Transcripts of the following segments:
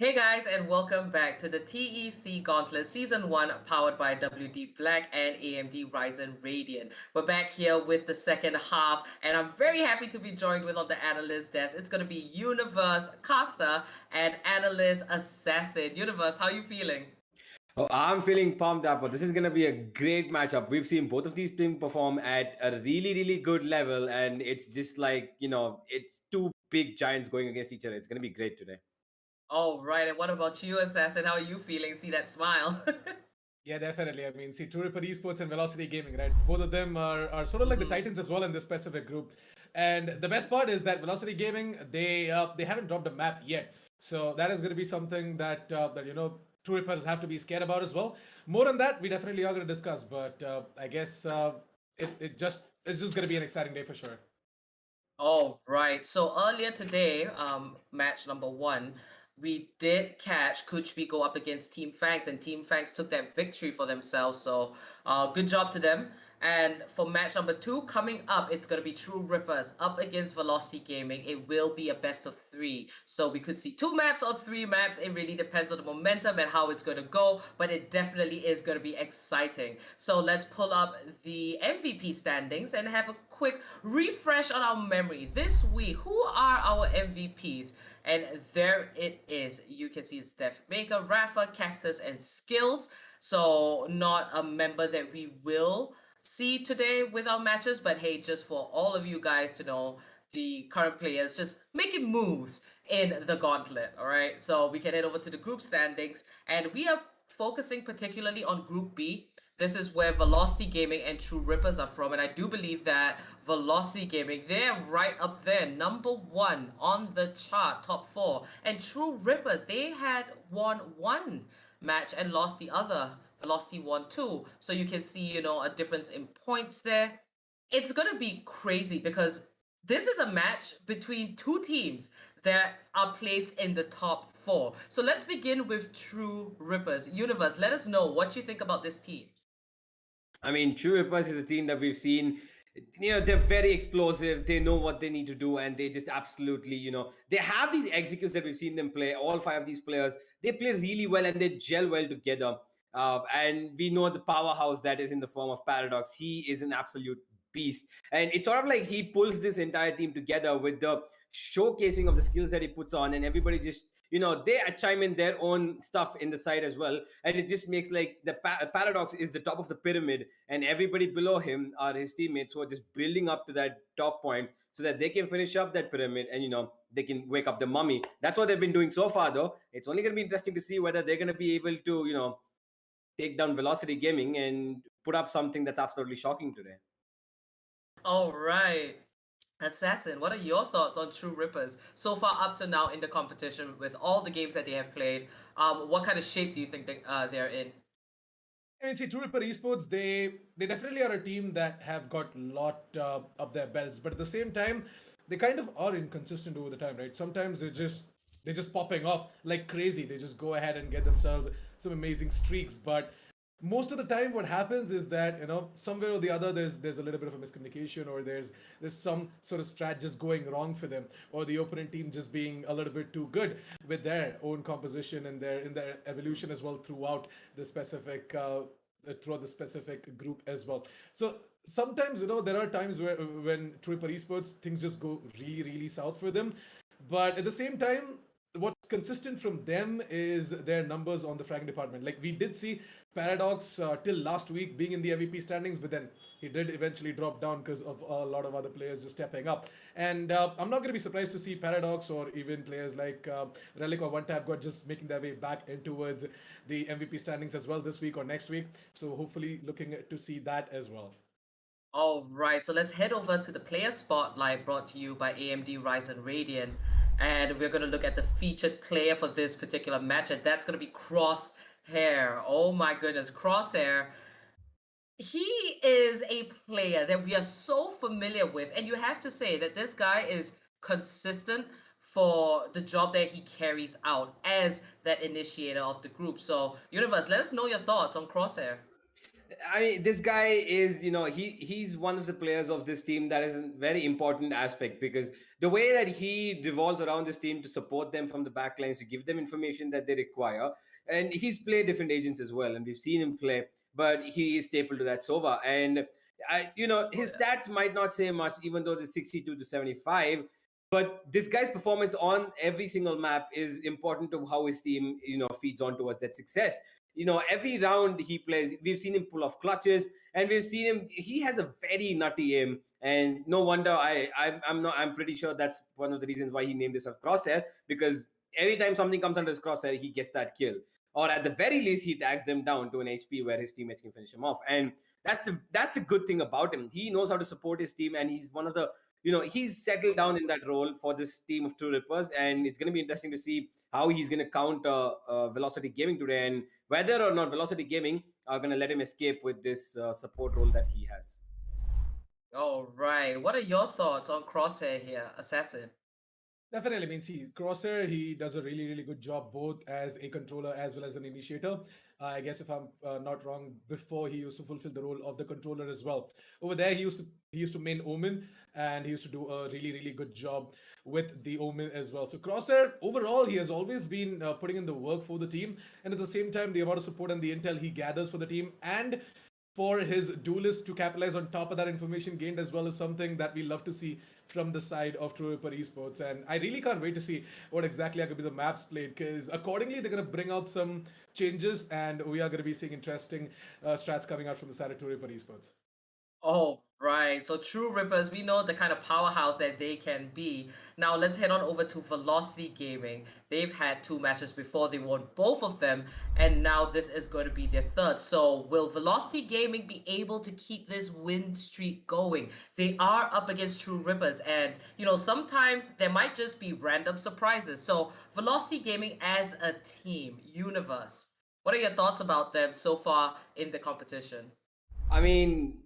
Hey guys, and welcome back to the TEC Gauntlet Season 1 powered by WD Black and AMD Ryzen Radeon. We're back here with the second half, and I'm very happy to be joined with on the analyst desk. It's going to be Universe Caster and Analyst Assassin. Universe, how are you feeling? Oh, I'm feeling pumped up. This is going to be a great matchup. We've seen both of these teams perform at a really, really good level, and it's just like, it's two big giants going against each other. It's going to be great today. All right, and what about you, Assassin? How are you feeling? See that smile? Yeah, definitely. I mean, see, TRUERIPPERS Esports and Velocity Gaming, right? Both of them are sort of like the Mhm. titans as well in this specific group. And the best part is that Velocity Gaming, they haven't dropped a map yet, so that is going to be something that TRUERIPPERS have to be scared about as well. More on that, we definitely are going to discuss. But I guess it's just going to be an exciting day for sure. All right. So earlier today, match number 1, we did catch Kuchbi go up against Team Fangs, and Team Fangs took that victory for themselves. So, good job to them. And for match number 2 coming up, it's gonna be TRUERIPPERS up against Velocity Gaming. It will be a best of 3. So we could see 2 maps or 3 maps. It really depends on the momentum and how it's gonna go, but it definitely is gonna be exciting. So let's pull up the MVP standings and have a quick refresh on our memory. This week, who are our MVPs? And there it is. You can see it's Def Maker, Rafa, Cactus, and Skills. So not a member that we will see today with our matches, but hey, just for all of you guys to know, the current players just making moves in the gauntlet. All right, so we can head over to the group standings, and we are focusing particularly on Group B. This is where Velocity Gaming and TRUERIPPERS are from, and I do believe that Velocity Gaming, they're right up there, number 1 on the chart, top 4. And TRUERIPPERS, they had won 1 match and lost the other. Velocity won 2. So you can see, a difference in points there. It's going to be crazy because this is a match between 2 teams that are placed in the top 4. So let's begin with TRUERIPPERS. Universe, let us know what you think about this team. I mean, TrueRippers is a team that we've seen. They're very explosive. They know what they need to do, and they just absolutely, they have these executes that we've seen them play. All 5 of these players, they play really well and they gel well together. And we know the powerhouse that is in the form of Paradox. He is an absolute beast, and it's sort of like he pulls this entire team together with the showcasing of the skills that he puts on, and everybody just they chime in their own stuff in the side as well, and it just makes like the Paradox is the top of the pyramid, and everybody below him are his teammates who are just building up to that top point so that they can finish up that pyramid, and they can wake up the mummy. That's what they've been doing so far, though. It's only going to be interesting to see whether they're going to be able to take down Velocity Gaming and put up something that's absolutely shocking today. All right. Assassin, what are your thoughts on TRUERIPPERS so far up to now in the competition with all the games that they have played? What kind of shape do you think they're in? I mean, see, TRUERIPPERS Esports, they definitely are a team that have got a lot up their belts, but at the same time, they kind of are inconsistent over the time, right? Sometimes they're just popping off like crazy. They just go ahead and get themselves some amazing streaks, but most of the time what happens is that somewhere or the other there's a little bit of a miscommunication, or there's some sort of strat just going wrong for them, or the opponent team just being a little bit too good with their own composition and their evolution as well throughout the specific group as well. So sometimes there are times where when TRUERIPPERS Esports things just go really really south for them, but at the same time what's consistent from them is their numbers on the fragging department. Like we did see Paradox till last week being in the MVP standings, but then he did eventually drop down because of a lot of other players just stepping up. And I'm not going to be surprised to see Paradox or even players like Relic or One Tap God just making their way back in towards the MVP standings as well this week or next week. So hopefully looking to see that as well. All right, so let's head over to the player spotlight brought to you by AMD Ryzen Radeon. And we're going to look at the featured player for this particular match, and that's going to be Crosshair. Oh my goodness, Crosshair. He is a player that we are so familiar with, and you have to say that this guy is consistent for the job that he carries out as that initiator of the group. So, Universe, let us know your thoughts on Crosshair. I mean, this guy is, he's one of the players of this team that is a very important aspect, because the way that he revolves around this team to support them from the back lines, to give them information that they require. And he's played different agents as well, and we've seen him play, but he is staple to that Sova. And Oh his yeah. stats might not say much, even though the 62 to 75. But this guy's performance on every single map is important to how his team, feeds on towards that success. Every round he plays, we've seen him pull off clutches, and we've seen him. He has a very nutty aim, and no wonder I'm pretty sure that's one of the reasons why he named himself Crosshair, because every time something comes under his crosshair, he gets that kill, or at the very least, he tags them down to an HP where his teammates can finish him off. And that's the good thing about him. He knows how to support his team, and he's one of the he's settled down in that role for this team of True Rippers, and it's going to be interesting to see how he's going to counter Velocity Gaming today, and whether or not Velocity Gaming are going to let him escape with this support role that he has. All right. What are your thoughts on Crosshair here, Assassin? Definitely. I mean, see, Crosshair, he does a really, really good job both as a controller as well as an initiator. I guess if I'm not wrong, before he used to fulfill the role of the controller as well. Over there, he used to main Omen, and he used to do a really, really good job with the Omen as well. So Crosshair, overall, he has always been putting in the work for the team, and at the same time, the amount of support and the intel he gathers for the team, and for his duelist to capitalize on top of that information gained as well, is something that we love to see from the side of True Ripper Esports. And I really can't wait to see what exactly are going to be the maps played, because accordingly they're going to bring out some changes, and we are going to be seeing interesting strats coming out from the side of True Ripper Esports. Oh, right. So True Rippers, we know the kind of powerhouse that they can be. Now let's head on over to Velocity Gaming. They've had two matches before, they won both of them, and now this is going to be their third. So will Velocity Gaming be able to keep this win streak going? They are up against True Rippers, and sometimes there might just be random surprises. So Velocity Gaming as a team, Universe, what are your thoughts about them so far in the competition? I mean,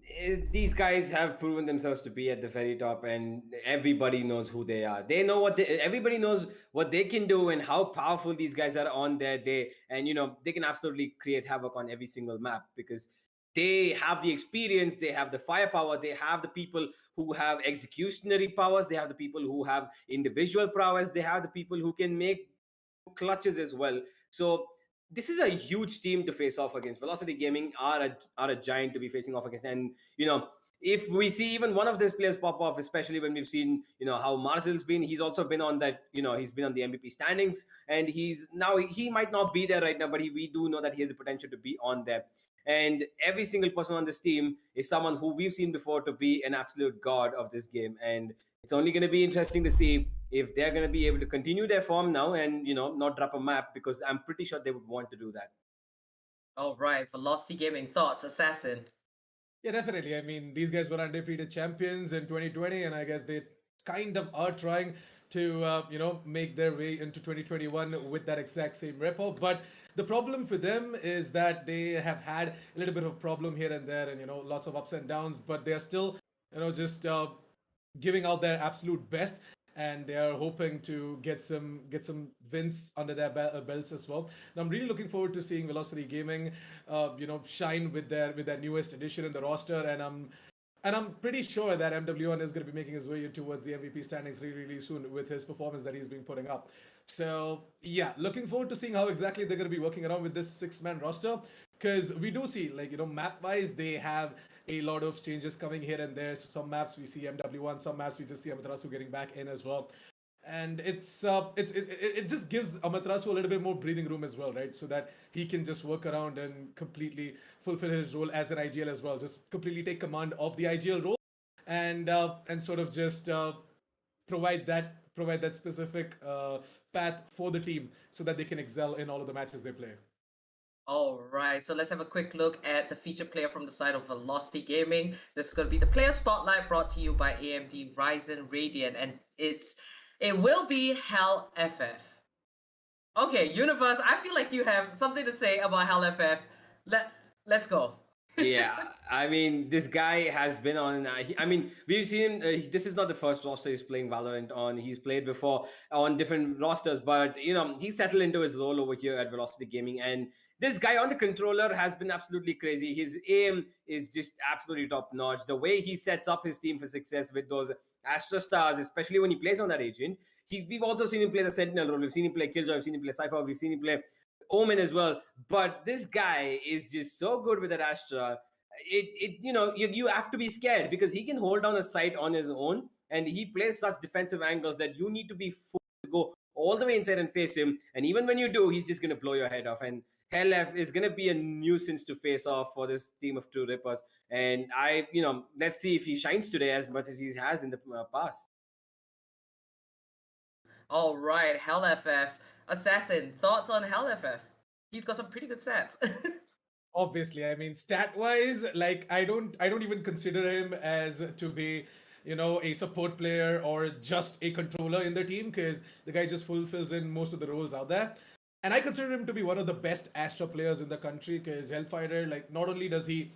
these guys have proven themselves to be at the very top, and everybody knows who they are. They know everybody knows what they can do and how powerful these guys are on their day. And they can absolutely create havoc on every single map, because they have the experience, they have the firepower, they have the people who have executionary powers, they have the people who have individual prowess, they have the people who can make clutches as well. So this is a huge team to face off against. Velocity Gaming are a giant to be facing off against, and if we see even one of these players pop off, especially when we've seen how Marzel's been, he's also been on that. He's been on the MVP standings, and he might not be there right now, but we do know that he has the potential to be on there. And every single person on this team is someone who we've seen before to be an absolute god of this game, and it's only going to be interesting to see if they're going to be able to continue their form now and not drop a map, because I'm pretty sure they would want to do that. All right, Velocity Gaming thoughts, Assassin. Yeah, definitely. I mean, these guys were undefeated champions in 2020, and I guess they kind of are trying to, make their way into 2021 with that exact same repo. But the problem for them is that they have had a little bit of problem here and there, and lots of ups and downs. But they are still, just giving out their absolute best, and they are hoping to get some wins under their belts as well. And I'm really looking forward to seeing Velocity Gaming, shine with their newest addition in the roster, and I'm pretty sure that MW1 is going to be making his way towards the MVP standings really, really soon with his performance that he's been putting up. So yeah, looking forward to seeing how exactly they're going to be working around with this six-man roster, because we do see, like, map-wise, they have a lot of changes coming here and there. So some maps we see MW1, some maps we just see Amaterasu getting back in as well. And it just gives Amaterasu a little bit more breathing room as well, right? So that he can just work around and completely fulfill his role as an IGL as well. Just completely take command of the IGL role, and sort of just provide that specific path for the team so that they can excel in all of the matches they play. All right, so let's have a quick look at the featured player from the side of Velocity Gaming. This is going to be the player spotlight brought to you by AMD Ryzen Radeon, and it will be Hell FF. Okay, Universe, I feel like you have something to say about Hell FF. Let's go. Yeah, I mean, this guy has been on. I mean, we've seen him. This is not the first roster he's playing Valorant on. He's played before on different rosters, but he's settled into his role over here at Velocity Gaming, and this guy on the controller has been absolutely crazy. His aim is just absolutely top notch. The way he sets up his team for success with those Astra stars, especially when he plays on that agent. We've also seen him play the Sentinel role. We've seen him play Killjoy. We've seen him play Cypher. We've seen him play Omen as well. But this guy is just so good with that Astra. You have to be scared because he can hold down a site on his own, and he plays such defensive angles that you need to be forced to go all the way inside and face him. And even when you do, he's just gonna blow your head off. And Hellf is gonna be a nuisance to face off for this team of True Rippers. And let's see if he shines today as much as he has in the past. All right, Hell FF. Assassin, thoughts on Hell FF? He's got some pretty good stats. Obviously, I mean, stat wise, like I don't even consider him as to be, a support player or just a controller in the team, because the guy just fulfills in most of the roles out there. And I consider him to be one of the best Astra players in the country, because Hellfighter, like, not only does he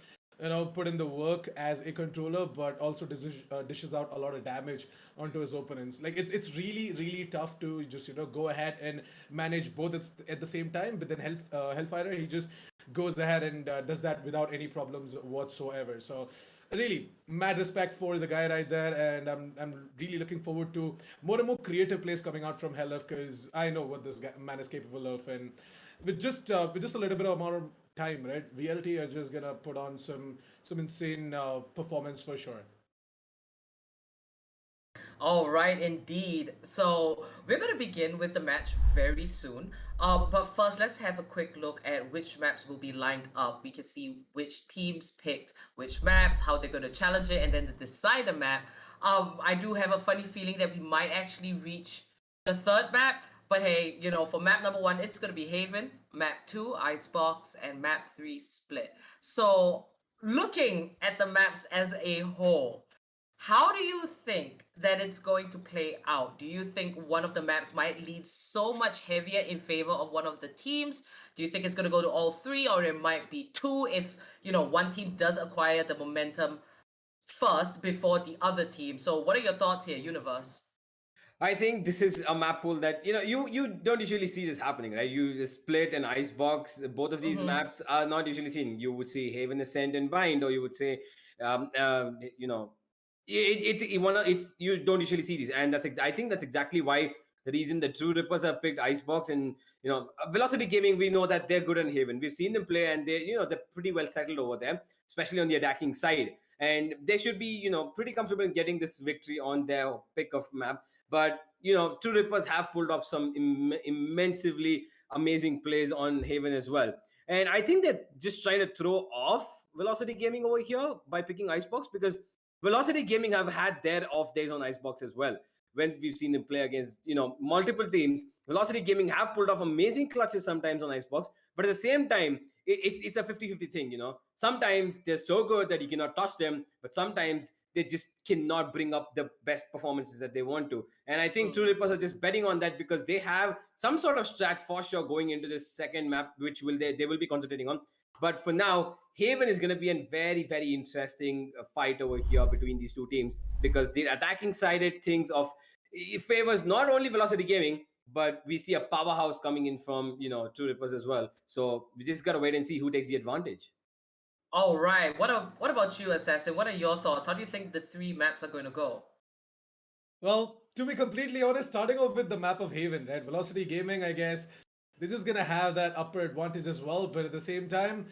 put in the work as a controller, but also dishes out a lot of damage onto his opponents. Like, it's really really tough to just go ahead and manage both at the same time. But then Hellfighter, he just goes ahead and does that without any problems whatsoever. So really mad respect for the guy right there, and I'm really looking forward to more and more creative plays coming out from Hellf, because I know what this man is capable of. And with just a little bit of amount of time, right? VLT are just gonna put on some insane performance for sure. All right, indeed. So we're going to begin with the match very soon. But first, let's have a quick look at which maps will be lined up. We can see which teams picked which maps, how they're going to challenge it, and then the decider map. I do have a funny feeling that we might actually reach the third map. But hey, for map number 1, it's going to be Haven, map 2, Icebox, and map 3, Split. So looking at the maps as a whole, how do you think that it's going to play out? Do you think one of the maps might lead so much heavier in favor of one of the teams? Do you think it's going to go to all three, or it might be two if, one team does acquire the momentum first before the other team? So what are your thoughts here, Universe? I think this is a map pool that you don't usually see this happening, right? You Split and Icebox, both of these Mm-hmm. maps are not usually seen. You would see Haven Ascent and Bind, or you would say, um, uh, you know, it's you don't usually see these, and I think that's exactly why the reason the True Rippers have picked Icebox. And Velocity Gaming, we know that they're good on Haven. We've seen them play, and they're pretty well settled over there, especially on the attacking side, and they should be pretty comfortable in getting this victory on their pick of map. But True Rippers have pulled off some immensely amazing plays on Haven as well. And I think they're just trying to throw off Velocity Gaming over here by picking Icebox, because Velocity Gaming have had their off days on Icebox as well. When we've seen them play against multiple teams, Velocity Gaming have pulled off amazing clutches sometimes on Icebox. But at the same time, it's a 50-50 thing. Sometimes they're so good that you cannot touch them, but sometimes they just cannot bring up the best performances that they want to. And I think True Rippers are just betting on that, because they have some sort of strat for sure going into this second map, which they will be concentrating on. But for now, Haven is going to be a very, very interesting fight over here between these two teams, because the attacking sided things of it favors not only Velocity Gaming, but we see a powerhouse coming in from True Rippers as well. So we just gotta wait and see who takes the advantage. All right. What about you, Assassin? What are your thoughts? How do you think the three maps are going to go? Well, to be completely honest, starting off with the map of Haven, right? Velocity Gaming, I guess, they're just gonna have that upper advantage as well. But at the same time,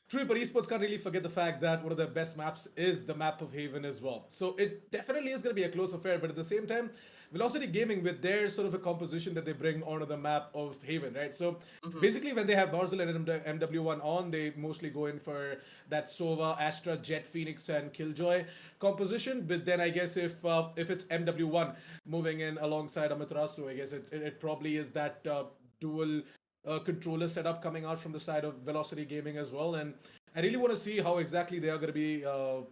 TRUERIPPER Esports can't really forget the fact that one of their best maps is the map of Haven as well. So it definitely is going to be a close affair, but at the same time, Velocity Gaming, with their sort of a composition that they bring onto the map of Haven, right? So Mm-hmm. basically, when they have Nozzle and MW1 on, they mostly go in for that Sova, Astra, Jet, Phoenix, and Killjoy composition. But then I guess if it's MW1 moving in alongside Amaterasu, I guess it probably is that dual controller setup coming out from the side of Velocity Gaming as well. And I really want to see how exactly they are going to be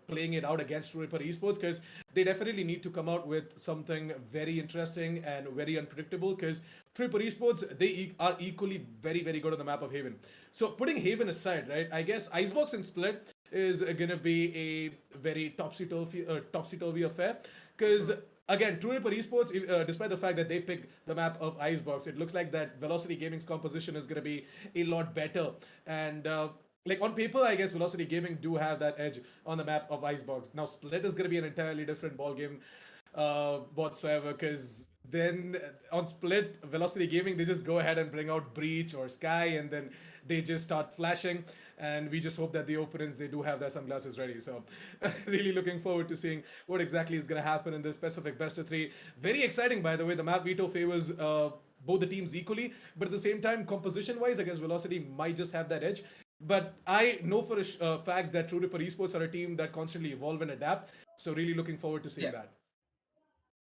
playing it out against TRUERIPPER Esports, because they definitely need to come out with something very interesting and very unpredictable, because TRUERIPPER Esports, they are equally very, very good on the map of Haven. So putting Haven aside, right, I guess Icebox and Split is going to be a very topsy-turvy affair, because again, True Ripper Esports, despite the fact that they picked the map of Icebox, it looks like that Velocity Gaming's composition is going to be a lot better. And like on paper, I guess Velocity Gaming do have that edge on the map of Icebox. Now, Split is going to be an entirely different ball game whatsoever, because then on Split, Velocity Gaming, they just go ahead and bring out Breach or Sky, and then they just start flashing. And we just hope that the opponents, they do have their sunglasses ready. So really looking forward to seeing what exactly is going to happen in this specific best of three. Very exciting, by the way. The map veto favors both the teams equally, but at the same time, composition wise, I guess Velocity might just have that edge. But I know for a fact that True Ripper Esports are a team that constantly evolve and adapt. So really looking forward to seeing Yeah. that.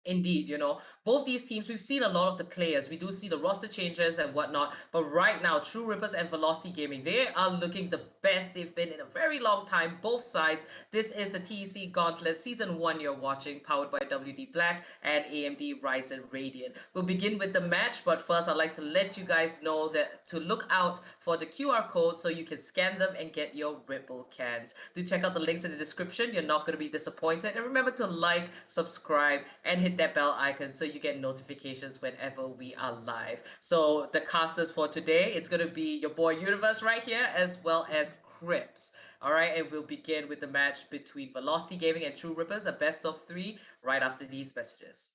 Indeed, both these teams, we've seen a lot of the players. We do see the roster changes and whatnot. But right now, True Rippers and Velocity Gaming, they are looking the best they've been in a very long time, both sides. This is the TEC Gauntlet Season 1 you're watching, powered by WD Black and AMD Ryzen Radeon. We'll begin with the match, but first I'd like to let you guys know that to look out for the QR code so you can scan them and get your Ripple cans. Do check out the links in the description. You're not going to be disappointed. And remember to like, subscribe, and hit that bell icon so you get notifications whenever we are live. So the casters for today, it's going to be your boy Universe right here, as well as Crips. All right, and we'll begin with the match between Velocity Gaming and True Rippers, a best of 3, right after these messages.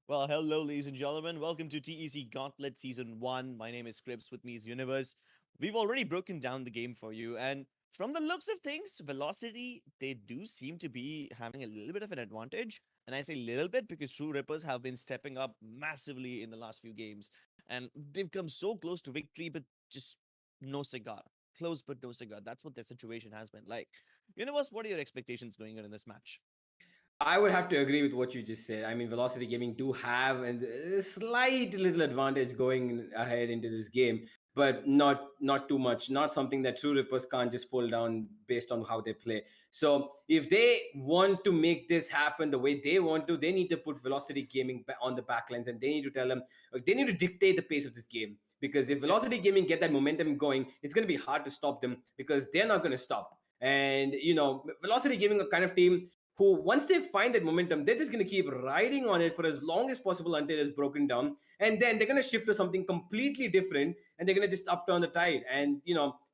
Well, hello, ladies and gentlemen. Welcome to TEC Gauntlet Season 1. My name is Scripps, with me is Universe. We've already broken down the game for you, and from the looks of things, Velocity, they do seem to be having a little bit of an advantage. And I say little bit because True Rippers have been stepping up massively in the last few games. And they've come so close to victory, but just no cigar. Close, but no cigar. That's what their situation has been like. Universe, what are your expectations going on in this match? I would have to agree with what you just said. I mean, Velocity Gaming do have a slight little advantage going ahead into this game. but not too much. Not something that True Rippers can't just pull down based on how they play. So if they want to make this happen the way they want to, they need to put Velocity Gaming on the backlines, and they need to tell them, they need to dictate the pace of this game. Because if Yeah. Velocity Gaming get that momentum going, it's going to be hard to stop them, because they're not going to stop. And Velocity Gaming a kind of team who, once they find that momentum, they're just going to keep riding on it for as long as possible until it's broken down, and then they're going to shift to something completely different, and they're going to just upturn the tide. And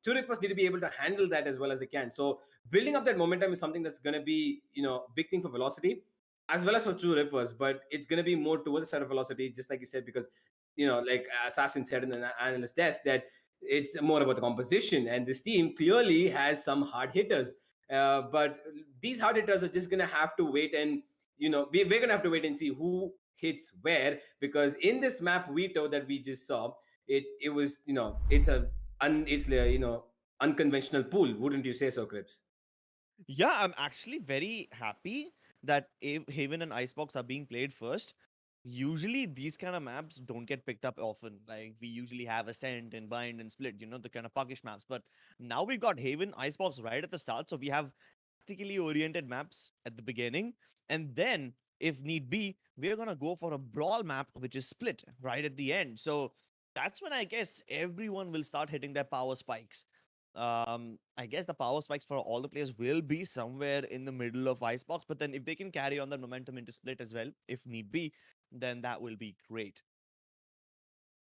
TrueRippers need to be able to handle that as well as they can. So building up that momentum is something that's going to be big thing for Velocity as well as for TrueRippers, but it's going to be more towards the side of Velocity, just like you said, because like Assassin said in an analyst desk, that it's more about the composition, and this team clearly has some hard hitters. But these hard hitters are just gonna have to wait, and we're gonna have to wait and see who hits where, because in this map Vito that we just saw, it was it's unconventional pool, wouldn't you say so, Crips? Yeah, I'm actually very happy that Haven and Icebox are being played first. Usually, these kind of maps don't get picked up often. Like, we usually have Ascent and Bind and Split, the kind of puckish maps. But now we've got Haven, Icebox right at the start. So we have tactically oriented maps at the beginning. And then, if need be, we're going to go for a brawl map, which is Split right at the end. So that's when I guess everyone will start hitting their power spikes. I guess the power spikes for all the players will be somewhere in the middle of Icebox, but then if they can carry on the momentum into Split as well, if need be, then that will be great.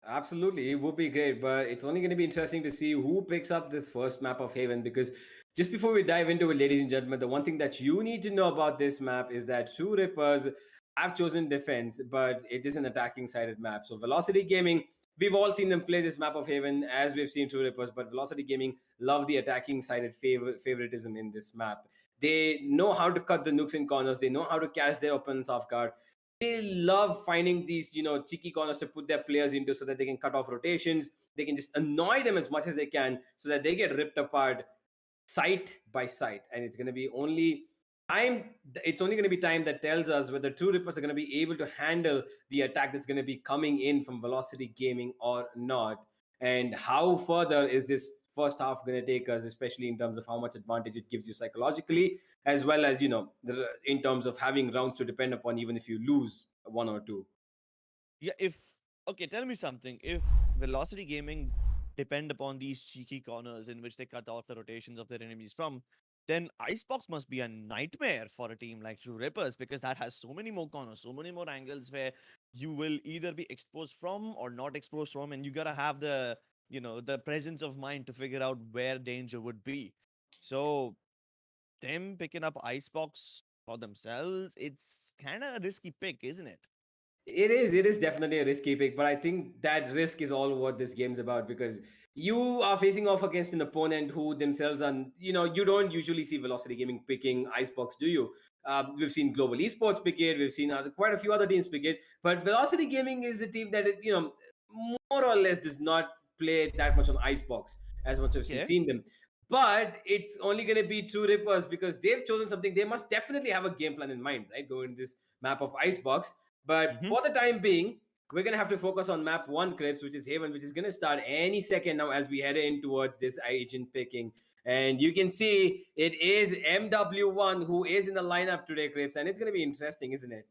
Absolutely, it would be great, but it's only going to be interesting to see who picks up this first map of Haven. Because just before we dive into it, ladies and gentlemen, the one thing that you need to know about this map is that True Rippers have chosen defense, but it is an attacking sided map. So Velocity Gaming, we've all seen them play this map of Haven as we've seen True Rippers, but Velocity Gaming love the attacking sided favoritism in this map. They know how to cut the nooks and corners. They know how to catch their opponents off guard. They love finding these cheeky corners to put their players into, so that they can cut off rotations. They can just annoy them as much as they can, so that they get ripped apart site by site. And it's going to be only time, it's only going to be time that tells us whether True Rippers are going to be able to handle the attack that's going to be coming in from Velocity Gaming or not. And how further is this first half going to take us, especially in terms of how much advantage it gives you psychologically, as well as in terms of having rounds to depend upon, even if you lose one or two. Yeah, if okay, tell me something. If Velocity Gaming depend upon these cheeky corners in which they cut off the rotations of their enemies from, then Icebox must be a nightmare for a team like True Rippers, because that has so many more corners, so many more angles where you will either be exposed from or not exposed from, and you gotta have the presence of mind to figure out where danger would be. So them picking up Icebox for themselves, it's kind of a risky pick, isn't it? It is definitely a risky pick, but I think that risk is all what this game's about, because you are facing off against an opponent who themselves are, you don't usually see Velocity Gaming picking Icebox, do you? We've seen Global Esports pick it, we've seen quite a few other teams pick it, but Velocity Gaming is a team that, more or less does not play that much on Icebox as much as we've Okay. seen them. But it's only going to be True Rippers, because they've chosen something. They must definitely have a game plan in mind, right? Going this map of Icebox. But Mm-hmm. for the time being, we're going to have to focus on map one, Crips, which is Haven, which is going to start any second now as we head in towards this agent picking. And you can see it is MW1 who is in the lineup today, Crips. And it's going to be interesting, isn't it?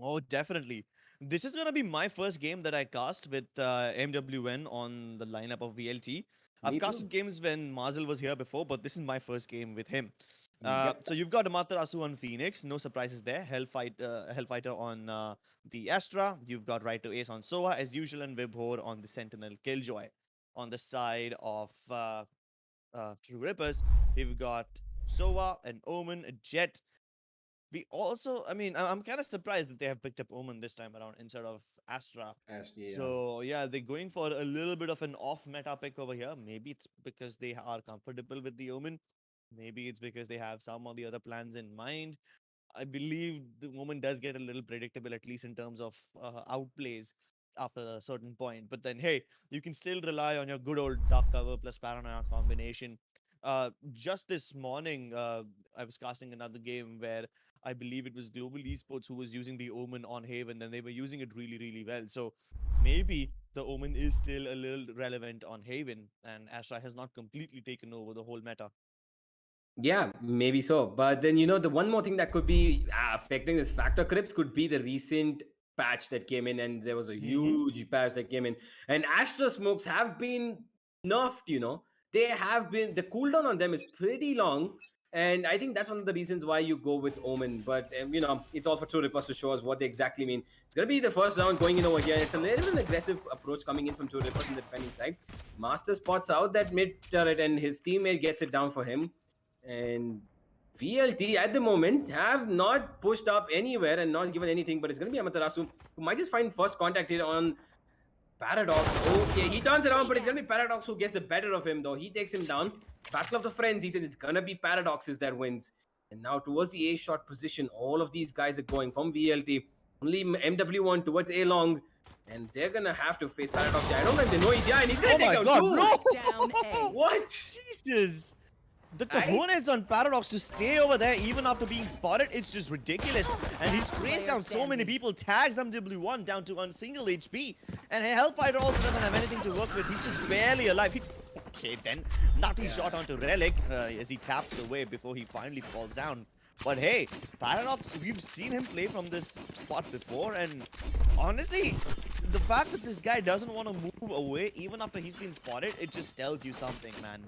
Oh, definitely. This is gonna be my first game that I cast with MWN on the lineup of VLT. I've Me too. casted games when Mazel was here before, but this is my first game with him. Yep. So you've got Amaterasu on Phoenix, no surprises there. Hellfighter on the Astra. You've got Right to Ace on Sova as usual, and Vibhor on the Sentinel Killjoy. On the side of True Rippers, we've got Sova, an Omen, a Jet, we also, I mean, I'm kind of surprised that they have picked up Omen this time around instead of Astra. Ashley, yeah. So yeah, they're going for a little bit of an off meta pick over here. Maybe it's because they are comfortable with the Omen. Maybe it's because they have some of the other plans in mind. I believe the moment does get a little predictable, at least in terms of outplays after a certain point. But then, hey, you can still rely on your good old Dark Cover plus Paranoia combination. Just this morning, I was casting another game where I believe it was Global Esports who was using the Omen on Haven, and they were using it really, really well. So maybe the Omen is still a little relevant on Haven, and Astra has not completely taken over the whole meta. Yeah, maybe so. But then, the one more thing that could be affecting this factor crypts could be the recent patch that came in, and there was a Mm-hmm. huge patch that came in. And Astra smokes have been nerfed. They have been, the cooldown on them is pretty long. And I think that's one of the reasons why you go with Omen. But, it's all for TRUERIPPERS to show us what they exactly mean. It's going to be the first round going in over here. It's a little bit of an aggressive approach coming in from TRUERIPPERS in the defending side. Master spots out that mid turret, and his teammate gets it down for him. And VLT at the moment have not pushed up anywhere and not given anything, but it's going to be Amaterasu who might just find first contact here on Paradox. Okay, he turns around, but it's going to be Paradox who gets the better of him, though. He takes him down. Battle of the Friends, he said it's going to be Paradoxes that wins. And now towards the A shot position, all of these guys are going from VLT. Only MW1 towards A long. And they're going to have to face Paradox. I don't know if they know he's here, and he's going to take down two. Down A. What? Jesus! The cojones on Paradox to stay over there even after being spotted, it's just ridiculous. And he sprays down so many people, tags MW1 down to one single HP. And Hellfighter also doesn't have anything to work with. He's just barely alive. Okay, then nutty shot onto Relic as he taps away before he finally falls down. But hey, Paradox, we've seen him play from this spot before, and honestly, the fact that this guy doesn't want to move away even after he's been spotted, it just tells you something, man.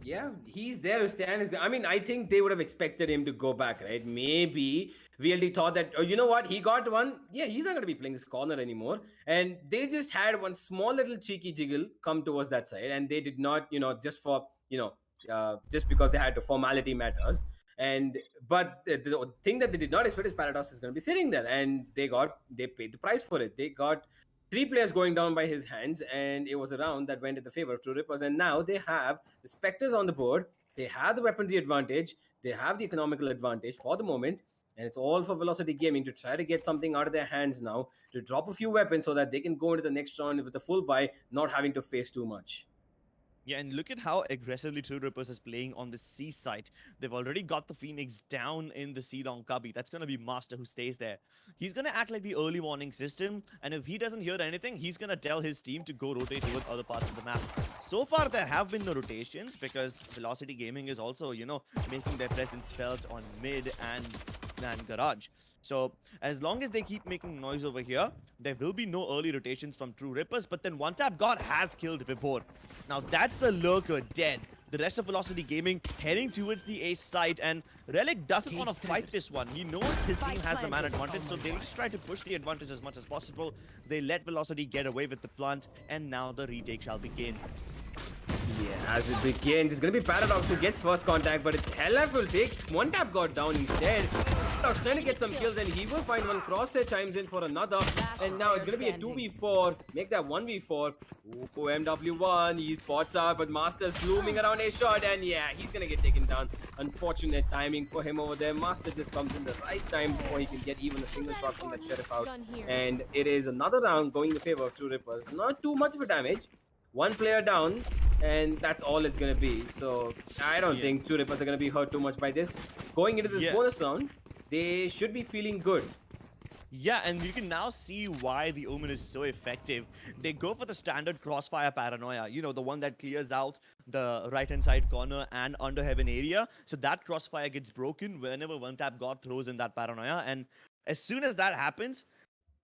Yeah, he's there to stand. I mean, I think they would have expected him to go back, right? Maybe VLD thought that, oh, you know what? He got one. Yeah, he's not going to be playing this corner anymore. And they just had one small little cheeky jiggle come towards that side. And they did not, just for, just because they had to, formality matters. But the thing that they did not expect is Paradox is going to be sitting there. And they paid the price for it. They got 3 players going down by his hands, and it was a round that went in the favor of TRUERIPPERS. And now they have the Spectres on the board, they have the weaponry advantage, they have the economical advantage for the moment, and it's all for Velocity Gaming to try to get something out of their hands now, to drop a few weapons so that they can go into the next round with a full buy, not having to face too much. Yeah, and look at how aggressively TRUERIPPERS is playing on the C side. They've already got the Phoenix down in the C-long cubby. That's going to be Master who stays there. He's going to act like the early warning system, and if he doesn't hear anything, he's going to tell his team to go rotate towards other parts of the map. So far, there have been no rotations because Velocity Gaming is also, making their presence felt on mid and garage. So as long as they keep making noise over here, there will be no early rotations from TRUERIPPERS, but then One Tap God has killed Vibhor. Now that's the lurker dead. The rest of Velocity Gaming heading towards the ace site, and Relic doesn't want to fight this one. He knows his team has the man advantage, so they'll just try to push the advantage as much as possible. They let Velocity get away with the plant, and now the retake shall begin. Yeah, as it begins, it's going to be Paradox who gets first contact, but it's Hellaf will take. One tap got down instead. Paradox trying to get some kills, and he will find one. Crosshair chimes in for another, and now it's going to be a 2v4. Make that 1v4. Oh, MW1, he spots out, but Master's looming around a shot, and yeah, he's going to get taken down. Unfortunate timing for him over there. Master just comes in the right time before he can get even a single shot from that Sheriff out. And it is another round going in favor of TRUERIPPERS. Not too much of a damage. One player down, and that's all it's going to be. So I don't think TRUERIPPERS are going to be hurt too much by this. Going into this bonus round, they should be feeling good. Yeah, and you can now see why the Omen is so effective. They go for the standard crossfire paranoia, the one that clears out the right-hand side corner and under heaven area. So that crossfire gets broken whenever One Tap God throws in that paranoia. And as soon as that happens,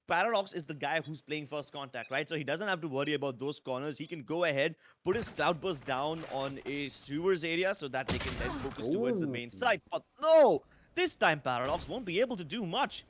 Paradox is the guy who's playing first contact, right? So he doesn't have to worry about those corners. He can go ahead, put his Cloudburst down on a sewers area so that they can then focus towards the main site. But no! This time Paradox won't be able to do much.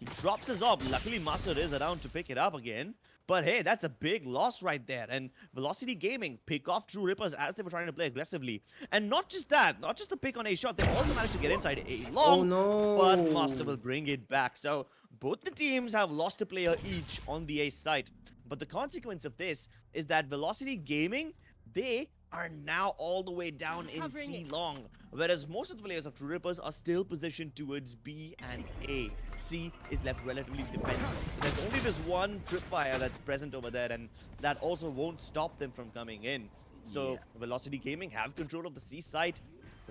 He drops his off. Luckily, Master is around to pick it up again. But hey, that's a big loss right there. And Velocity Gaming pick off TRUERIPPERS as they were trying to play aggressively. And not just that, not just the pick on a shot, they also managed to get inside a long. Oh no! But Master will bring it back. So both the teams have lost a player each on the ace site. But the consequence of this is that Velocity Gaming, they are now all the way down in C long, whereas most of the players of TRUERIPPERS are still positioned towards B and A. C is left relatively defensive. There's only this one tripwire that's present over there, and that also won't stop them from coming in. So Velocity Gaming have control of the C site.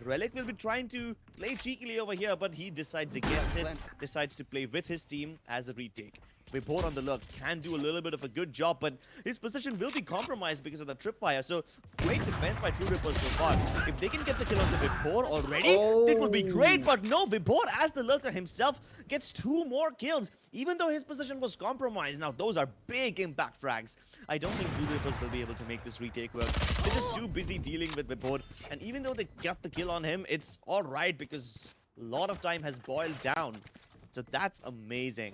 Relic will be trying to play cheekily over here, but he decides against it, decides to play with his team as a retake. Vibhor on the lurk can do a little bit of a good job, but his position will be compromised because of the tripwire. So great defense by TRUERIPPERS so far. If they can get the kill on the Vibhor already, it would be great. But no, Vibhor as the lurker himself gets 2 more kills, even though his position was compromised. Now those are big impact frags. I don't think TRUERIPPERS will be able to make this retake work. They're just too busy dealing with Vibhor, and even though they got the kill on him, it's all right because a lot of time has boiled down. So that's amazing.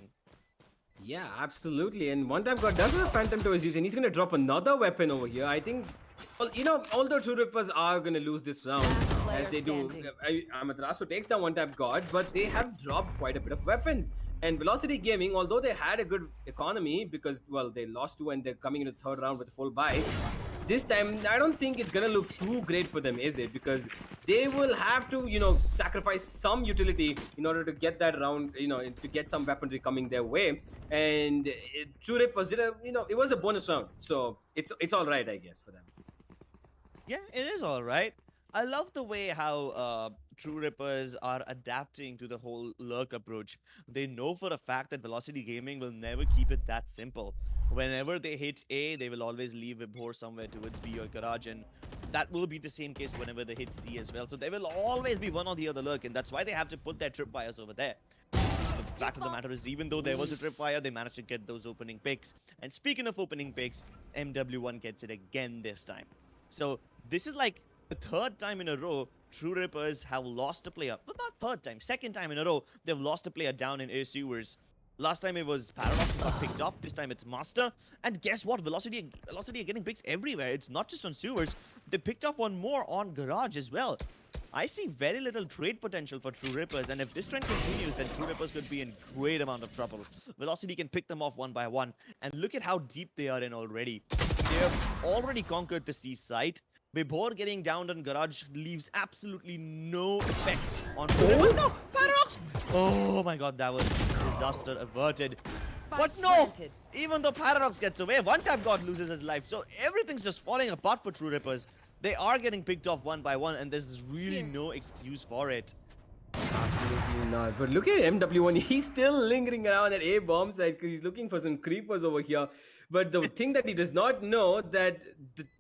Yeah, absolutely. And one time God does have a Phantom to his use, and he's gonna drop another weapon over here. I think, well, you know, although TRUERIPPERS are gonna lose this round, as they do, Amaterasu takes down one tap God, but they have dropped quite a bit of weapons. And Velocity Gaming, although they had a good economy because, well, they lost 2 and they're coming into the 3rd round with a full buy, this time I don't think it's gonna look too great for them, is it? Because they will have to, you know, sacrifice some utility in order to get that round, you know, to get some weaponry coming their way. And TRUERIPPERS did a, you know, it was a bonus round, so it's all right, I guess, for them. Yeah, it is all right. I love the way how TRUERIPPERS are adapting to the whole lurk approach. They know for a fact that Velocity Gaming will never keep it that simple. Whenever they hit A, they will always leave Vibhor somewhere towards B or Garage, and that will be the same case whenever they hit C as well. So there will always be one or the other lurk, and that's why they have to put their tripwires over there. The fact of the matter is, even though there was a tripwire, they managed to get those opening picks. And speaking of opening picks, MW1 gets it again this time. So this is like the 3rd time in a row TRUERIPPERS have lost a player. Well, not 3rd time, 2nd time in a row they've lost a player down in A sewers. Last time it was Paradox who got picked off. This time it's Master. And guess what? Velocity are getting picks everywhere. It's not just on sewers. They picked off one more on Garage as well. I see very little trade potential for TRUERIPPERS, and if this trend continues, then TRUERIPPERS could be in great amount of trouble. Velocity can pick them off one by one, and look at how deep they are in already. They have already conquered the C site. Vibhor getting downed on Garage leaves absolutely no effect on TRUERIPPERS. No! Paradox! Oh my god, that was disaster averted. But no! Even though Paradox gets away, one tap God loses his life. So everything's just falling apart for TRUERIPPERS. They are getting picked off one by one, and there's really no excuse for it. Absolutely not. But look at MW1. He's still lingering around at A bomb site because he's looking for some creepers over here. But the thing that he does not know that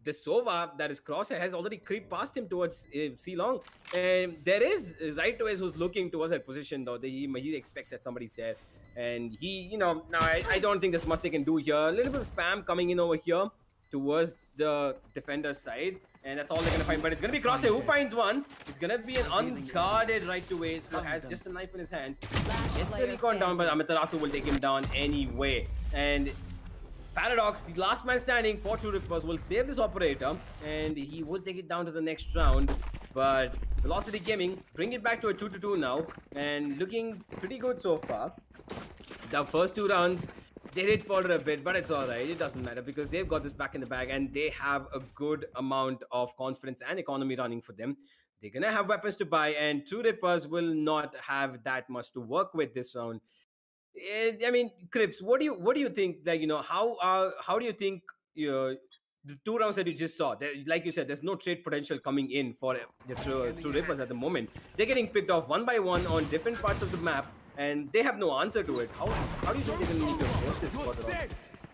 the Sova, that is Crosshair, has already creeped past him towards C long. And there is Zytoes who's looking towards that position, though. He expects that somebody's there. And he, you know, now I don't think there's much they can do here. A little bit of spam coming in over here towards the defender's side, and that's all they're gonna find. But it's gonna be Crosshair who finds one. It's gonna be an unguarded right to waste who has just a knife in his hands. Gets the recon down, but Amaterasu will take him down anyway. And Paradox, the last man standing for TRUERIPPERS, will save this operator, and he will take it down to the next round. But Velocity Gaming bring it back to a 2-2 now, and looking pretty good so far. The first 2 rounds, they did falter a bit, but it's alright. It doesn't matter because they've got this back in the bag and they have a good amount of confidence and economy running for them. They're gonna have weapons to buy, and TRUERIPPERS will not have that much to work with this round. I mean, Crips, what do you think? Like, you know, how do you think, you know, the 2 rounds that you just saw, like you said, there's no trade potential coming in for the TRUERIPPERS at the moment. They're getting picked off one by one on different parts of the map, and they have no answer to it. How do you think they're going to need to approach this further on?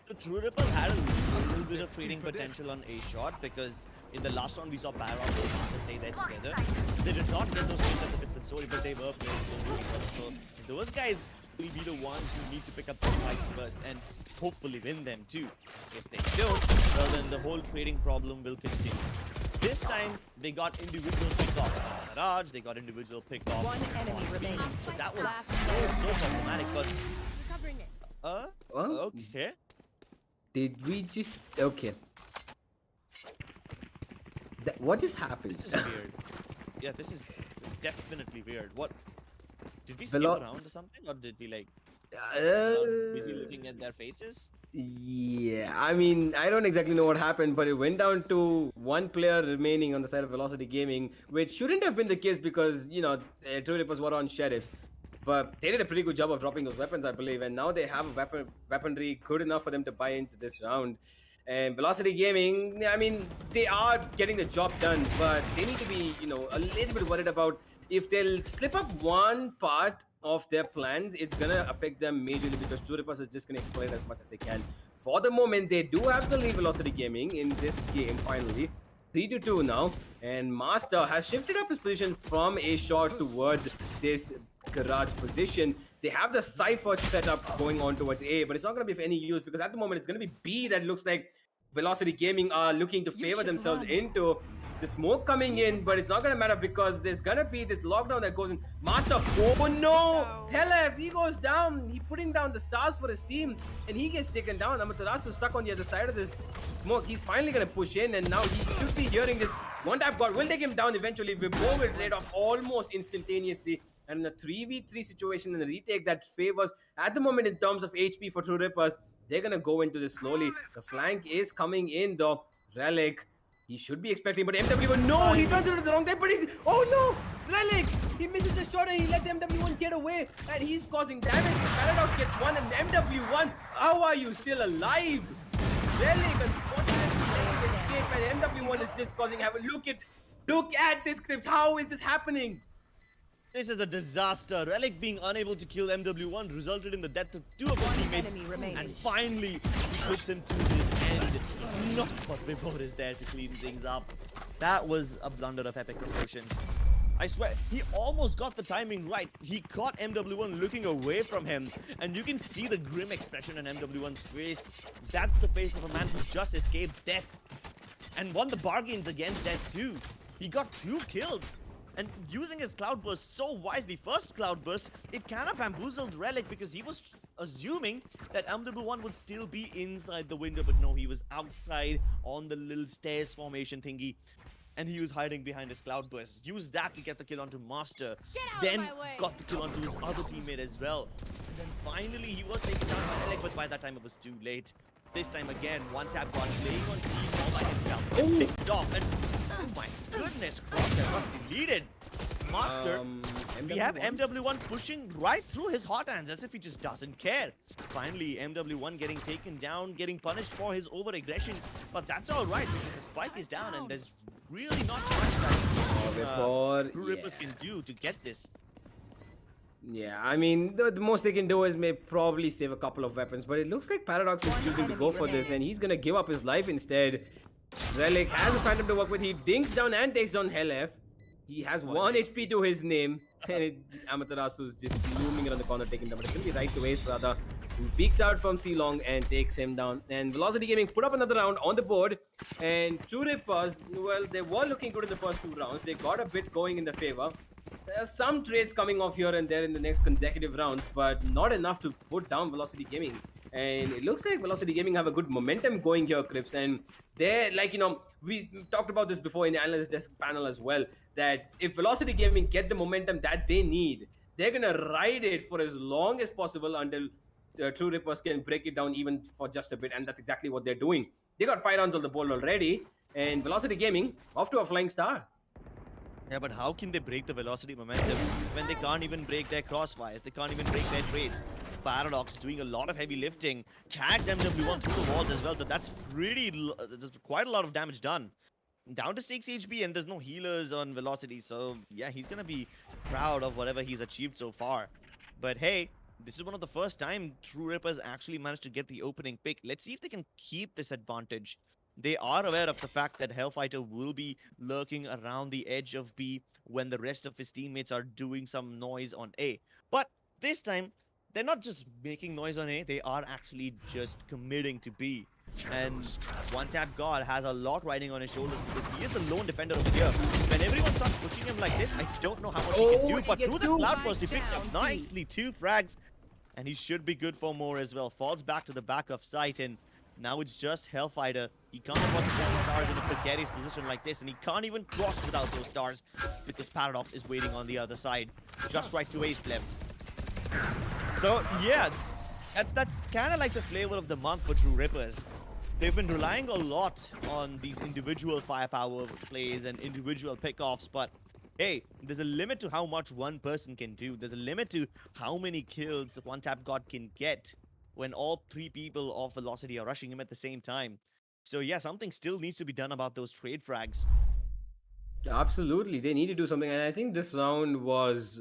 So TRUERIPPERS had a little bit of trading potential on A shot because in the last round we saw Paradox and Master play there together. They did not get those things at a different story, but they were playing with each other. So those guys will be the ones who need to pick up the fights first and hopefully win them too. If they don't, well then the whole trading problem will continue. This time they got individual pick-offs on Garage, they got individual pick-offs One enemy on B. remaining. So that was so problematic, but Recovering it. Well, okay. Did we just... Okay. What just happened? This is weird. Yeah, this is definitely weird. What? Did we skip around or something? Or did we like... busy looking at their faces? Yeah, I mean, I don't exactly know what happened, but it went down to 1 player remaining on the side of Velocity Gaming, which shouldn't have been the case because, you know, TRUERIPPERS were on Sheriffs. But they did a pretty good job of dropping those weapons, I believe, and now they have a weaponry good enough for them to buy into this round. And Velocity Gaming, I mean, they are getting the job done, but they need to be, you know, a little bit worried about if they'll slip up one part of their plans, it's gonna affect them majorly because TRUERIPPERS is just gonna exploit as much as they can. For the moment, they do have the lead Velocity Gaming in this game finally. 3-2 now, and Master has shifted up his position from A short towards this garage position. They have the Cypher setup going on towards A, but it's not going to be of any use because at the moment it's going to be B that looks like Velocity Gaming are looking to favor themselves into. The smoke coming in, but it's not going to matter because there's going to be this lockdown that goes in. Master, oh no! Helef, he goes down. He putting down the stars for his team, and he gets taken down. Amaterasu stuck on the other side of this smoke. He's finally going to push in, and now he should be hearing this. One tap God will take him down eventually. Vibo will trade off almost instantaneously. And in a 3v3 situation in the retake that favors at the moment in terms of HP for TRUERIPPERS, they're going to go into this slowly. The flank is coming in though. Relic, he should be expecting, but MW1, no, he turns it at the wrong time, but he's, oh no, Relic, he misses the shot and he lets MW1 get away, and he's causing damage. The Paradox gets one, and MW1, how are you still alive? Relic, unfortunately, making escape, and MW1 is just causing havoc. Look at this script, how is this happening? This is a disaster. Relic being unable to kill MW1 resulted in the death of two of his teammates. And finally, he puts him to the end. Not but Vibor is there to clean things up. That was a blunder of epic proportions. I swear, he almost got the timing right. He caught MW1 looking away from him. And you can see the grim expression on MW1's face. That's the face of a man who just escaped death. And won the bargains against death too. He got 2 kills. And using his Cloudburst so wisely, first Cloudburst, it kind of bamboozled Relic because he was assuming that MW1 would still be inside the window, but no, he was outside on the little stairs formation thingy. And he was hiding behind his Cloudburst. Used that to get the kill onto Master. Then got the kill onto his other teammate as well. And then finally he was taken down by Relic, but by that time it was too late. This time again, one tap got playing on Steve all by himself. Picked off and oh my goodness, Crosshair got deleted. Master, we have MW1 pushing right through his hot hands as if he just doesn't care. Finally, MW1 getting taken down, getting punished for his over-aggression. But that's alright because the spike is down and there's really not much that TRUERIPPERS can do to get this. Yeah, I mean, the most they can do is probably save a couple of weapons, but it looks like Paradox is choosing to go for this, and he's gonna give up his life instead. Relic has a Phantom to work with. He dinks down and takes down Helef. He has 1 HP to his name, and Amaterasu is just looming around the corner, taking them. But it's gonna be right to Ace Radha, who peeks out from C-Long and takes him down. And Velocity Gaming put up another round on the board, and TRUERIPPERS, well, they were looking good in the first 2 rounds. They got a bit going in their favor. There's some trades coming off here and there in the next consecutive rounds, but not enough to put down Velocity Gaming. And it looks like Velocity Gaming have a good momentum going here, Crips. And they're like, you know, we talked about this before in the analyst desk panel as well, that if Velocity Gaming get the momentum that they need, they're going to ride it for as long as possible until TRUERIPPERS can break it down even for just a bit. And that's exactly what they're doing. They got 5 rounds on the board already. And Velocity Gaming off to a flying start. Yeah, but how can they break the velocity momentum when they can't even break their crossfires? They can't even break their trades. Paradox doing a lot of heavy lifting. Tags MW1 through the walls as well, so that's there's quite a lot of damage done. Down to 6 HP and there's no healers on velocity, so yeah, he's gonna be proud of whatever he's achieved so far. But hey, this is one of the first time TRUERIPPERS actually managed to get the opening pick. Let's see if they can keep this advantage. They are aware of the fact that Hellfighter will be lurking around the edge of B when the rest of his teammates are doing some noise on A. But this time, they're not just making noise on A, they are actually just committing to B. And One Tap God has a lot riding on his shoulders because he is the lone defender over here. When everyone starts pushing him like this, I don't know how much he can do, but through the Cloudburst, he picks up nicely 2 frags. And he should be good for more as well. Falls back to the back of sight, and now it's just Hellfighter. He can't afford to put the stars in a precarious position like this, and he can't even cross without those stars because Paradox is waiting on the other side. Just right to Ace left. So yeah, that's kind of like the flavor of the month for TRUERIPPERS. They've been relying a lot on these individual firepower plays and individual pickoffs, but hey, there's a limit to how much one person can do. There's a limit to how many kills One Tap God can get when all 3 people of Velocity are rushing him at the same time. So yeah, something still needs to be done about those trade frags. Absolutely, they need to do something, and I think this round was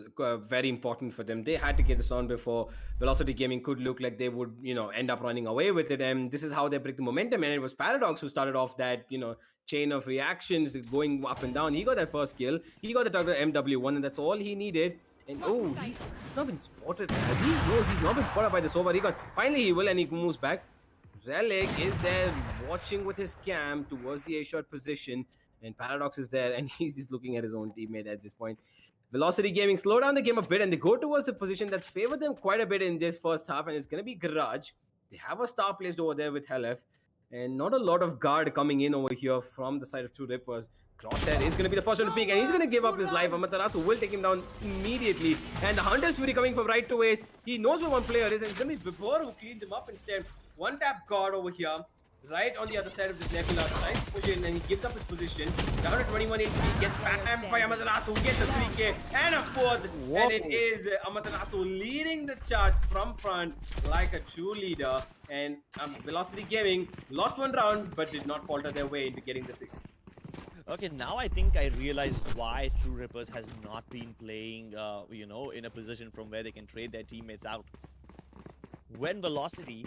very important for them. They had to get this round before Velocity Gaming could look like they would, end up running away with it. And this is how they break the momentum. And it was Paradox who started off that, chain of reactions going up and down. He got that first kill. He got the target MW1, and that's all he needed. And he's not been spotted, has he? No, he's not been spotted by the Soba Recon. Finally, he will, and he moves back. Relic is there watching with his cam towards the A-shot position. And Paradox is there, and he's just looking at his own teammate at this point. Velocity Gaming slow down the game a bit, and they go towards the position that's favored them quite a bit in this first half, and it's going to be Garage. They have a star placed over there with Helef, and not a lot of guard coming in over here from the side of TRUERIPPERS. Crosshair is going to be the first one to peek, and he's going to give up his life. Amaterasu will take him down immediately, and the Hunter's Fury coming from right to waist. He knows where one player is, and it's going to be Vibor who cleans him up instead. One tap guard over here. Right on the other side of this Nebula, nice push in, and he gives up his position. Down to 21 HP, gets bammed by Amaterasu, gets a 3k and a 4th. Whoa. And it is Amaterasu leading the charge from front like a true leader. And Velocity Gaming lost one round, but did not falter their way into getting the 6th. Okay, now I think I realize why TRUERIPPERS has not been playing, in a position from where they can trade their teammates out. When Velocity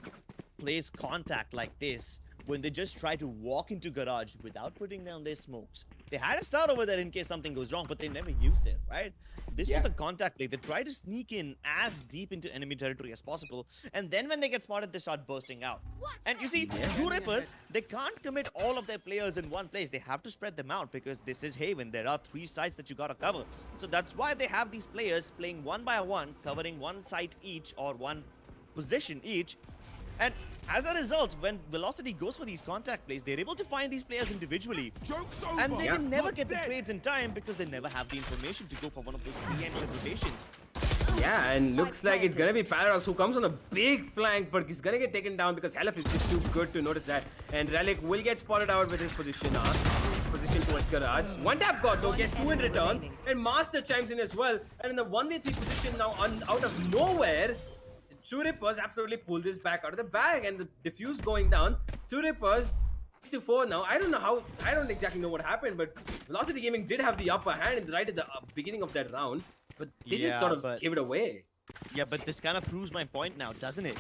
plays contact like this, when they just try to walk into Garage without putting down their smokes. They had a start over there in case something goes wrong, but they never used it, right? This was a contact play. They try to sneak in as deep into enemy territory as possible, and then when they get spotted, they start bursting out. And you see, TRUERIPPERS, they can't commit all of their players in one place. They have to spread them out because this is Haven. There are 3 sites that you gotta cover. So that's why they have these players playing one by one, covering one site each or one position each. And as a result, when Velocity goes for these contact plays, they're able to find these players individually. And they can never get the trades in time because they never have the information to go for one of those preemptive rotations. Yeah, and looks like it's gonna be Paradox who comes on a big flank, but he's gonna get taken down because Helef is just too good to notice that. And Relic will get spotted out with his position towards Garage. One tap god though, gets 2 in return, and Master chimes in as well. And in the 1v3 position now out of nowhere, TRUERIPPERS absolutely pulled this back out of the bag, and the diffuse going down. TRUERIPPERS 6-4 now. I don't exactly know what happened, but Velocity Gaming did have the upper hand right at the beginning of that round, but they just sort of gave it away. Yeah, but this kind of proves my point now, doesn't it?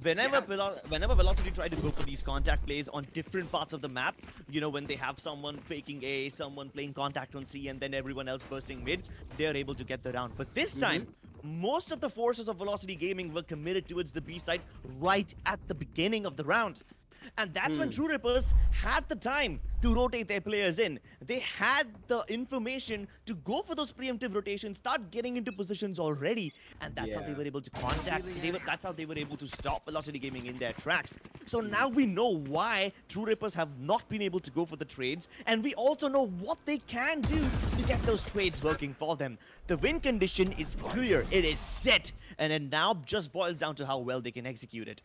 Whenever Velocity try to go for these contact plays on different parts of the map, when they have someone faking A, someone playing contact on C, and then everyone else bursting mid, they're able to get the round. But this time, most of the forces of Velocity Gaming were committed towards the B side right at the beginning of the round. And that's when TRUERIPPERS had the time to rotate their players in. They had the information to go for those preemptive rotations, start getting into positions already. And that's how they were able to contact. That's how they were able to stop Velocity Gaming in their tracks. So now we know why TRUERIPPERS have not been able to go for the trades. And we also know what they can do to get those trades working for them. The win condition is clear. It is set. And it now just boils down to how well they can execute it.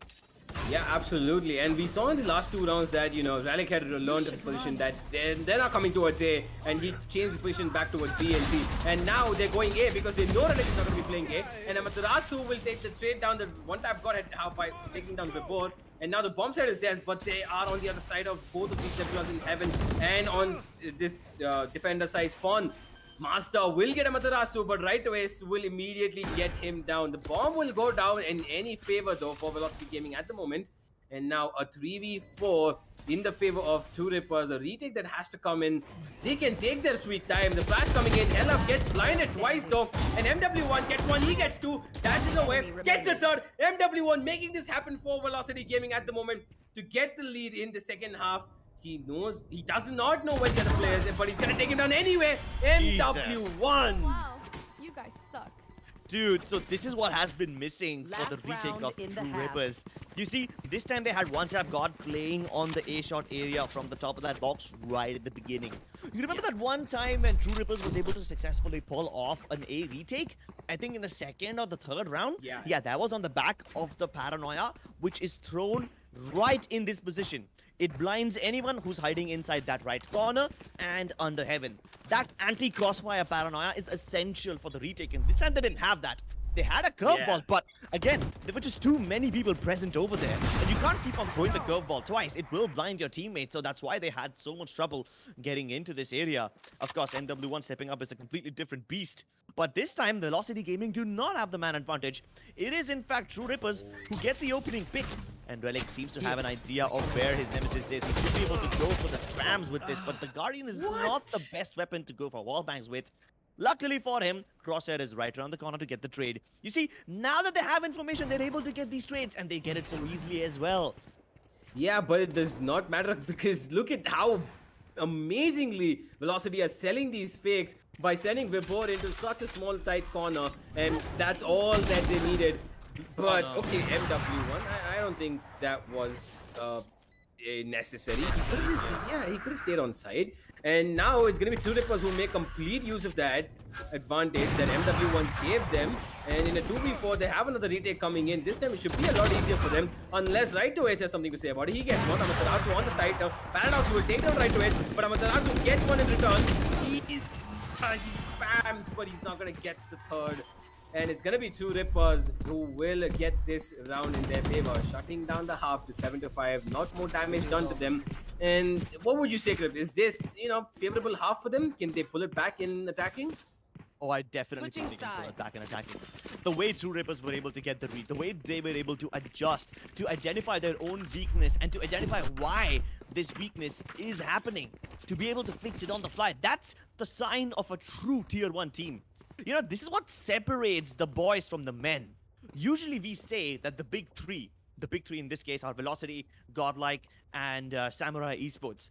Yeah, absolutely. And we saw in the last 2 rounds that, Relic had learned his position that they're not coming towards A, and he changed his position back towards B and C. And now they're going A because they know Relic is not going to be playing A. And Amaterasu will take the trade down. The one tap got by taking down Vibor. And now the bomb set is theirs, but they are on the other side of both of these Nebulas in Heaven and on this defender side spawn. Master will get Amaterasu, but right away will immediately get him down. The bomb will go down in any favor though for Velocity Gaming at the moment. And now a 3v4 in the favor of TRUERIPPERS. A retake that has to come in. They can take their sweet time. The flash coming in. Helef gets blinded twice though. And MW1 gets 1, he gets 2, dashes away, gets the 3rd. MW1 making this happen for Velocity Gaming at the moment to get the lead in the second half. He does not know where the other player is, but he's gonna take him down anyway. MW1! Wow, you guys suck. Dude, so this is what has been missing for the retake of TRUERIPPERS. You see, this time they had one tap god playing on the A-shot area from the top of that box right at the beginning. You remember that one time when TRUERIPPERS was able to successfully pull off an A retake? I think in the 2nd or the 3rd round? Yeah, that was on the back of the Paranoia, which is thrown right in this position. It blinds anyone who's hiding inside that right corner and under Heaven. That anti-crossfire Paranoia is essential for the retake, and this time they didn't have that. They had a curveball, Yeah. but again, there were just too many people present over there. And you can't keep on throwing the curveball twice. It will blind your teammates, so that's why they had so much trouble getting into this area. Of course, MW1 stepping up is a completely different beast. But this time, Velocity Gaming do not have the man advantage. It is, in fact, TRUERIPPERS who get the opening pick. And Relic seems to have an idea of where his nemesis is. He should be able to go for the spams with this, but the Guardian is not the best weapon to go for wallbangs with. Luckily for him, Crosshair is right around the corner to get the trade. You see, now that they have information, they're able to get these trades, and they get it so easily as well. Yeah, but it does not matter because look at how amazingly Velocity are selling these fakes by sending Vibor into such a small tight corner, and that's all that they needed. But okay, MW1, I don't think that was necessary. He could have stayed on side. And now it's going to be TRUERIPPERS who make complete use of that advantage that MW1 gave them. And in a 2v4, they have another retake coming in. This time it should be a lot easier for them. Unless Right to Ace has something to say about it. He gets one. Amaterasu on the side now. Paradox will take down Right to Ace. But Amaterasu gets one in return. He spams, but he's not going to get the third. And it's going to be TRUERIPPERS who will get this round in their favor, shutting down the half to 7-5. Not more damage done to them. And what would you say, Krip? Is this, favorable half for them? Can they pull it back in attacking? Oh, I definitely think they can pull it back and attacking. The way TRUERIPPERS were able to get the read, the way they were able to adjust, to identify their own weakness, and to identify why this weakness is happening, to be able to fix it on the fly, that's the sign of a true Tier 1 team. This is what separates the boys from the men. Usually we say that the big three in this case are Velocity, Godlike, and Samurai Esports.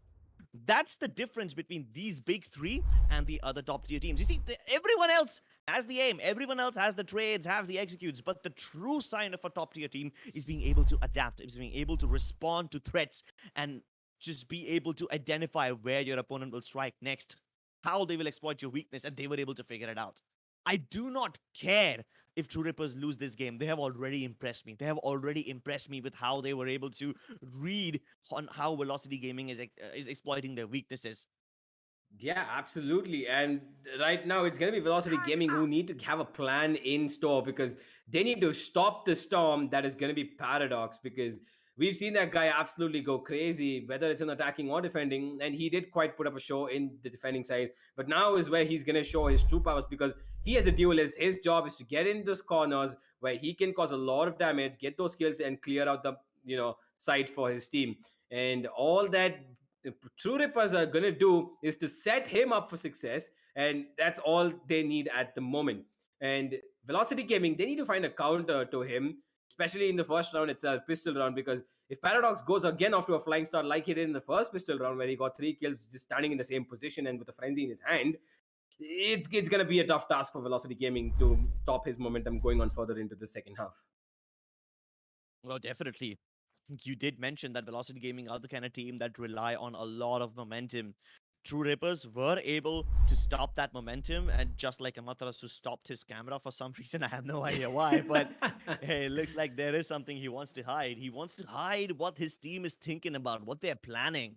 That's the difference between these big three and the other top tier teams. You see, everyone else has the aim, everyone else has the trades, have the executes, but the true sign of a top tier team is being able to adapt, is being able to respond to threats, and just be able to identify where your opponent will strike next, how they will exploit your weakness, and they were able to figure it out. I do not care if TRUERIPPERS lose this game. They have already impressed me. They have already impressed me with how they were able to read on how Velocity Gaming is exploiting their weaknesses. Yeah, absolutely. And right now, it's going to be Velocity Gaming who need to have a plan in store because they need to stop the storm that is going to be Paradox because we've seen that guy absolutely go crazy, whether it's in attacking or defending. And he did quite put up a show in the defending side. But now is where he's going to show his true powers because he as a duelist, his job is to get in those corners where he can cause a lot of damage, get those kills and clear out the, side for his team. And all that TRUERIPPERS are going to do is to set him up for success. And that's all they need at the moment. And Velocity Gaming, they need to find a counter to him, especially in the first round itself, pistol round, because if Paradox goes again off to a flying start like he did in the first pistol round where he got 3 kills just standing in the same position and with a frenzy in his hand, it's going to be a tough task for Velocity Gaming to stop his momentum going on further into the second half. Well, definitely. You did mention that Velocity Gaming are the kind of team that rely on a lot of momentum. TRUERIPPERS were able to stop that momentum, and just like Amaterasu stopped his camera for some reason, I have no idea why, but hey, it looks like there is something he wants to hide. He wants to hide what his team is thinking about, what they're planning.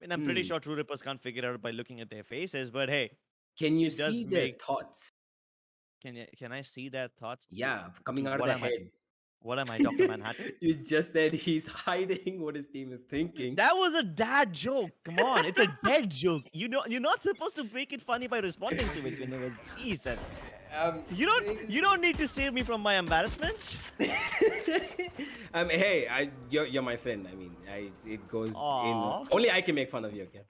I mean, I'm pretty sure TRUERIPPERS can't figure it out by looking at their faces, but hey. Can you see their thoughts? Can I see their thoughts? Yeah, coming out of their head. What am I, Dr. Manhattan? You just said he's hiding what his team is thinking. That was a dad joke. Come on, it's a dead joke. You're not supposed to make it funny by responding to it. Jesus. You don't need to save me from my embarrassments. Hey, you're my friend. I mean, it goes in. Only I can make fun of you, okay?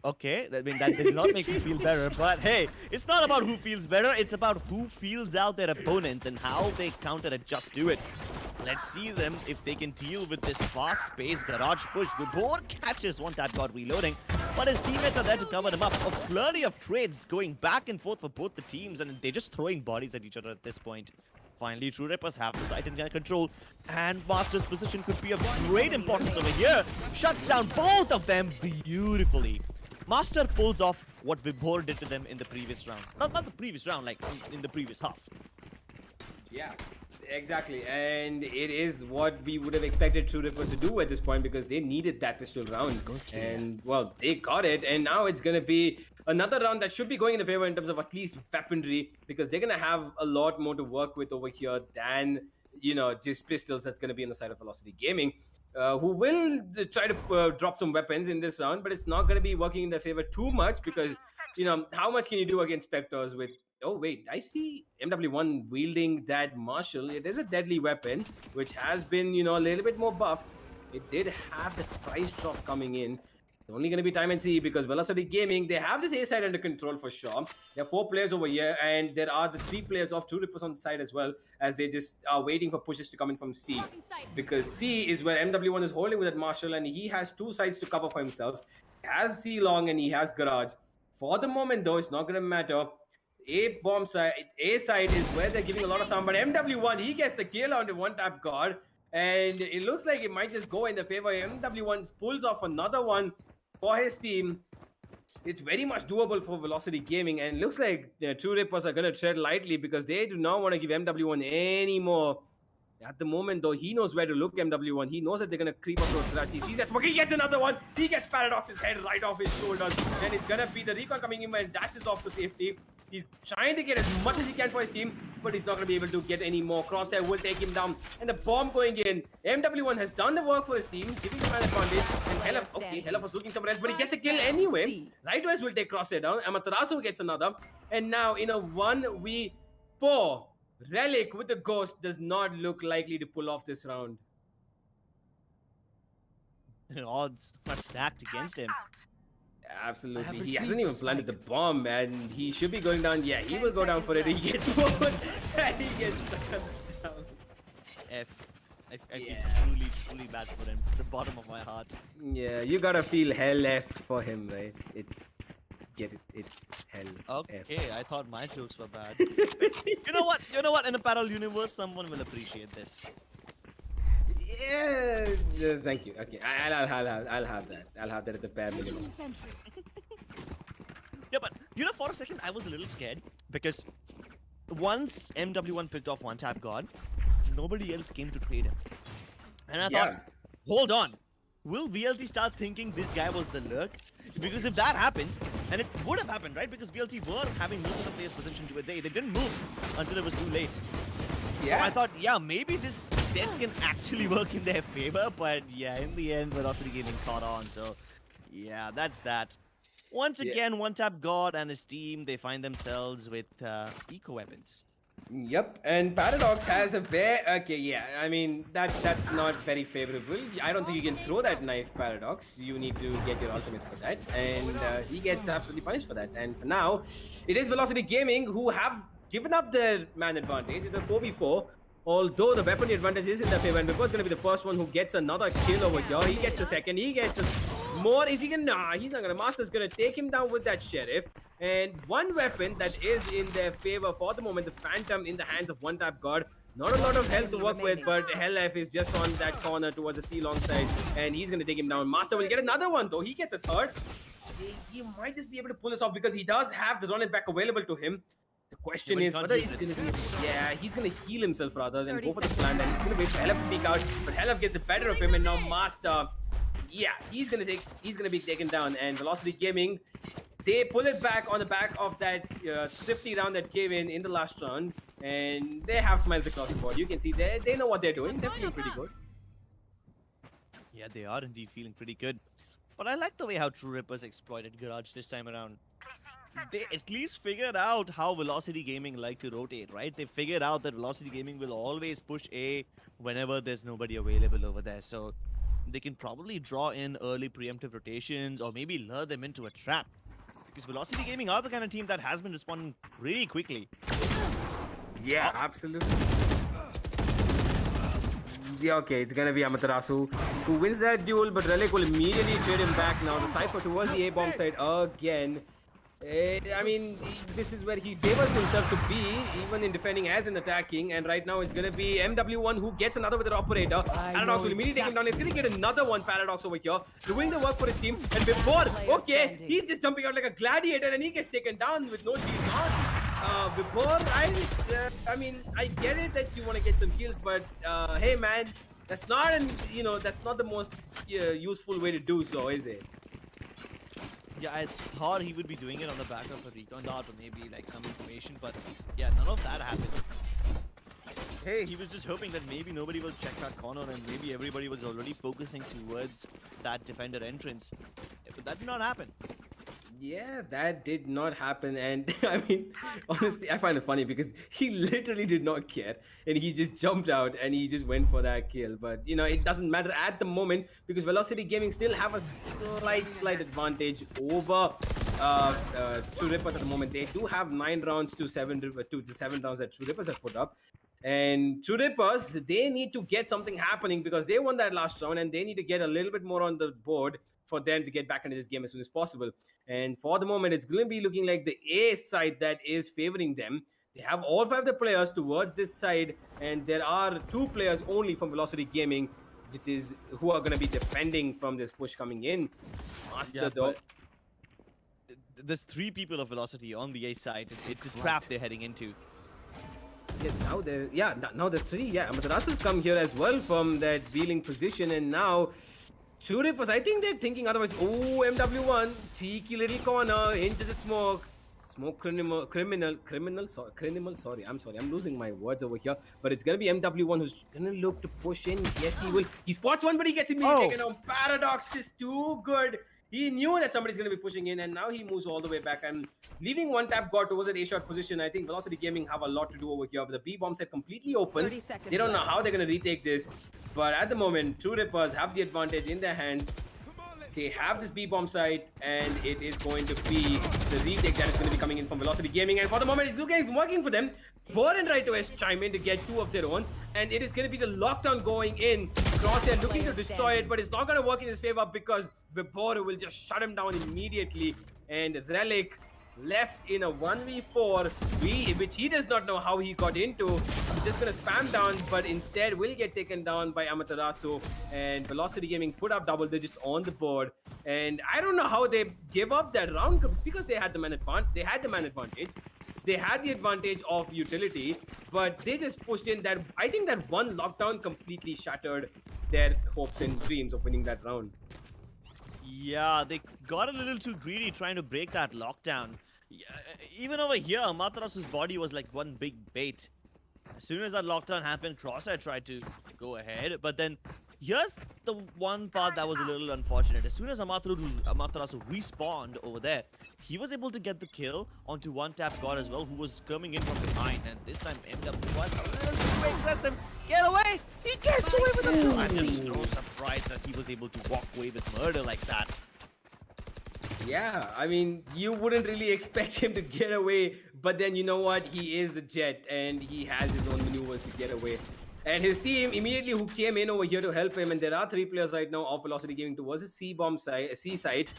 Okay, I mean, that did not make me feel better, but hey, it's not about who feels better, it's about who feels out their opponents and how they counter-adjust to it. Let's see them if they can deal with this fast-paced garage push. Vibor catches one that got reloading, but his teammates are there to cover him up. A flurry of trades going back and forth for both the teams, and they're just throwing bodies at each other at this point. Finally, TRUERIPPERS have the site in their control, and Master's position could be of great importance over here. Shuts down both of them beautifully. Master pulls off what Vibor did to them in the previous round. Not the previous round, like in the previous half. Yeah, exactly. And it is what we would have expected TRUERIPPERS to do at this point because they needed that pistol round. And, well, they got it. And now it's going to be another round that should be going in the favor in terms of at least weaponry, because they're going to have a lot more to work with over here than, just pistols that's going to be on the side of Velocity Gaming, who will try to drop some weapons in this round, but it's not going to be working in their favor too much because, how much can you do against Spectres with... Oh, wait, I see MW1 wielding that Marshall. It is a deadly weapon, which has been, a little bit more buffed. It did have the price drop coming in. It's only going to be time and see because Velocity Gaming, they have this A side under control for sure. There are 4 players over here, and there are the 3 players of TRUERIPPERS on the side as well, as they just are waiting for pushes to come in from C. Because C is where MW1 is holding with that Marshall, and he has 2 sides to cover for himself. He has C long and he has Garage. For the moment, though, it's not going to matter. A side is where they're giving a lot of sound, but MW1, he gets the kill on the one-tap guard, and it looks like it might just go in the favor. MW1 pulls off another one for his team. It's very much doable for Velocity Gaming, and looks like TRUERIPPERS are going to tread lightly because they do not want to give MW1 any more. At the moment, though, he knows where to look, MW1. He knows that they're going to creep up towards Garage. He sees that smoke. He gets another one. He gets Paradox's head right off his shoulders. And it's going to be the recon coming in and dashes off to safety. He's trying to get as much as he can for his team, but he's not going to be able to get any more. Crosshair will take him down. And the bomb going in. MW1 has done the work for his team, giving him an advantage. And Helaf was looking somewhere else, but he gets the kill anyway. Rightwise will take Crosshair down. Amaterasu gets another. And now in a 1v4, Relic with the Ghost does not look likely to pull off this round. Odds are stacked against him. Absolutely. He hasn't even planted the bomb, and he should be going down. Yeah, he will go down for it. He gets one, and he gets down. I feel truly bad for him. The bottom of my heart. Yeah, you gotta feel hell F for him, right? It's hell. Okay, F. I thought my jokes were bad. You know what? In a parallel universe, someone will appreciate this. Yeah, thank you. Okay, I'll have that. I'll have that at the bare minimum. Yeah, but for a second I was a little scared because once MW1 picked off one tap god, nobody else came to trade him, and I thought, hold on, will VLT start thinking this guy was the lurk? Because if that happened, and it would have happened, right? Because VLT were having most of the players positioned to it. They didn't move until it was too late. Yeah. So I thought, maybe this death can actually work in their favor, but in the end, Velocity Gaming caught on. So, that's that. Once again, one tap god and his team, they find themselves with eco weapons. Yep, and Paradox has a I mean, that's not very favorable. I don't think you can throw that knife, Paradox. You need to get your ultimate for that, and he gets absolutely punished for that. And for now, it is Velocity Gaming who have given up their man advantage. It's a 4v4, although the weaponry advantage is in their favor, and Bippo is going to be the first one who gets another kill over here. He gets a second, he gets more. Is he gonna? Nah, he's not gonna. Master's gonna take him down with that Sheriff. And one weapon that is in their favor for the moment, the Phantom in the hands of one tap god. Not a lot of health to work with, but Hellf is just on that corner towards the C long side, and he's gonna take him down. Master will get another one though. He gets a third. He might just be able to pull this off because he does have the run it back available to him. The question is whether he's gonna be he's gonna heal himself rather than go for the plant, and he's gonna wait for Hellf to peek out, but Hellf gets the better of him, and now Master, he's gonna be taken down. And Velocity Gaming, they pull it back on the back of that 50 round that came in the last round, and they have smiles across the board. You can see they know what they're doing. They're feeling pretty good. Yeah, they are indeed feeling pretty good. But I like the way how TRUERIPPERS exploited Garage this time around. They at least figured out how Velocity Gaming like to rotate, right? They figured out that Velocity Gaming will always push A whenever there's nobody available over there. So they can probably draw in early preemptive rotations or maybe lure them into a trap. Because Velocity Gaming are the kind of team that has been responding really quickly. Yeah, absolutely. Yeah, okay, it's gonna be Amaterasu who wins that duel, but Relic will immediately trade him back now. The Cypher towards the A-bomb side again. I mean, this is where he favors himself to be, even in defending as in attacking. And right now it's going to be MW1 who gets another with the operator. Paradox will immediately take him down. He's going to get another one, Paradox, over here, doing the work for his team. And before, he's just jumping out like a gladiator, and he gets taken down with no shield on. Before, I mean, I get it that you want to get some kills, but hey, man, that's not the most useful way to do so, is it? Yeah, I thought he would be doing it on the back of a recon dot or maybe like some information, but yeah, none of that happened. Hey, he was just hoping that maybe nobody will check that corner and maybe everybody was already focusing towards that defender entrance. But that did not happen. Yeah, that did not happen. And I mean, honestly, I find it funny because he literally did not care and he just jumped out and he just went for that kill. But it doesn't matter at the moment because Velocity Gaming still have a slight advantage over TRUERIPPERS at the moment. They do have 9 rounds to the 7 rounds that TRUERIPPERS have put up. And TRUERIPPERS, they need to get something happening because they won that last round and they need to get a little bit more on the board for them to get back into this game as soon as possible. And for the moment, it's going to be looking like the A side that is favoring them. They have all 5 of the players towards this side, and there are 2 players only from Velocity Gaming, which is who are going to be defending from this push coming in. Master, Yeah, though. but there's 3 people of Velocity on the A side. It's a trap they're heading into. Now there's 3. Yeah, Amaterasu's come here as well from that wheeling position, and now TRUERIPPERS, I think they're thinking otherwise. Oh, MW1, cheeky little corner into the smoke. Smoke criminal, sorry, I'm losing my words over here. But it's gonna be MW1 who's gonna look to push in. Yes, he will. He spots one, but he gets immediately taken down. Paradox is too good. He knew that somebody's going to be pushing in, and now he moves all the way back and leaving one tap god towards an A-shot position. I think Velocity Gaming have a lot to do over here. But the B-bomb set completely open. 30 seconds They don't know left. how they're going to retake this. But at the moment, TRUERIPPERS have the advantage in their hands. They have this B-bomb site, and it is going to be the retake that is going to be coming in from Velocity Gaming. And for the moment, it's working for them. Burr and Right OS chime in to get 2 of their own, and it is going to be the lockdown going in. Crosshair looking to destroy it, but it's not going to work in his favor because Vibor will just shut him down immediately. And Relic left in a 1v4, which he does not know how he got into. He's just gonna spam down, but instead will get taken down by Amaterasu. And Velocity Gaming put up double digits on the board. And I don't know how they gave up that round because they had the man advantage. They had the advantage of utility, but they just pushed in that. I think that one lockdown completely shattered their hopes and dreams of winning that round. Yeah, they got a little too greedy trying to break that lockdown. Yeah, even over here, Amaterasu's body was like one big bait. As soon as that lockdown happened, Crosshair tried to go ahead, but then here's the one part that was a little unfortunate. As soon as Amaterasu respawned over there, he was able to get the kill onto one tap god as well, who was coming in from behind, and this time MW1 a little too aggressive. Get away! He gets away with the kill! I'm just so surprised that he was able to walk away with murder like that. Yeah, I mean, you wouldn't really expect him to get away, but then you know what? He is the Jet, and he has his own maneuvers to get away. And his team immediately who came in over here to help him, and there are 3 players right now of Velocity Gaming towards the C-bomb side, C side.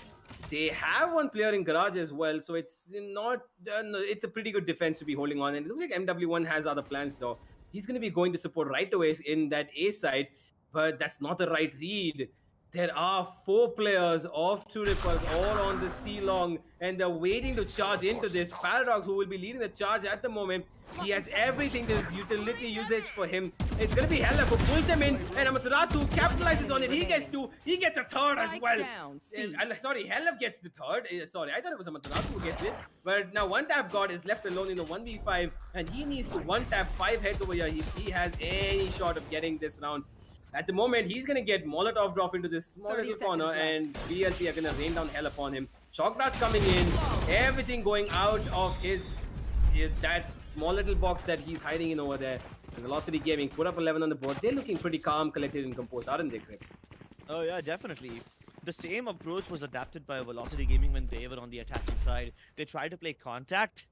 They have one player in garage as well, so it's not. It's a pretty good defense to be holding on, and it looks like MW1 has other plans though. He's going to be going to support right away in that A side, but that's not the right read. There are 4 players of TRUERIPPERS all on the C-long, and they're waiting to charge into this. Paradox, who will be leading the charge at the moment, he has everything. There's utility usage for him. It's going to be Hella who pulls them in, and Amaterasu capitalizes on it. He gets 2. He gets a third as well. Sorry, Hella gets the third. Sorry, I thought it was Amaterasu who gets it. But now one tap god is left alone in the 1v5, and he needs to one tap 5 heads over here. He has any shot of getting this round. At the moment, he's going to get Molotov off into this small little corner, and BLP are going to rain down hell upon him. Shock Blast coming in, everything going out of that small little box that he's hiding in over there. And Velocity Gaming put up 11 on the board. They're looking pretty calm, collected, and composed, aren't they, Crips? Oh yeah, definitely. The same approach was adapted by Velocity Gaming when they were on the attacking side. They tried to play contact,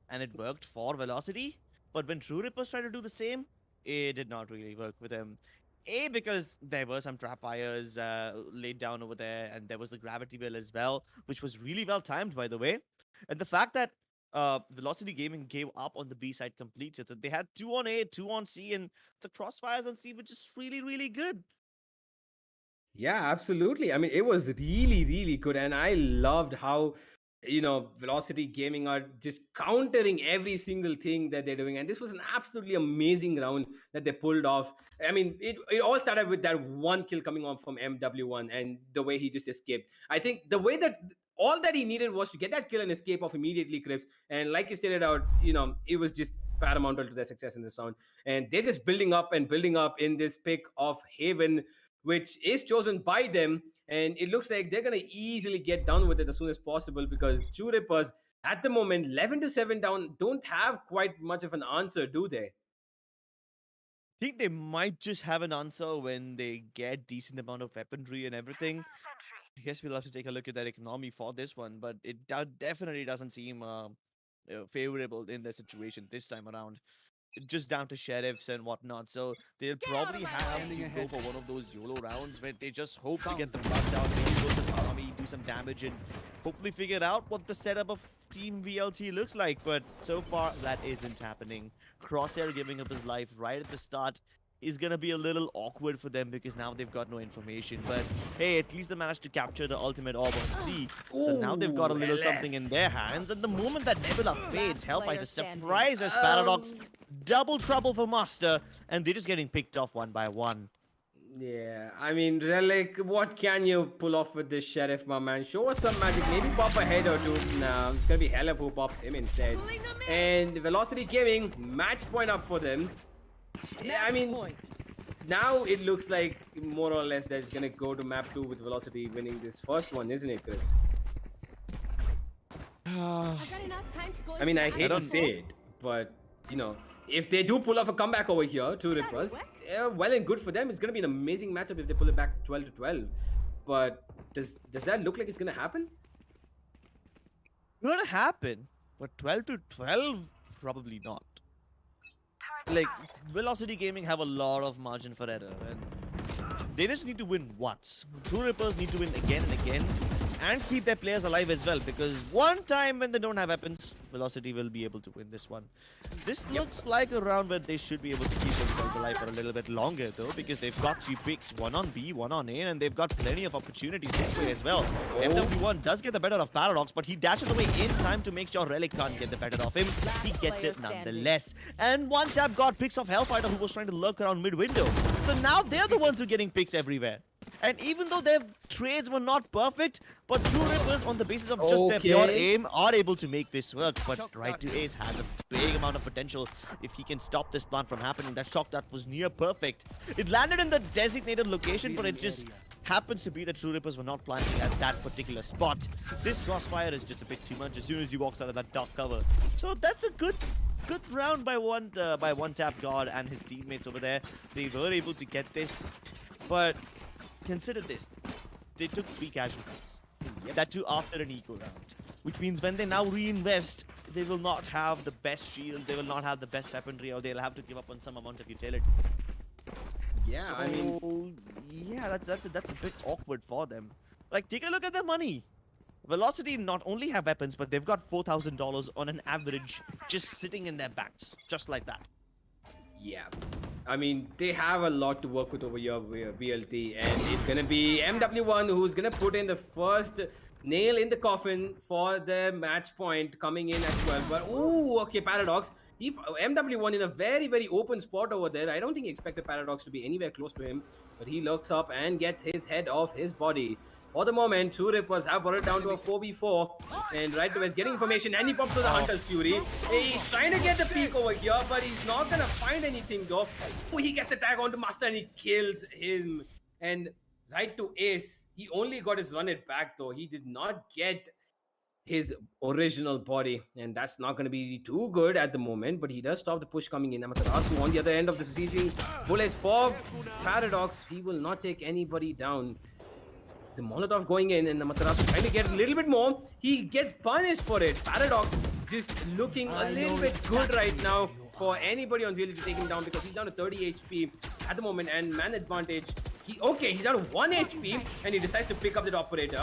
and it worked for Velocity. But when TRUERIPPERS tried to do the same, it did not really work with them. Because there were some trap wires laid down over there, and there was the gravity well as well, which was really well timed, by the way. And the fact that Velocity Gaming gave up on the B side completely, so they had 2 on A, 2 on C, and the crossfires on C were just really, really good. Yeah, absolutely. I mean, it was really, really good, and I loved how Velocity Gaming are just countering every single thing that they're doing. And this was an absolutely amazing round that they pulled off. I mean, it all started with that one kill coming on from MW1 and the way he just escaped. I think the way that all that he needed was to get that kill and escape off immediately, Crips. And like you stated out, it was just paramount to their success in this round. And they're just building up and building up in this pick of Haven, which is chosen by them. And it looks like they're going to easily get done with it as soon as possible, because TRUERIPPERS, at the moment, 11-7 down, don't have quite much of an answer, do they? I think they might just have an answer when they get decent amount of weaponry and everything. I guess we'll have to take a look at their economy for this one, but it definitely doesn't seem favorable in their situation this time around. Just down to sheriffs and whatnot, so they'll probably have to go for one of those YOLO rounds where they just hope to get the blood down, maybe go to the army, do some damage, and hopefully figure out what the setup of Team VLT looks like. But so far, that isn't happening. Crosshair giving up his life right at the start is gonna be a little awkward for them because now they've got no information. But hey, at least they managed to capture the ultimate orb on C. So now they've got a little something in their hands. And the moment that Nebula fades, Hellfighter surprises Paradox. Double trouble for Master, and they're just getting picked off one by one. Yeah, I mean, Relic, what can you pull off with this Sheriff, my man? Show us some magic. Maybe pop a head or two. Nah, it's gonna be Hellef who pops him instead. And Velocity Gaming, match point up for them. Yeah, I mean, now it looks like more or less that's gonna go to map 2 with Velocity winning this first one, isn't it, Chris? I mean, I hate to say it, but, if they do pull off a comeback over here, TRUERIPPERS, well and good for them. It's going to be an amazing matchup if they pull it back 12-12. But does that look like it's going to happen? Could happen, but 12-12, probably not. Like, Velocity Gaming have a lot of margin for error, and they just need to win once. TRUERIPPERS need to win again and again, and keep their players alive as well, because one time when they don't have weapons, Velocity will be able to win this one. This looks like a round where they should be able to keep themselves alive for a little bit longer though, because they've got 2 picks, one on B, one on A, and they've got plenty of opportunities this way as well. MW1 does get the better of Paradox, but he dashes away in time to make sure Relic can't get the better of him. He gets it nonetheless. And one tap got picks of Hellfighter, who was trying to lurk around mid-window. So now they're the ones who are getting picks everywhere. And even though their trades were not perfect, but TRUERIPPERS, on the basis of just their pure aim, are able to make this work. But Right to Ace has a big amount of potential if he can stop this plant from happening. That shot that was near perfect. It landed in the designated location, but it just happens to be that TRUERIPPERS were not planting at that particular spot. This crossfire is just a bit too much as soon as he walks out of that dark cover. So that's a good round by one tap God and his teammates over there. They were able to get this, but consider this, they took 3 casualties. That too after an eco round. Which means when they now reinvest, they will not have the best shield, they will not have the best weaponry, or they'll have to give up on some amount of utility. Yeah, So, I mean... yeah, that's a bit awkward for them. Like, take a look at their money. Velocity not only have weapons, but they've got $4,000 on an average just sitting in their backs, just like that. Yeah, I mean, they have a lot to work with over here, BLT, and it's going to be MW1 who's going to put in the first nail in the coffin for the match point coming in at 12. But, ooh, okay, Paradox. MW1 in a very, very open spot over there. I don't think he expected Paradox to be anywhere close to him, but he looks up and gets his head off his body. For the moment, TRUERIPPERS have brought it down to a 4v4, and Right away is getting information, and he pops to the Hunter's Fury. He's trying to get the peek over here, but he's not gonna find anything though. Oh, he gets the tag onto Master and he kills him. And Right to Ace, he only got his run it back though. He did not get his original body, and that's not going to be too good at the moment, but he does stop the push coming in. Amaterasu on the other end of the sieging bullets for Paradox. He will not take anybody down. The Molotov going in, and Amaterasu trying to get a little bit more. He gets punished for it. Paradox just looking a little bit good right now for anybody on VLT to take him down, because he's down to 30 HP at the moment, and man advantage. He's down to 1 HP, and he decides to pick up that operator.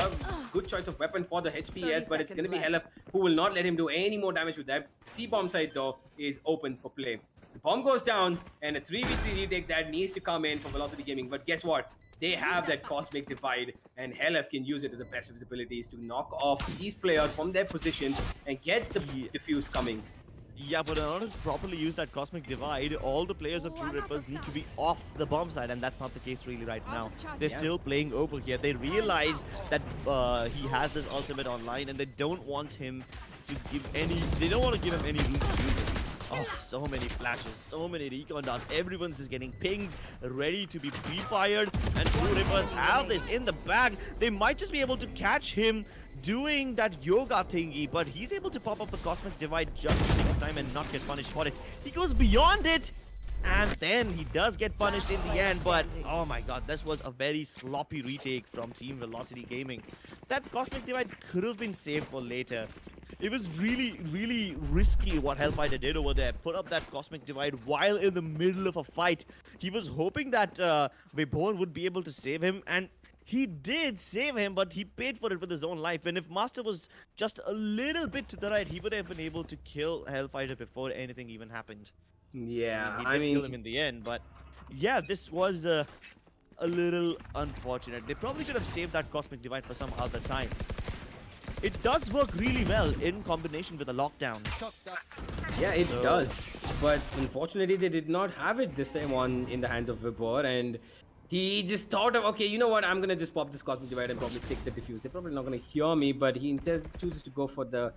Good choice of weapon for the HP yet, but it's going to be Hellef who will not let him do any more damage with that. C-bomb side though is open for play. The bomb goes down, and a 3v3 retake that needs to come in for Velocity Gaming. But guess what? They have that cosmic divide, and Hellef can use it to the best of his abilities to knock off these players from their positions and get the defuse coming. Yeah, but in order to properly use that Cosmic Divide, all the players of Oh, True I'm not Rippers the need to be fast. off the bomb side, and that's not the case really right now. Out of charge. They're Yeah. still playing over here. They realize that he has this ultimate online, and they don't want him to give any. They don't want to give him any room to use it. Oh, so many flashes, so many recon darts. Everyone's just getting pinged, ready to be pre-fired, and True Rippers have this in the bag. They might just be able to catch him doing that yoga thingy, but he's able to pop up the Cosmic Divide just in time and not get punished for it. He goes beyond it, and then he does get punished in the end, but oh my god, this was a very sloppy retake from Team Velocity Gaming. That Cosmic Divide could have been saved for later. It was really, really risky what Hellfighter did over there. Put up that Cosmic Divide while in the middle of a fight. He was hoping that Vibhor would be able to save him, and he did save him, but he paid for it with his own life. And if Master was just a little bit to the right, he would have been able to kill Hellfighter before anything even happened. Yeah, He I did kill him mean, in the end, but yeah, this was a little unfortunate. They probably could have saved that Cosmic Divide for some other time. It does work really well in combination with a lockdown. yeah, it So- does. But unfortunately, they did not have it this time on in the hands of Vibhor, and he just thought of, okay, you know what, I'm gonna just pop this Cosmic Divide and probably stick the diffuse. They're probably not gonna hear me, but he instead chooses to go for the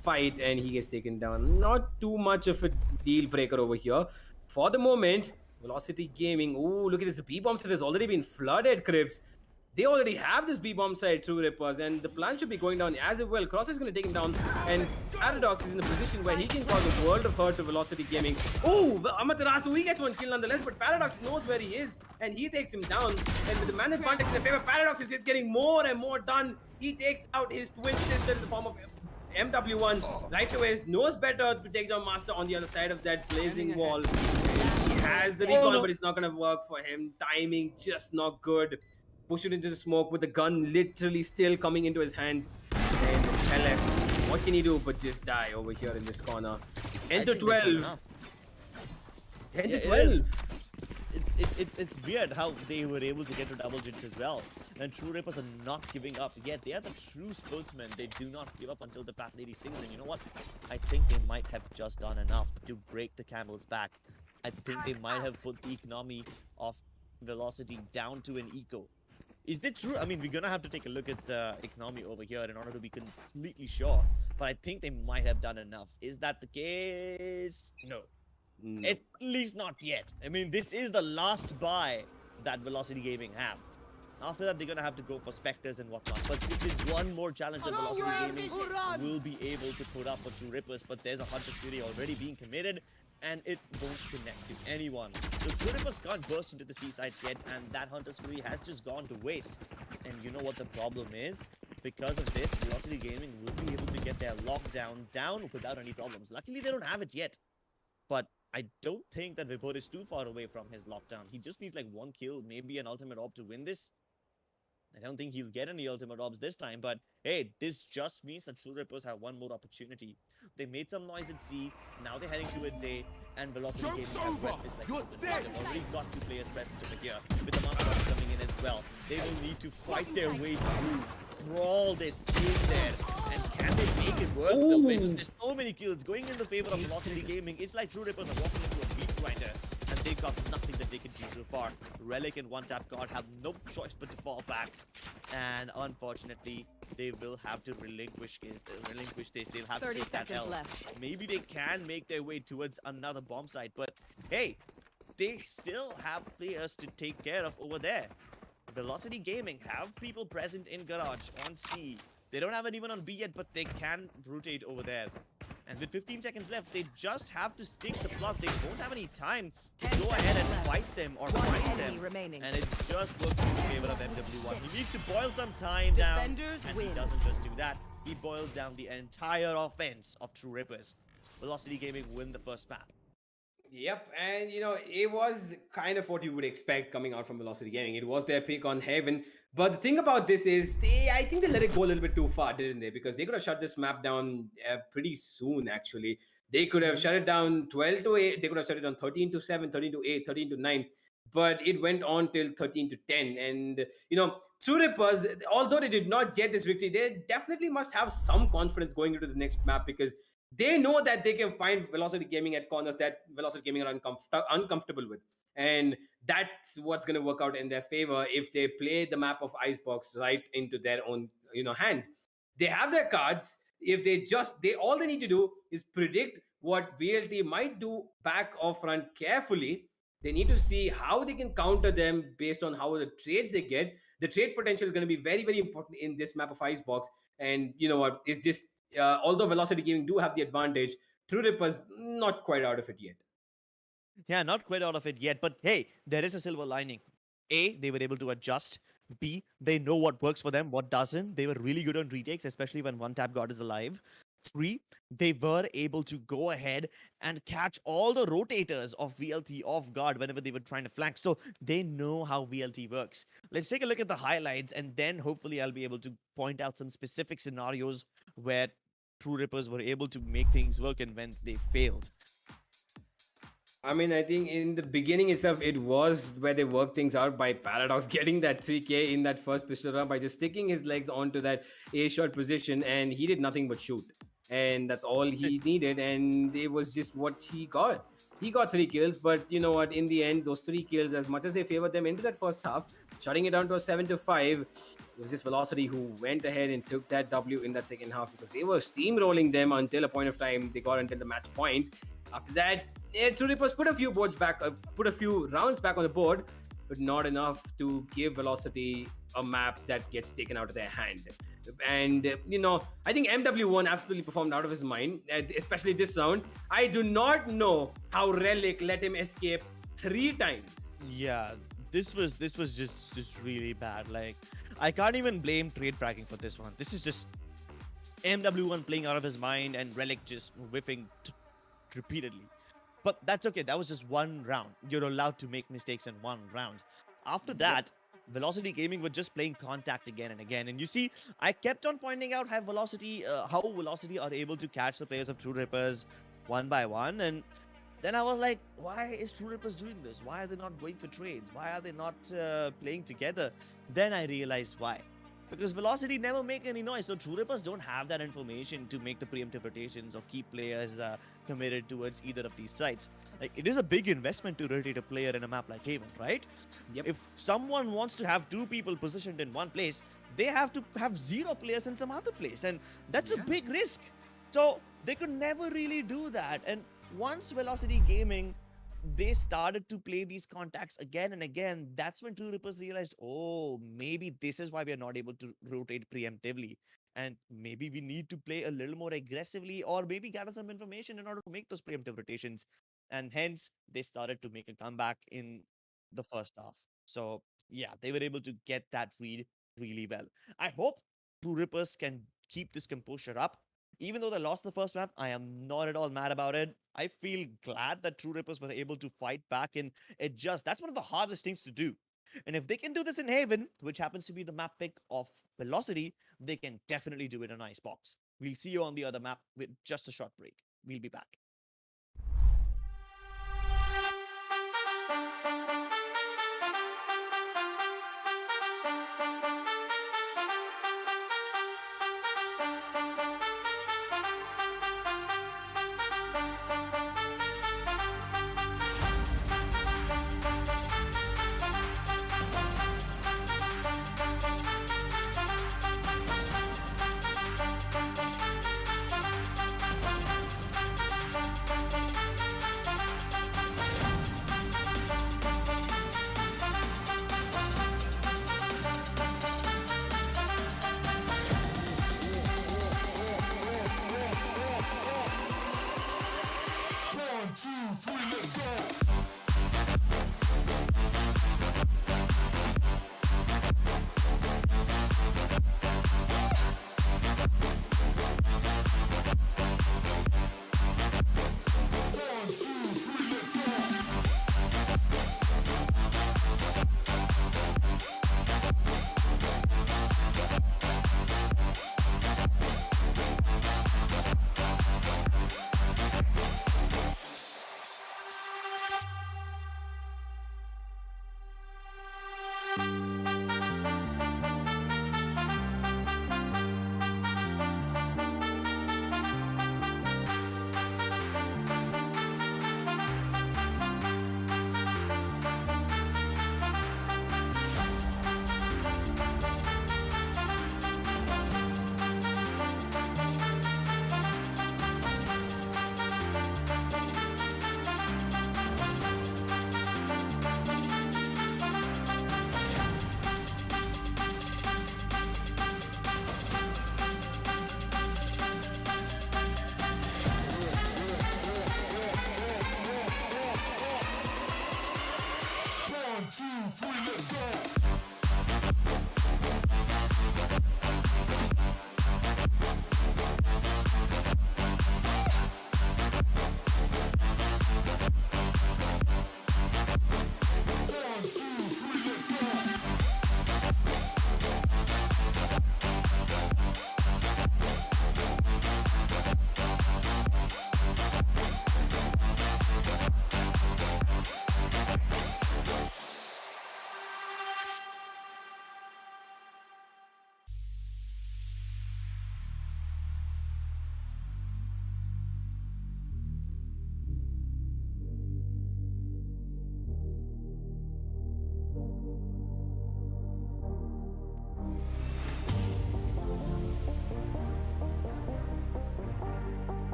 fight, and he gets taken down. Not too much of a deal breaker over here. For the moment, Velocity Gaming. Ooh, look at this. The B-bomb set has already been flooded, Crips. They already have this B-bomb side, True Rippers, and the plan should be going down as well. Cross is going to take him down, and Paradox is in a position where he can cause a world of hurt to Velocity Gaming. Oh, Amaterasu, he gets one kill nonetheless, but Paradox knows where he is, and he takes him down. And with the man advantage in the favor, Paradox is just getting more and more done. He takes out his twin sister in the form of MW1 right away, knows better to take down Master on the other side of that blazing wall. He has the recon, but it's not gonna work for him. Timing just not good. Push it into the smoke with the gun literally still coming into his hands. And LF, what can he do but just die over here in this corner? 10 to I think they put 12. enough. 10 Yeah, to it 12. is. It's weird how they were able to get to double digits as well. And True Rippers are not giving up. Yet they are the true sportsmen. They do not give up until the path lady stings. And you know what? I think they might have just done enough to break the camel's back. I think they might have put the economy of Velocity down to an eco. Is that true? I mean, we're gonna have to take a look at the economy over here in order to be completely sure. But I think they might have done enough. Is that the case? No. No. At least not yet. I mean, this is the last buy that Velocity Gaming have. After that, they're gonna have to go for Spectres and whatnot. But this is one more challenge that Velocity Gaming will be able to put up for True Rippers. But there's a Hunter's Fury already being committed, and it won't connect to anyone. So True Rippers can't burst into the seaside yet, and that Hunter's Fury has just gone to waste. And you know what the problem is? Because of this, Velocity Gaming will be able to get their lockdown down without any problems. Luckily, they don't have it yet. But I don't think that Vibhor is too far away from his lockdown. He just needs like one kill, maybe an ultimate orb to win this. I don't think he'll get any ultimate orbs this time, but hey, this just means that True Rippers have one more opportunity. They made some noise at C, now they're heading towards A, and Velocity Gaming has red fist like open. They've already got 2 players present over here, with the Master coming in as well. They will need to fight their way through, crawl this in there, and can they make it work? Ooh. There's so many kills going in the favor of Velocity Gaming. It's like True Rippers are walking into a beat grinder, and they got nothing that they can do so far. Relic and One Tap Guard have no choice but to fall back, and unfortunately, they will have to relinquish this. They'll have to 30 take that seconds L. left. Maybe they can make their way towards another bomb site, but hey, they still have players to take care of over there. Velocity Gaming have people present in Garage on C. They don't have anyone on B yet, but they can rotate over there. And with 15 seconds left, they just have to stick the plot. They won't have any time to 10 go ahead and seconds left. fight them or One fight enemy them. remaining. And it's just working in favor of MW1. He needs to boil some time down. Defenders And win. he doesn't just do that. He boils down the entire offense of True Rippers. Velocity Gaming win the first map. Yep, and it was kind of what you would expect coming out from Velocity Gaming. It was their pick on Heaven. But the thing about this is, I think they let it go a little bit too far, didn't they? Because they could have shut this map down pretty soon, actually. They could have shut it down 12 to 8. They could have shut it down 13 to 7, 13 to 8, 13 to 9. But it went on till 13 to 10. And, True Rippers, although they did not get this victory, they definitely must have some confidence going into the next map because they know that they can find Velocity Gaming at corners that Velocity Gaming are uncomfortable with. And that's what's going to work out in their favor if they play the map of Icebox right into their own, hands. They have their cards. If they all they need to do is predict what VLT might do back or front carefully. They need to see how they can counter them based on how the trades they get. The trade potential is going to be very, very important in this map of Icebox. And you know what? It's just although Velocity Gaming do have the advantage, TrueRippers not quite out of it yet. Yeah, not quite out of it yet, but hey, there is a silver lining. A, they were able to adjust. B, they know what works for them, what doesn't. They were really good on retakes, especially when one tap god is alive. 3, they were able to go ahead and catch all the rotators of VLT off guard whenever they were trying to flank. So they know how VLT works. Let's take a look at the highlights, and then hopefully I'll be able to point out some specific scenarios where TrueRippers were able to make things work and when they failed. I mean, I think in the beginning itself, it was where they worked things out by Paradox getting that 3K in that first pistol round by just sticking his legs onto that A-shot position, and he did nothing but shoot. And that's all he needed, and it was just what he got. He got 3 kills, but you know what? In the end, those 3 kills, as much as they favored them into that first half, shutting it down to a 7-5, it was just Velocity who went ahead and took that W in that second half because they were steamrolling them until a point of time. They got until the match point. After that, TrueRippers put a few rounds back on the board, but not enough to give Velocity a map that gets taken out of their hand. And I think MW1 absolutely performed out of his mind, especially this round. I do not know how Relic let him escape 3 times. Yeah, this was just really bad. Like, I can't even blame trade tracking for this one. This is just MW1 playing out of his mind and Relic just whiffing repeatedly. But that's okay. That was just one round. You're allowed to make mistakes in one round. After that, Velocity Gaming were just playing contact again and again. And you see, I kept on pointing out how Velocity are able to catch the players of TrueRippers one by one. And then I was like, why is TrueRippers doing this? Why are they not going for trades? Why are they not playing together? Then I realized why. Because Velocity never make any noise, so TrueRippers don't have that information to make the preemptive rotations or keep players committed towards either of these sites. Like, it is a big investment to rotate a player in a map like Haven, right? Yep. If someone wants to have 2 people positioned in one place, they have to have 0 players in some other place, and that's a big risk. So they could never really do that. And once Velocity Gaming, they started to play these contacts again and again, that's when TrueRippers realized, oh, maybe this is why we are not able to rotate preemptively. And maybe we need to play a little more aggressively or maybe gather some information in order to make those preemptive rotations. And hence, they started to make a comeback in the first half. So, yeah, they were able to get that read really well. I hope TrueRippers can keep this composure up. Even though they lost the first map, I am not at all mad about it. I feel glad that TrueRippers were able to fight back and adjust. That's one of the hardest things to do. And if they can do this in Haven, which happens to be the map pick of Velocity, they can definitely do it on Icebox. We'll see you on the other map with just a short break. We'll be back.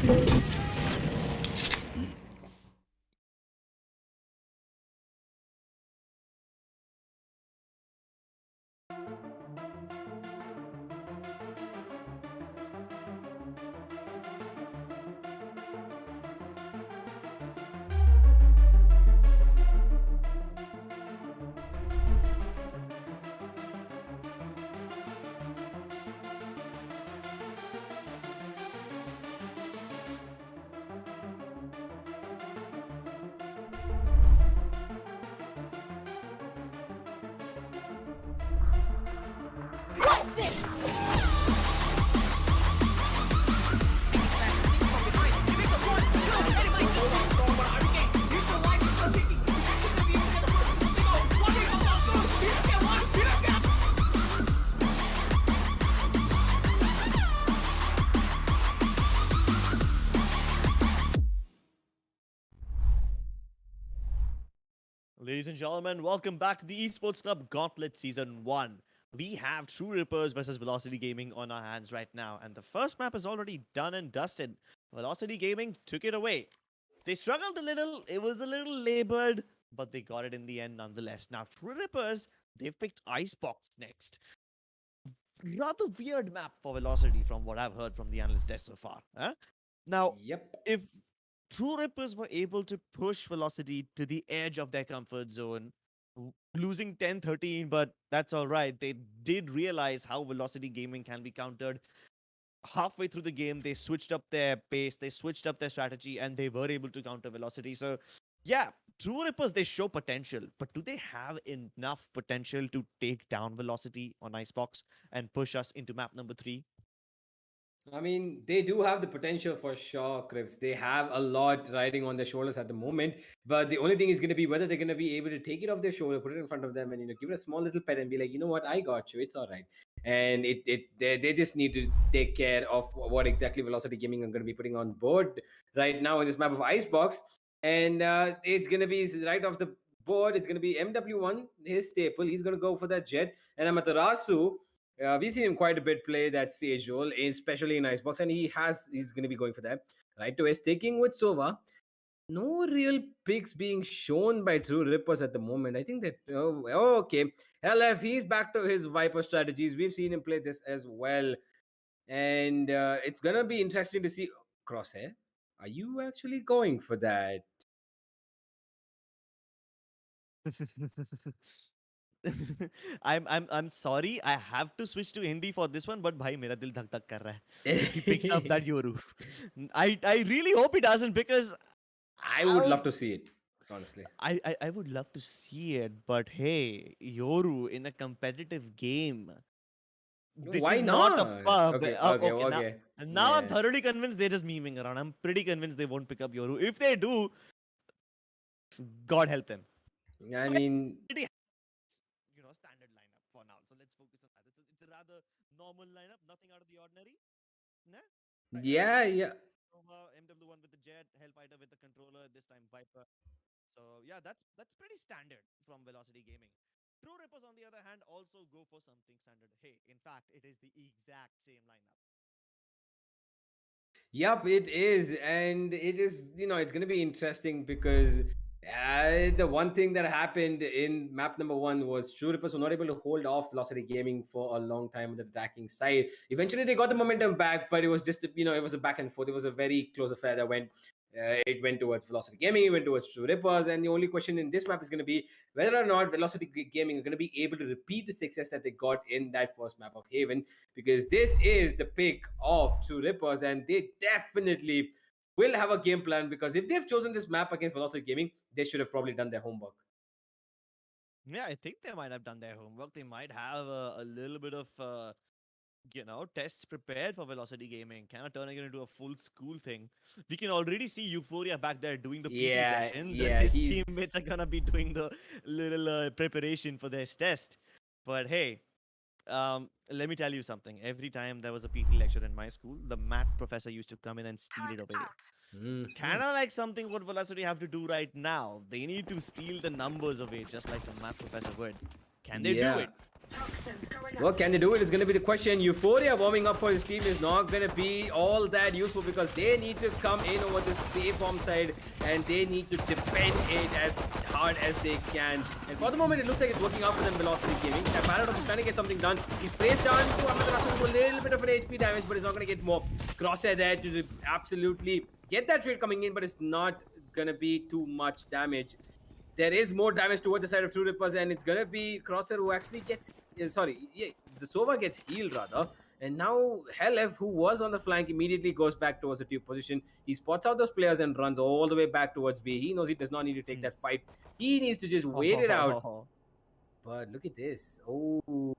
What's this? Ladies and gentlemen, welcome back to the Esports Club Gauntlet Season 1. We have True Rippers versus Velocity Gaming on our hands right now, and the first map is already done and dusted. Velocity Gaming took it away. They struggled a little, it was a little labored, but they got it in the end nonetheless. Now, True Rippers, they've picked Icebox next. Rather weird map for Velocity from what I've heard from the analyst desk so far. Huh? Now, Yep. if True Rippers were able to push Velocity to the edge of their comfort zone, losing 10-13, but that's all right. They did realize how Velocity Gaming can be countered. Halfway through the game, they switched up their pace, they switched up their strategy, and they were able to counter Velocity. So, yeah, True Rippers, they show potential, but do they have enough potential to take down Velocity on Icebox and push us into map number 3? I mean, they do have the potential for sure, Crips. They have a lot riding on their shoulders at the moment. But the only thing is going to be whether they're going to be able to take it off their shoulder, put it in front of them, and give it a small little pet and be like, you know what, I got you. It's all right. And they just need to take care of what exactly Velocity Gaming are going to be putting on board right now in this map of Icebox. And it's going to be right off the board. It's going to be MW1, his staple. He's going to go for that jet. And Amaterasu, we've seen him quite a bit play that stage role, especially in Icebox, and he's going to be going for that. Right to his taking with Sova. No real picks being shown by True Rippers at the moment. I think that okay, LF, he's back to his Viper strategies. We've seen him play this as well, and it's gonna be interesting to see. Crosshair, are you actually going for that? I'm sorry. I have to switch to Hindi for this one, but bhai mera dil dhak dhak kar raha hai if he picks up that Yoru. I really hope he doesn't because I would love to see it, honestly. I would love to see it, but hey, Yoru in a competitive game. This Why is not a not? pub. Okay, Okay, okay. now I'm Yeah. thoroughly convinced they're just memeing around. I'm pretty convinced they won't pick up Yoru. If they do, God help them. I mean, Pretty standard lineup for now. So let's focus on that. It's a rather normal lineup, nothing out of the ordinary. Nah? yeah, yeah. MW1 with the jet, Hellfighter with the controller, this time Viper. So yeah, that's pretty standard from Velocity Gaming. True Rippers, on the other hand, also go for something standard. Hey, in fact, it is the exact same lineup. Yep, it is. And it is, it's going to be interesting because the one thing that happened in map number 1 was True Rippers were not able to hold off Velocity Gaming for a long time on the attacking side. Eventually, they got the momentum back, but it was just, it was a back and forth. It was a very close affair that went. It went towards Velocity Gaming, it went towards True Rippers, and the only question in this map is going to be whether or not Velocity Gaming are going to be able to repeat the success that they got in that first map of Haven, because this is the pick of True Rippers, and they definitely will have a game plan, because if they've chosen this map against Velocity Gaming, they should have probably done their homework. Yeah, I think they might have done their homework. They might have a little bit of tests prepared for Velocity Gaming, kind of turning it into a full school thing. We can already see Euphoria back there doing the PT sessions, and his teammates are gonna be doing the little preparation for this test. But hey, let me tell you something. Every time there was a PT lecture in my school, the math professor used to come in and steal it away. Kind of like something what Velocity have to do right now. They need to steal the numbers away, just like the math professor would. Can they do it? What can they do? It is going to be the question. Euphoria warming up for his team is not going to be all that useful because they need to come in over this A-bomb side and they need to defend it as hard as they can. And for the moment, it looks like it's working out for them, Velocity Gaming. And Paradox is trying to get something done. He's placed down to Amaterasu with a little bit of an HP damage, but he's not going to get more. Crosshair there to absolutely get that trade coming in, but it's not going to be too much damage. There is more damage towards the side of TRUERIPPERS, and it's gonna be Crosshair who actually gets the Sova gets healed rather. And now Hellef, who was on the flank, immediately goes back towards the tube position. He spots out those players and runs all the way back towards B. He knows he does not need to take that fight. He needs to just wait it out. But look at this. Oh,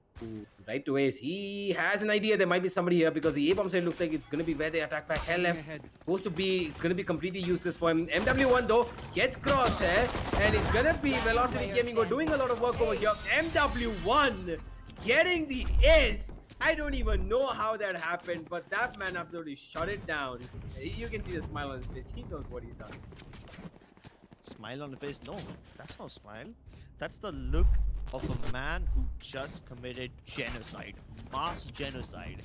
right to ace. He has an idea there might be somebody here because the A-bomb side looks like it's going to be where they attack back. Hellef goes to B. It's going to be completely useless for him. MW1 though gets Crosshair and it's going to be Velocity Gaming doing a lot of work over here. MW1 getting the ace. I don't even know how that happened, but that man absolutely shut it down. You can see the smile on his face. He knows what he's done. Smile on the face? No, that's no smile. That's the look of a man who just committed genocide, mass genocide,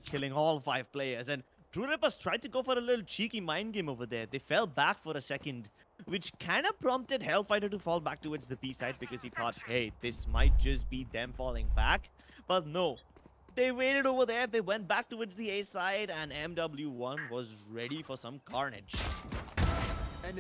killing all 5 players. And TRUERIPPERS tried to go for a little cheeky mind game over there. They fell back for a second, which kind of prompted Hellfighter to fall back towards the B side because he thought, hey, this might just be them falling back. But no, they waited over there, they went back towards the A side, and MW1 was ready for some carnage.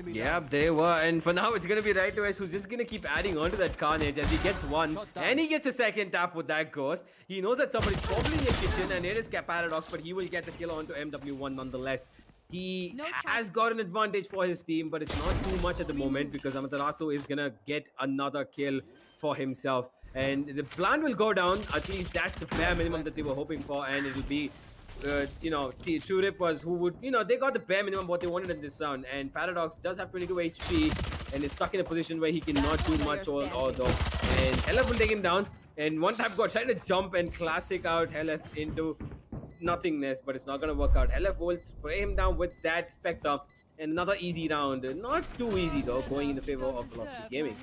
Yeah, they were, and for now it's gonna be right to us who's just gonna keep adding on to that carnage as he gets one and he gets a second tap with that ghost. He knows that somebody's probably in the kitchen and it is Paradox, but he will get the kill onto MW1 nonetheless. He has got an advantage for his team, but it's not too much at the moment because Amaterasu is gonna get another kill for himself. And the plant will go down, at least that's the bare minimum that they were hoping for, and it will be TRUERIPPERS who would, they got the bare minimum what they wanted in this round. And Paradox does have 22 HP and is stuck in a position where he cannot do much although. And Hellef will take him down. And one tap got trying to jump and classic out Hellef into nothingness, but it's not going to work out. Hellef will spray him down with that Spectre. And another easy round. Not too easy though, going in the favor of Velocity Gaming.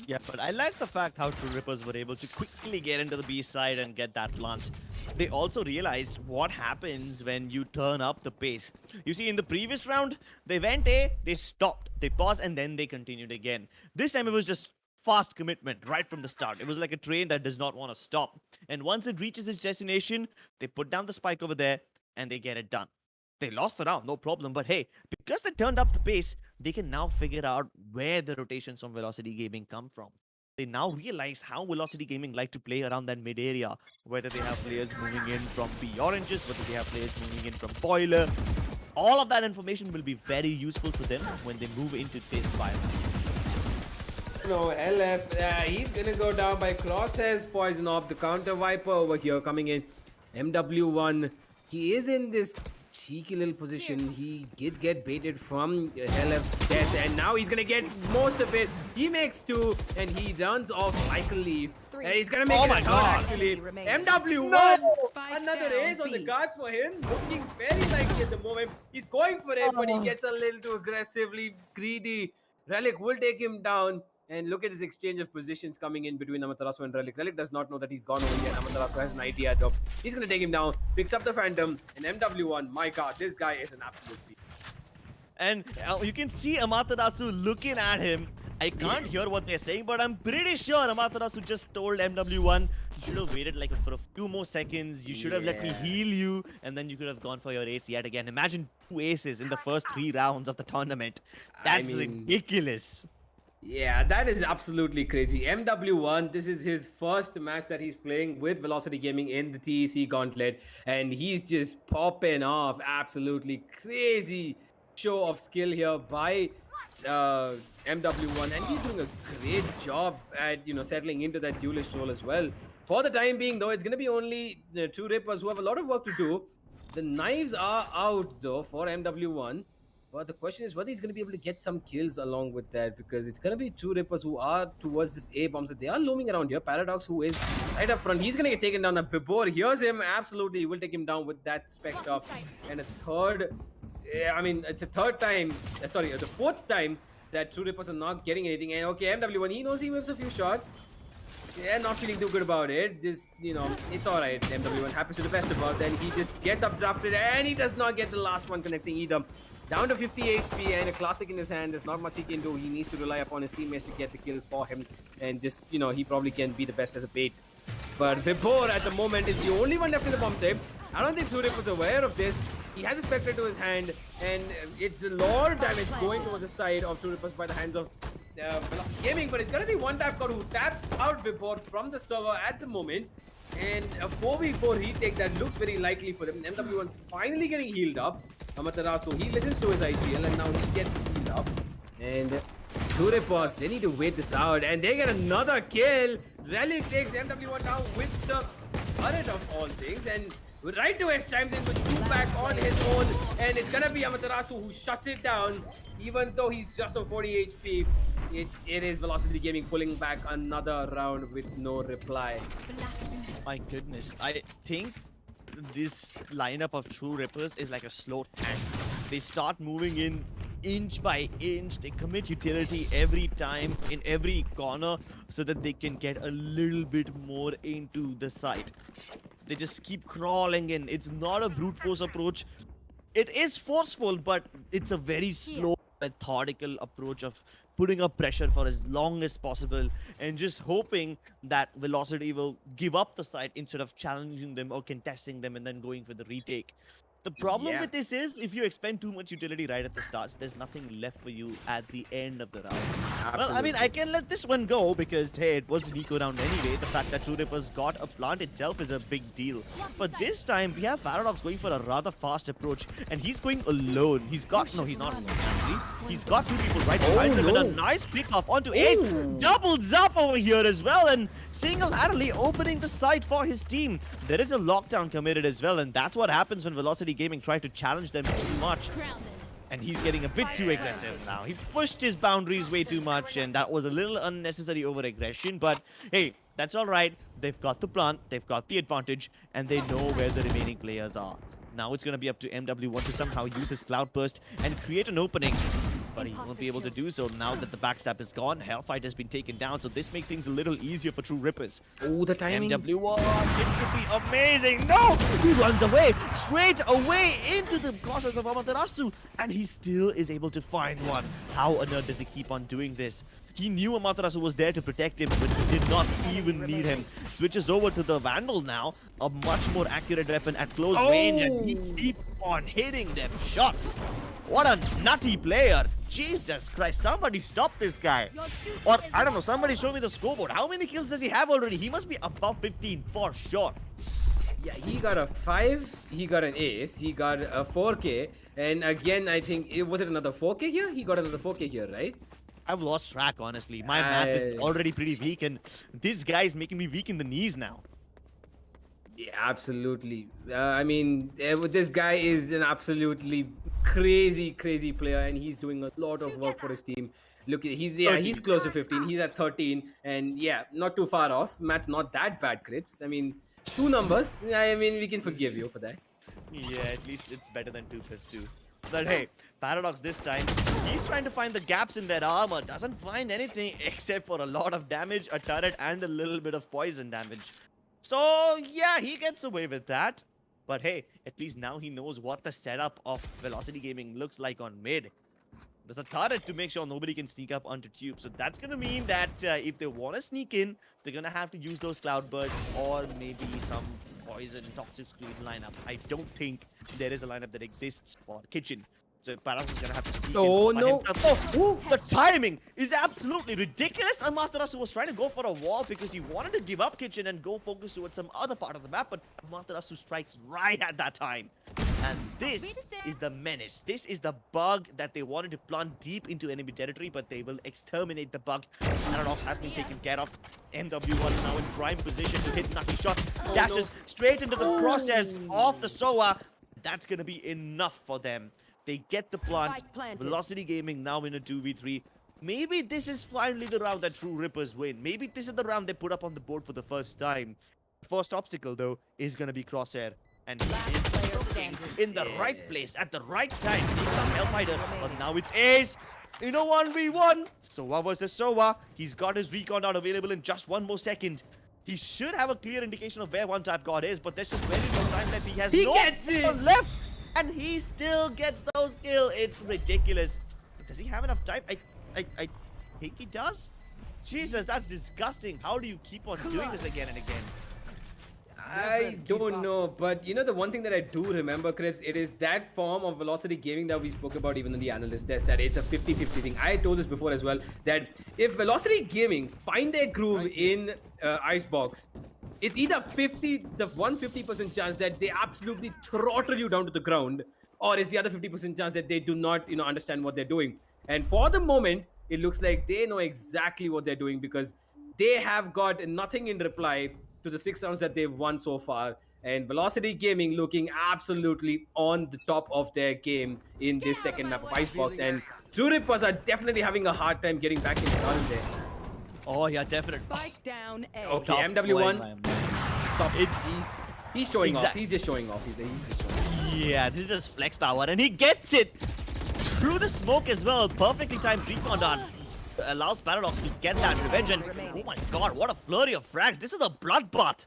Yeah, but I like the fact how TRUERIPPERS were able to quickly get into the B side and get that plant. They also realized what happens when you turn up the pace. You see, in the previous round, they went A, they stopped, they paused, and then they continued again. This time it was just fast commitment right from the start. It was like a train that does not want to stop. And once it reaches its destination, they put down the spike over there and they get it done. They lost the round, no problem, but hey, because they turned up the pace, they can now figure out where the rotations from Velocity Gaming come from. They now realize how Velocity Gaming like to play around that mid area, whether they have players moving in from B oranges, whether they have players moving in from boiler. All of that information will be very useful to them when they move into phase 5. LF, he's gonna go down by Crosshair's poison off the counter Viper over here coming in. MW1, he is in this cheeky little position. He did get baited from Hellef's death and now he's gonna get most of it. He makes 2 and he runs off like a leaf. And he's gonna make it a third actually. MW1, another ace on the cards for him. Looking very likely at the moment. He's going for it, but he gets a little too aggressively greedy. Relic will take him down. And look at this exchange of positions coming in between Amaterasu and Relic. Relic does not know that he's gone over yet. Amaterasu has an idea though. He's going to take him down, picks up the Phantom, and MW1, my god, this guy is an absolute beast. And you can see Amaterasu looking at him. I can't hear what they're saying, but I'm pretty sure Amaterasu just told MW1, you should have waited like for a few more seconds. You should have let me heal you, and then you could have gone for your ace yet again. Imagine 2 aces in the first 3 rounds of the tournament. That's ridiculous. Yeah, that is absolutely crazy. MW1, this is his first match that he's playing with Velocity Gaming in the TEC Gauntlet, and he's just popping off. Absolutely crazy show of skill here by MW1, and he's doing a great job at settling into that duelist role as well. For the time being though, it's going to be only the TRUERIPPERS who have a lot of work to do. The knives are out though for MW1. But the question is whether he's going to be able to get some kills along with that, because it's going to be TRUERIPPERS who are towards this A bombs. They are looming around here. Paradox, who is right up front, he's going to get taken down. Now Vibor hears him. Absolutely, he will take him down with that Spectre. And a third, it's a third time, the 4th time that TRUERIPPERS are not getting anything. And okay, MW1, he knows he whips a few shots. yeah, not feeling too good about it. Just, it's alright. MW1 happens to the best of us, and he just gets updrafted, and he does not get the last one connecting either. Down to 50 HP and a classic in his hand. There's not much he can do. He needs to rely upon his teammates to get the kills for him, and just, he probably can be the best as a bait. But Vibhor at the moment is the only one left in the bomb save. I don't think TRUERIPPERS was aware of this. He has a Spectre to his hand, and it's a lot of damage going towards the side of TRUERIPPERS by the hands of Velocity Gaming. But it's going to be one tap god who taps out Vibhor from the server at the moment. And a 4v4 retake that looks very likely for them. MW1 finally getting healed up. Amaterasu, he listens to his IGL and now he gets healed up. And TRUERIPPERS, they need to wait this out. And they get another kill. Relic takes MW1 down with the turret of all things. And right to X chimes in with 2 back on his own. And it's gonna be Amaterasu who shuts it down. Even though he's just on 40 HP. It is Velocity Gaming pulling back another round with no reply. My goodness, I think this lineup of TRUERIPPERS is like a slow tank. They start moving in inch by inch. They commit utility every time in every corner so that they can get a little bit more into the site. They just keep crawling in. It's not a brute force approach. It is forceful, but it's a very slow, methodical approach of putting up pressure for as long as possible and just hoping that Velocity will give up the site instead of challenging them or contesting them and then going for the retake. The problem with this is, if you expend too much utility right at the start, there's nothing left for you at the end of the round. Absolutely. Well, I mean, I can let this one go because, hey, it was an eco round anyway. The fact that TRUERIPPERS got a plant itself is a big deal. But this time, we have Paradox going for a rather fast approach, and he's going alone. He's got... No, he's not alone, actually. He's got 2 people right behind him, and a nice pick-off onto Ace. Doubles up over here as well, and single-handedly opening the site for his team. There is a lockdown committed as well, and that's what happens when Velocity Gaming try to challenge them too much. And he's getting a bit too aggressive now. He pushed his boundaries way too much, and that was a little unnecessary over-aggression. But hey, that's all right. They've got the plant, they've got the advantage, and they know where the remaining players are. Now it's going to be up to MW1 to somehow use his Cloud Burst and create an opening. But he won't be able to do so now that the backstab is gone. Hellfight has been taken down, so this makes things a little easier for TRUERIPPERS. Oh, the timing. MW1, it could be amazing. No! He runs away, straight away into the crosses of Amaterasu, and he still is able to find one. How on earth does he keep on doing this? He knew Amaterasu was there to protect him, but he did not even need him. Switches over to the Vandal now, a much more accurate weapon at close range, and he keeps on hitting them shots. What a nutty player. Jesus Christ, somebody stop this guy. Or, I don't know, somebody show me the scoreboard. How many kills does he have already? He must be above 15 for sure. Yeah, he got a 5, he got an ace, he got a 4K, and again, I think, was it another 4K here? He got another 4K here, right? I've lost track, honestly. My math is already pretty weak, and this guy is making me weak in the knees now. Yeah, absolutely. I mean, this guy is an absolutely crazy player, and he's doing a lot of work for his team. Look, he's close to 15. He's at 13, and yeah, not too far off. Math's not that bad, Crips. I mean, 2 numbers. I mean, we can forgive you for that. Yeah, at least it's better than 2 + 2. But hey, Paradox this time, he's trying to find the gaps in their armor. Doesn't find anything except for a lot of damage, a turret, and a little bit of poison damage. So yeah, he gets away with that. But hey, at least now he knows what the setup of Velocity Gaming looks like on mid. There's a turret to make sure nobody can sneak up onto Tube. So that's going to mean that if they want to sneak in, they're going to have to use those Cloud Bursts or maybe some poison toxic screen lineup. I don't think there is a lineup that exists for Kitchen. So Paradox is going to have to sneak in. No. Oh, the timing is absolutely ridiculous. Amaterasu was trying to go for a wall because he wanted to give up Kitchen and go focus towards some other part of the map. But Amaterasu strikes right at that time. And this is the menace. This is the bug that they wanted to plant deep into enemy territory, but they will exterminate the bug. Paradox has been taken care of. MW1 now in prime position to hit nutty shot. Dashes straight into the crosshairs of the Soa. That's going to be enough for them. They get the plant. Velocity Gaming now in a 2v3. Maybe this is finally the round that TRUERIPPERS win. Maybe this is the round they put up on the board for the first time. First obstacle, though, is going to be Crosshair. And he is lurking in the right place at the right time. Takes on Hellfighter, but now it's Ace. In a 1v1, Sova versus Sova. He's got his recon out available in just one more second. He should have a clear indication of where one tap god is, but there's just very little time left. He has no gets it! one left, and he still gets those kills. It's ridiculous. Does he have enough time? I think he does. Jesus, that's disgusting. How do you keep on doing this again and again? I don't know, but you know the one thing that I do remember, Crips, it is that form of velocity gaming that we spoke about even in the analyst test, that it's a 50-50 thing. I told this before as well, that if velocity gaming find their groove in Icebox, it's either 150% chance that they absolutely throttle you down to the ground, or it's the other 50% chance that they do not, understand what they're doing. And for the moment, it looks like they know exactly what they're doing, because they have got nothing in reply to the 6 rounds that they've won so far, and Velocity Gaming looking absolutely on the top of their game in this second map of Icebox, and TRUERIPPERS are definitely having a hard time getting back in started there. Oh yeah, definitely. Spike down A. Okay, Top MW1, line, stop. It's- He's showing off. Exact- He's just showing off. He's just showing off. Yeah, this is just flex power, and he gets it through the smoke as well. Perfectly timed recon done. Allows Paradox to get that revenge, and oh my god, what a flurry of frags. This is a bloodbath.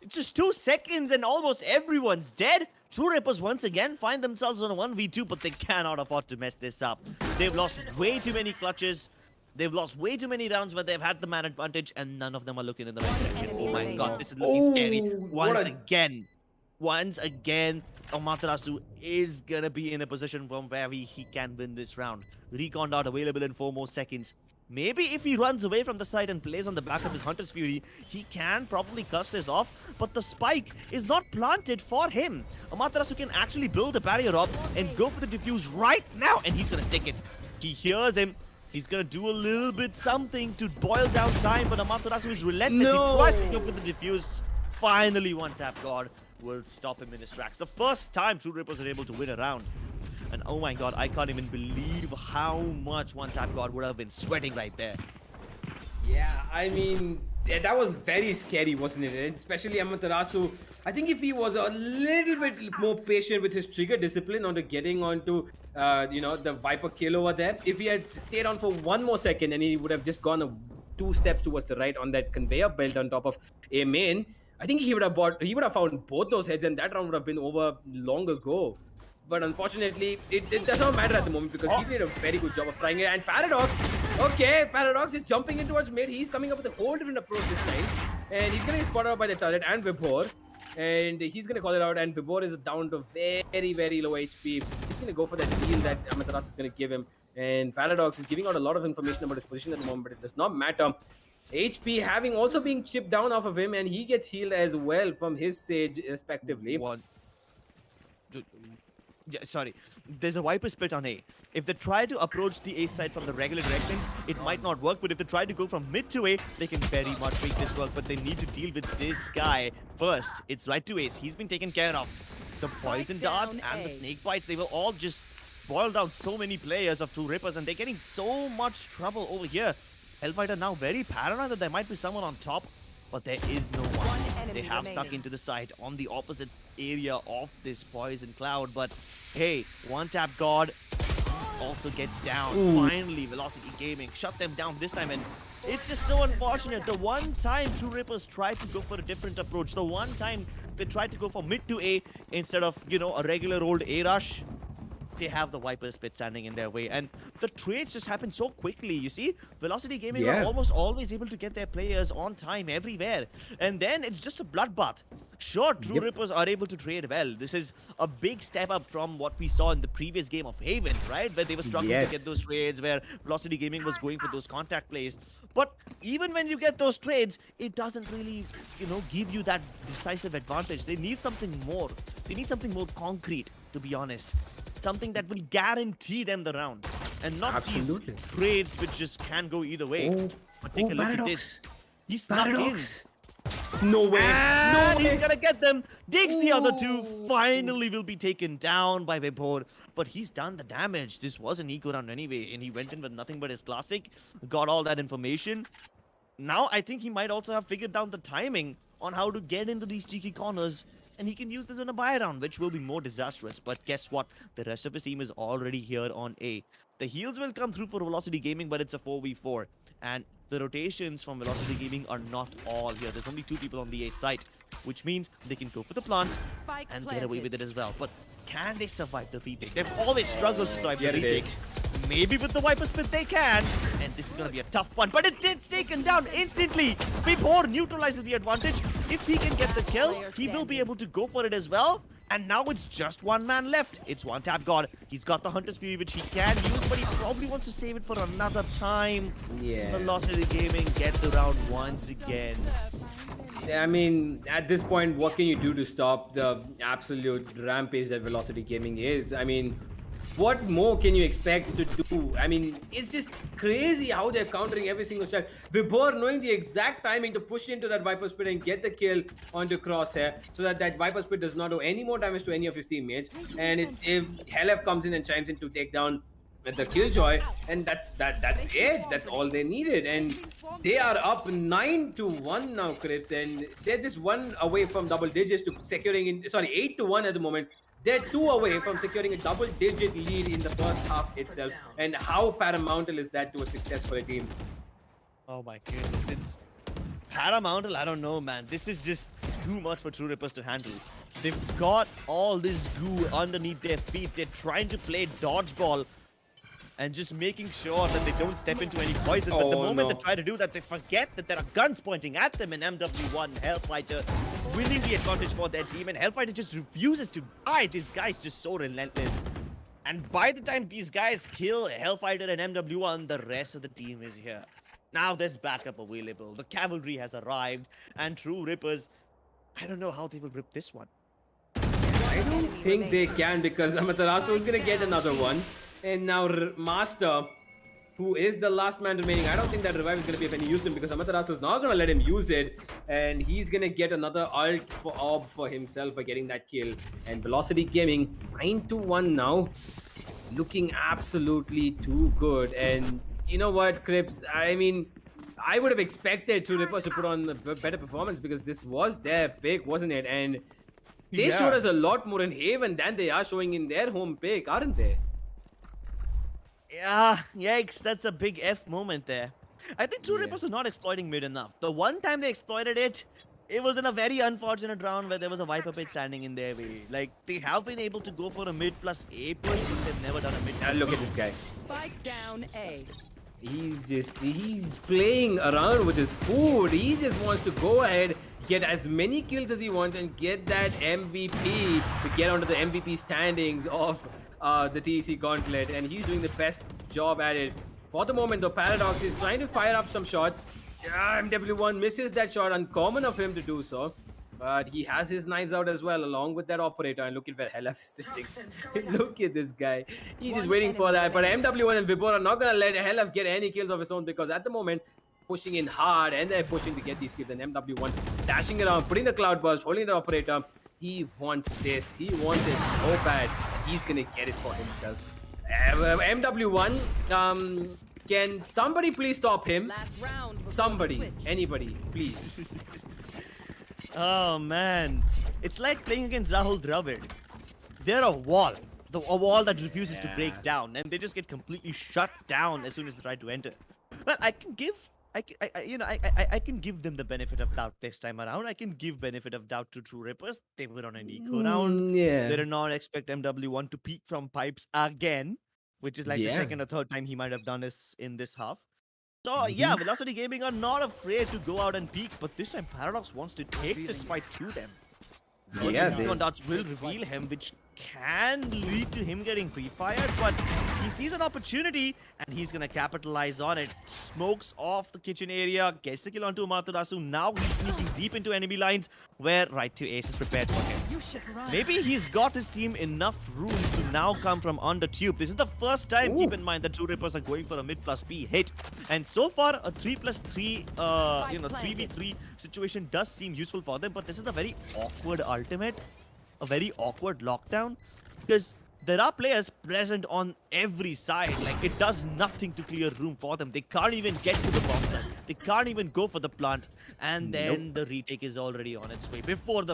It's just 2 seconds and almost everyone's dead. TRUERIPPERS once again find themselves on a 1v2, but they cannot afford to mess this up. They've lost way too many clutches. They've lost way too many rounds where they've had the man advantage, and none of them are looking in the right direction. Oh my god, this is looking scary. Once again, Amaterasu is gonna be in a position from where he can win this round. Recon dart available in 4 more seconds. Maybe if he runs away from the side and plays on the back of his Hunter's Fury, he can probably cuss this off, but the spike is not planted for him. Amaterasu can actually build a barrier up and go for the defuse right now, and he's gonna stick it. He hears him. He's gonna do a little bit something to boil down time, but Amaterasu is relentless. No. He tries to go for the defuse. Finally, one tap god will stop him in his tracks. The first time TRUERIPPERS are able to win a round. And oh my god, I can't even believe how much one tap god would have been sweating right there. Yeah, I mean, that was very scary, wasn't it? And especially Amaterasu. I think if he was a little bit more patient with his trigger discipline onto getting onto, the Viper kill over there, if he had stayed on for 1 more second and he would have just gone 2 steps towards the right on that conveyor belt on top of a main, I think he would have found both those heads, and that round would have been over long ago. But unfortunately, it does not matter at the moment, because he did a very good job of trying it. And Paradox, okay, Paradox is jumping in towards mid. He's coming up with a whole different approach this time. And he's going to get spotted out by the turret and Vibhor. And he's going to call it out. And Vibhor is down to very, very low HP. He's going to go for that heal that Amaterasu is going to give him. And Paradox is giving out a lot of information about his position at the moment, but it does not matter. HP having also being chipped down off of him, and he gets healed as well from his Sage respectively. Yeah, sorry. There's a Viper split on A. If they try to approach the A side from the regular directions, it might not work. But if they try to go from mid to A, they can very much make this work. But they need to deal with this guy first. It's right to Ace. He's been taken care of. The poison darts and the snake bites, they will all just boil down so many players of TRUERIPPERS, and they're getting so much trouble over here. Hellfighter now very paranoid that there might be someone on top, but there is no one. They have stuck into the side on the opposite area of this poison cloud, but hey, one tap god also gets down. Finally, Velocity Gaming shut them down this time, and it's just so unfortunate. The one time TRUERIPPERS tried to go for a different approach, the one time they tried to go for mid to A instead of, a regular old A rush, they have the Viper split standing in their way, and the trades just happen so quickly. You see, Velocity Gaming are almost always able to get their players on time everywhere, and then it's just a bloodbath. Sure, TRUERIPPERS are able to trade well. This is a big step up from what we saw in the previous game of Haven, right? Where they were struggling to get those trades, where Velocity Gaming was going for those contact plays. But even when you get those trades, it doesn't really, give you that decisive advantage. They need something more. They need something more concrete, to be honest. Something that will guarantee them the round, and not these trades which just can go either way. But take a look at this. He's snuck in. No way. And he's gonna get them. Digs the other 2. Finally will be taken down by Vibhor. But he's done the damage. This was an eco round anyway, and he went in with nothing but his classic. Got all that information. Now I think he might also have figured out the timing on how to get into these cheeky corners. and he can use this in a buy round, which will be more disastrous. But guess what? The rest of his team is already here on A. The heals will come through for Velocity Gaming, but it's a 4v4. And the rotations from Velocity Gaming are not all here. There's only 2 people on the A site, which means they can go for the plant Spike and get away planted. with it as well. But can they survive the retake? They've always struggled to survive Yeah, the it retake. is. Maybe with the Viper Spit they can. And this is going to be a tough one. But it's taken down instantly. Before neutralizes the advantage. If he can get the kill, he will be able to go for it as well. And now it's just 1 man left. It's one tap god. He's got the Hunter's Fury, which he can use, but he probably wants to save it for another time. Yeah. Velocity Gaming get the round once again. I mean, at this point, what can you do to stop the absolute rampage that Velocity Gaming is? I mean, what more can you expect to do? I mean, it's just crazy how they're countering every single shot. Vibor knowing the exact timing to push into that Viper Spit and get the kill onto Crosshair so that that Viper Spit does not do any more damage to any of his teammates. And if Helef comes in and chimes in to take down the Killjoy, and that's it. That's all they needed. And they are up 9-1 now, Crips, and they're just 1 away from double digits to securing in 8-1 at the moment. They're 2 away from securing a double-digit lead in the first half itself. And how paramount is that to a success for a team? Oh my goodness, it's paramount. I don't know, man. This is just too much for TRUERIPPERS to handle. They've got all this goo underneath their feet. They're trying to play dodgeball and just making sure that they don't step into any poison. But the Oh, moment no. they try to do that, they forget that there are guns pointing at them, and MW1 Hellfighter winning the advantage for their team, and Hellfighter just refuses to die. This guy's just so relentless. And by the time these guys kill Hellfighter and MW1, the rest of the team is here. Now there's backup available. The cavalry has arrived, and TRUERIPPERS, I don't know how they will rip this one. I don't think they can, because Amaterasu is going to get another one. And now Master, who is the last man remaining, I don't think that revive is going to be of any use to him, because Amaterasu is not going to let him use it. And he's going to get another ult for Orb for himself by getting that kill. And Velocity Gaming 9-1 now. Looking absolutely too good. And you know what, Crips? I mean, I would have expected TRUERIPPERS to put on a better performance, because this was their pick, wasn't it? And they Yeah. showed us a lot more in Haven than they are showing in their home pick, aren't they? Yeah, yikes, that's a big F moment there. I think TRUERIPPERS are not exploiting mid enough. The one time they exploited it, it was in a very unfortunate round where there was a Viper pit standing in their way. Like, they have been able to go for a mid plus A push, but they've never done a mid. Look at this guy. Spike down A. He's playing around with his food. He just wants to go ahead, get as many kills as he wants, and get that MVP to get onto the MVP standings of the TEC Gauntlet. And he's doing the best job at it. For the moment, though, Paradox is trying to fire up some shots. MW1 misses that shot, uncommon of him to do so. But he has his knives out as well, along with that operator. And look at where Helef is sitting. Look at this guy. He's just waiting for that. But MW1 and Vibor are not going to let Helef get any kills of his own, because at the moment, pushing in hard, and they're pushing to get these kills. And MW1 dashing around, putting the cloud burst, holding the operator. He wants this. He wants it so bad. He's going to get it for himself. MW1, can somebody please stop him? Last round. before the Somebody, switch. anybody, please. Oh man, it's like playing against Rahul Dravid. They're a wall, a wall that refuses to break Yeah. down, and they just get completely shut down as soon as they try to enter. Well, I can give them the benefit of doubt this time around. I can give benefit of doubt to TRUERIPPERS. They were on an eco round. Yeah. They did not expect MW1 to peek from pipes again, which is like the Yeah. second or third time he might have done this in this half. So yeah, Velocity Gaming are not afraid to go out and peek, but this time Paradox wants to take this fight to them. Yeah, The dots will reveal him, which can lead to him getting pre-fired, but he sees an opportunity and he's gonna capitalize on it. Smokes off the kitchen area, gets the kill onto Amaterasu. Now he's sneaking deep into enemy lines, where right to ace is prepared for him. You should run. Maybe he's got his team enough room to now come from under tube. This is the first time, keep in mind, that TRUERIPPERS are going for a mid plus B hit. And so far, a 3+3, 3v3 situation does seem useful for them, but this is a very awkward ultimate, a very awkward lockdown, because there are players present on every side. Like, it does nothing to clear room for them. They can't even get to the bomb site. They can't even go for the plant. And then the retake is already on its way before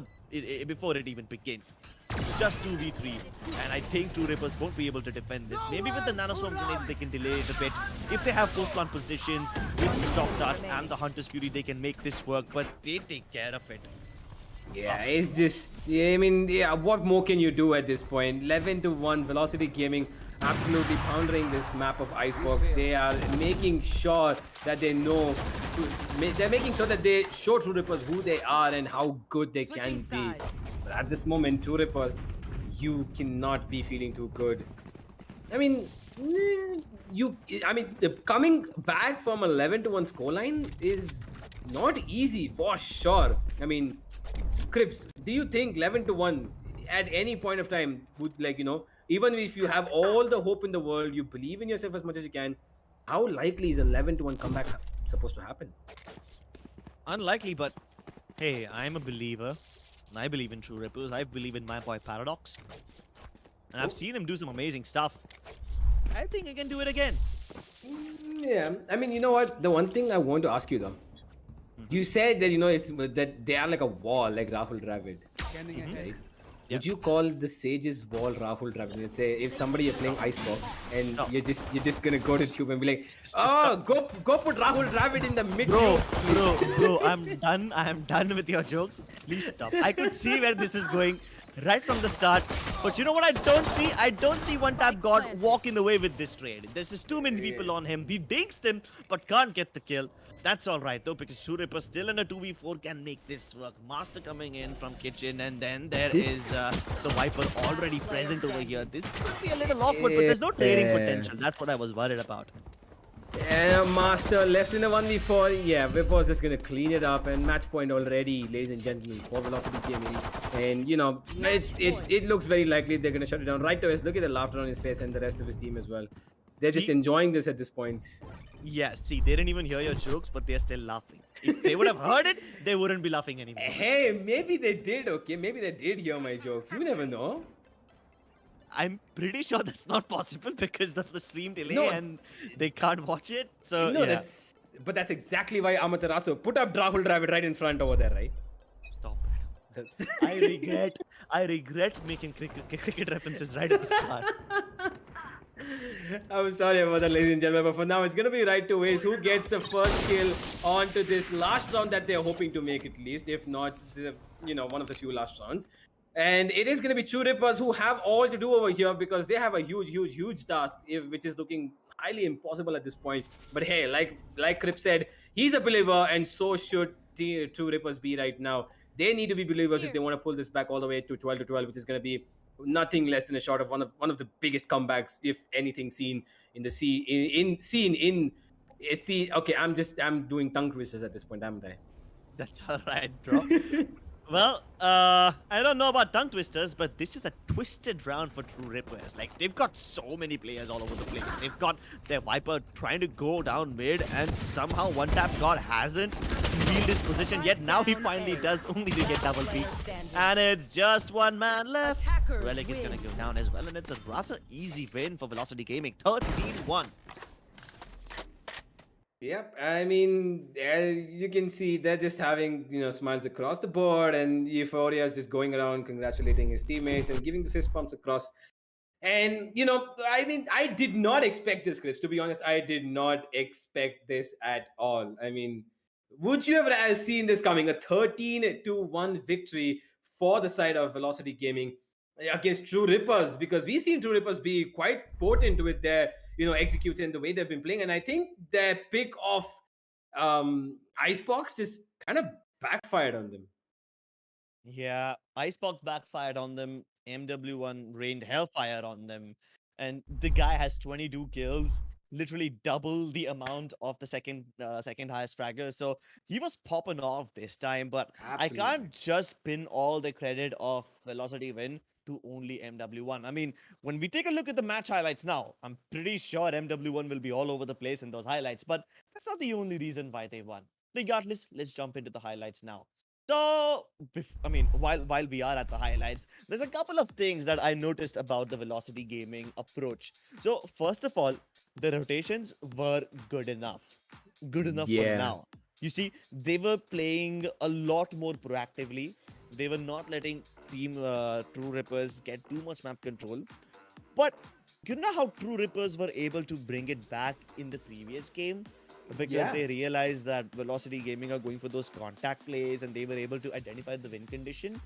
it even begins. It's just 2v3. And I think TRUERIPPERS won't be able to defend this. Maybe with the nanoswarm grenades, they can delay it a bit. If they have post-plant positions with the shock darts and the Hunter's Fury, they can make this work. But they take care of it. Yeah, it's just, yeah, I mean, yeah, what more can you do at this point? 11-1, Velocity Gaming absolutely pounding this map of Icebox. They are making sure that they know, they're making sure that they show TRUERIPPERS who they are and how good they can be. But at this moment, TRUERIPPERS, you cannot be feeling too good. I mean, coming back from 11-1 scoreline is not easy for sure. I mean, Crips, do you think 11-1 at any point of time would, like, even if you have all the hope in the world, you believe in yourself as much as you can, how likely is 11-1 comeback supposed to happen? Unlikely, but hey, I'm a believer. And I believe in TRUERIPPERS. I believe in my boy Paradox. And I've seen him do some amazing stuff. I think I can do it again. Yeah, I mean, you know what? The one thing I want to ask you though, you said that it's that they are like a wall, like Rahul Dravid. Right? Yeah. Would you call the Sage's wall Rahul Dravid? Let's say if somebody you're playing Icebox and you're just gonna go to Tube and be like, go put Rahul Dravid in the mid. Bro, I'm done. I am done with your jokes. Please stop. I could see where this is going right from the start. But you know what I don't see? I don't see One Tap God walking away with this trade. There's just too many people on him. He dinks them, but can't get the kill. That's alright though, because TRUERIPPERS still in a 2v4 can make this work. Master coming in from kitchen, and then there is the Viper already present over here. This could be a little awkward, but there's no trading potential. That's what I was worried about. And Master left in a 1v4. Yeah, Viper's just gonna clean it up, and match point already, ladies and gentlemen, for Velocity Gaming. And it looks very likely they're gonna shut it down. Right to us, look at the laughter on his face and the rest of his team as well. They're just enjoying this at this point. Yes, see, they didn't even hear your jokes, but they're still laughing. If they would have heard it, they wouldn't be laughing anymore. Hey, maybe they did, okay? Maybe they did hear my jokes. You never know. I'm pretty sure that's not possible because of the stream delay and they can't watch it. So yeah. That's exactly why Amaterasu put up Rahul Dravid right in front over there, right? Stop it. I regret making cricket references right at the start. I'm sorry about that, ladies and gentlemen, but for now it's gonna be right to waste. Who gets the first kill onto this last round that they're hoping to make, at least, if not one of the few last rounds. And it is gonna be TRUERIPPERS who have all to do over here because they have a huge task, which is looking highly impossible at this point. But hey, like Crip said, he's a believer, and so should TRUERIPPERS be right now. They need to be believers if they want to pull this back all the way to 12-12, which is gonna be nothing less than a shot of one of the biggest comebacks, if anything, seen in the Okay, I'm doing tongue twisters at this point, haven't I? That's alright, bro. Well, I don't know about tongue twisters, but this is a twisted round for TRUERIPPERS. Like, they've got so many players all over the place. They've got their Viper trying to go down mid, and somehow One Tap God hasn't revealed his position yet. Now he finally does, only to get double peak. And it's just one man left. Relic is gonna go down as well, and it's a rather easy win for Velocity Gaming. 13-1. Yep, I mean, you can see they're just having, smiles across the board, and Euphoria is just going around congratulating his teammates and giving the fist pumps across. And, I mean, I did not expect this, Crips. To be honest, I did not expect this at all. I mean, would you have seen this coming? A 13-1 victory for the side of Velocity Gaming against TRUERIPPERS, because we've seen TRUERIPPERS be quite potent with their executes and the way they've been playing. And I think their pick of Icebox just kind of backfired on them. Yeah, Icebox backfired on them. MW1 rained hellfire on them. And the guy has 22 kills, literally double the amount of the second highest fragger. So he was popping off this time, but Absolutely. I can't just pin all the credit of Velocity win to only MW1. I mean, when we take a look at the match highlights now, I'm pretty sure MW1 will be all over the place in those highlights, but that's not the only reason why they won. Regardless, let's jump into the highlights now. So, I mean, while we are at the highlights, there's a couple of things that I noticed about the Velocity Gaming approach. So, first of all, the rotations were good enough. Good enough for Yeah. now. You see, they were playing a lot more proactively. They were not letting team True Rippers get too much map control. But you know how True Rippers were able to bring it back in the previous game? Because Yeah. they realized that Velocity Gaming are going for those contact plays and they were able to identify the win condition.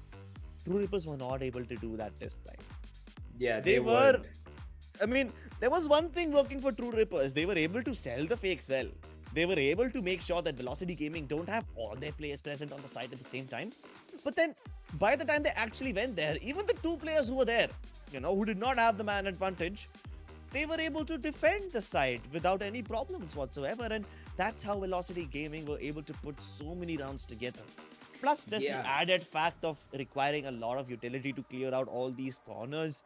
True Rippers were not able to do that this time. Yeah, They they were, weren't. I mean, there was one thing working for True Rippers. They were able to sell the fakes well. They were able to make sure that Velocity Gaming don't have all their players present on the site at the same time. But then, by the time they actually went there, even the two players who were there, who did not have the man advantage, they were able to defend the site without any problems whatsoever. And that's how Velocity Gaming were able to put so many rounds together. Plus, there's Yeah. the added fact of requiring a lot of utility to clear out all these corners.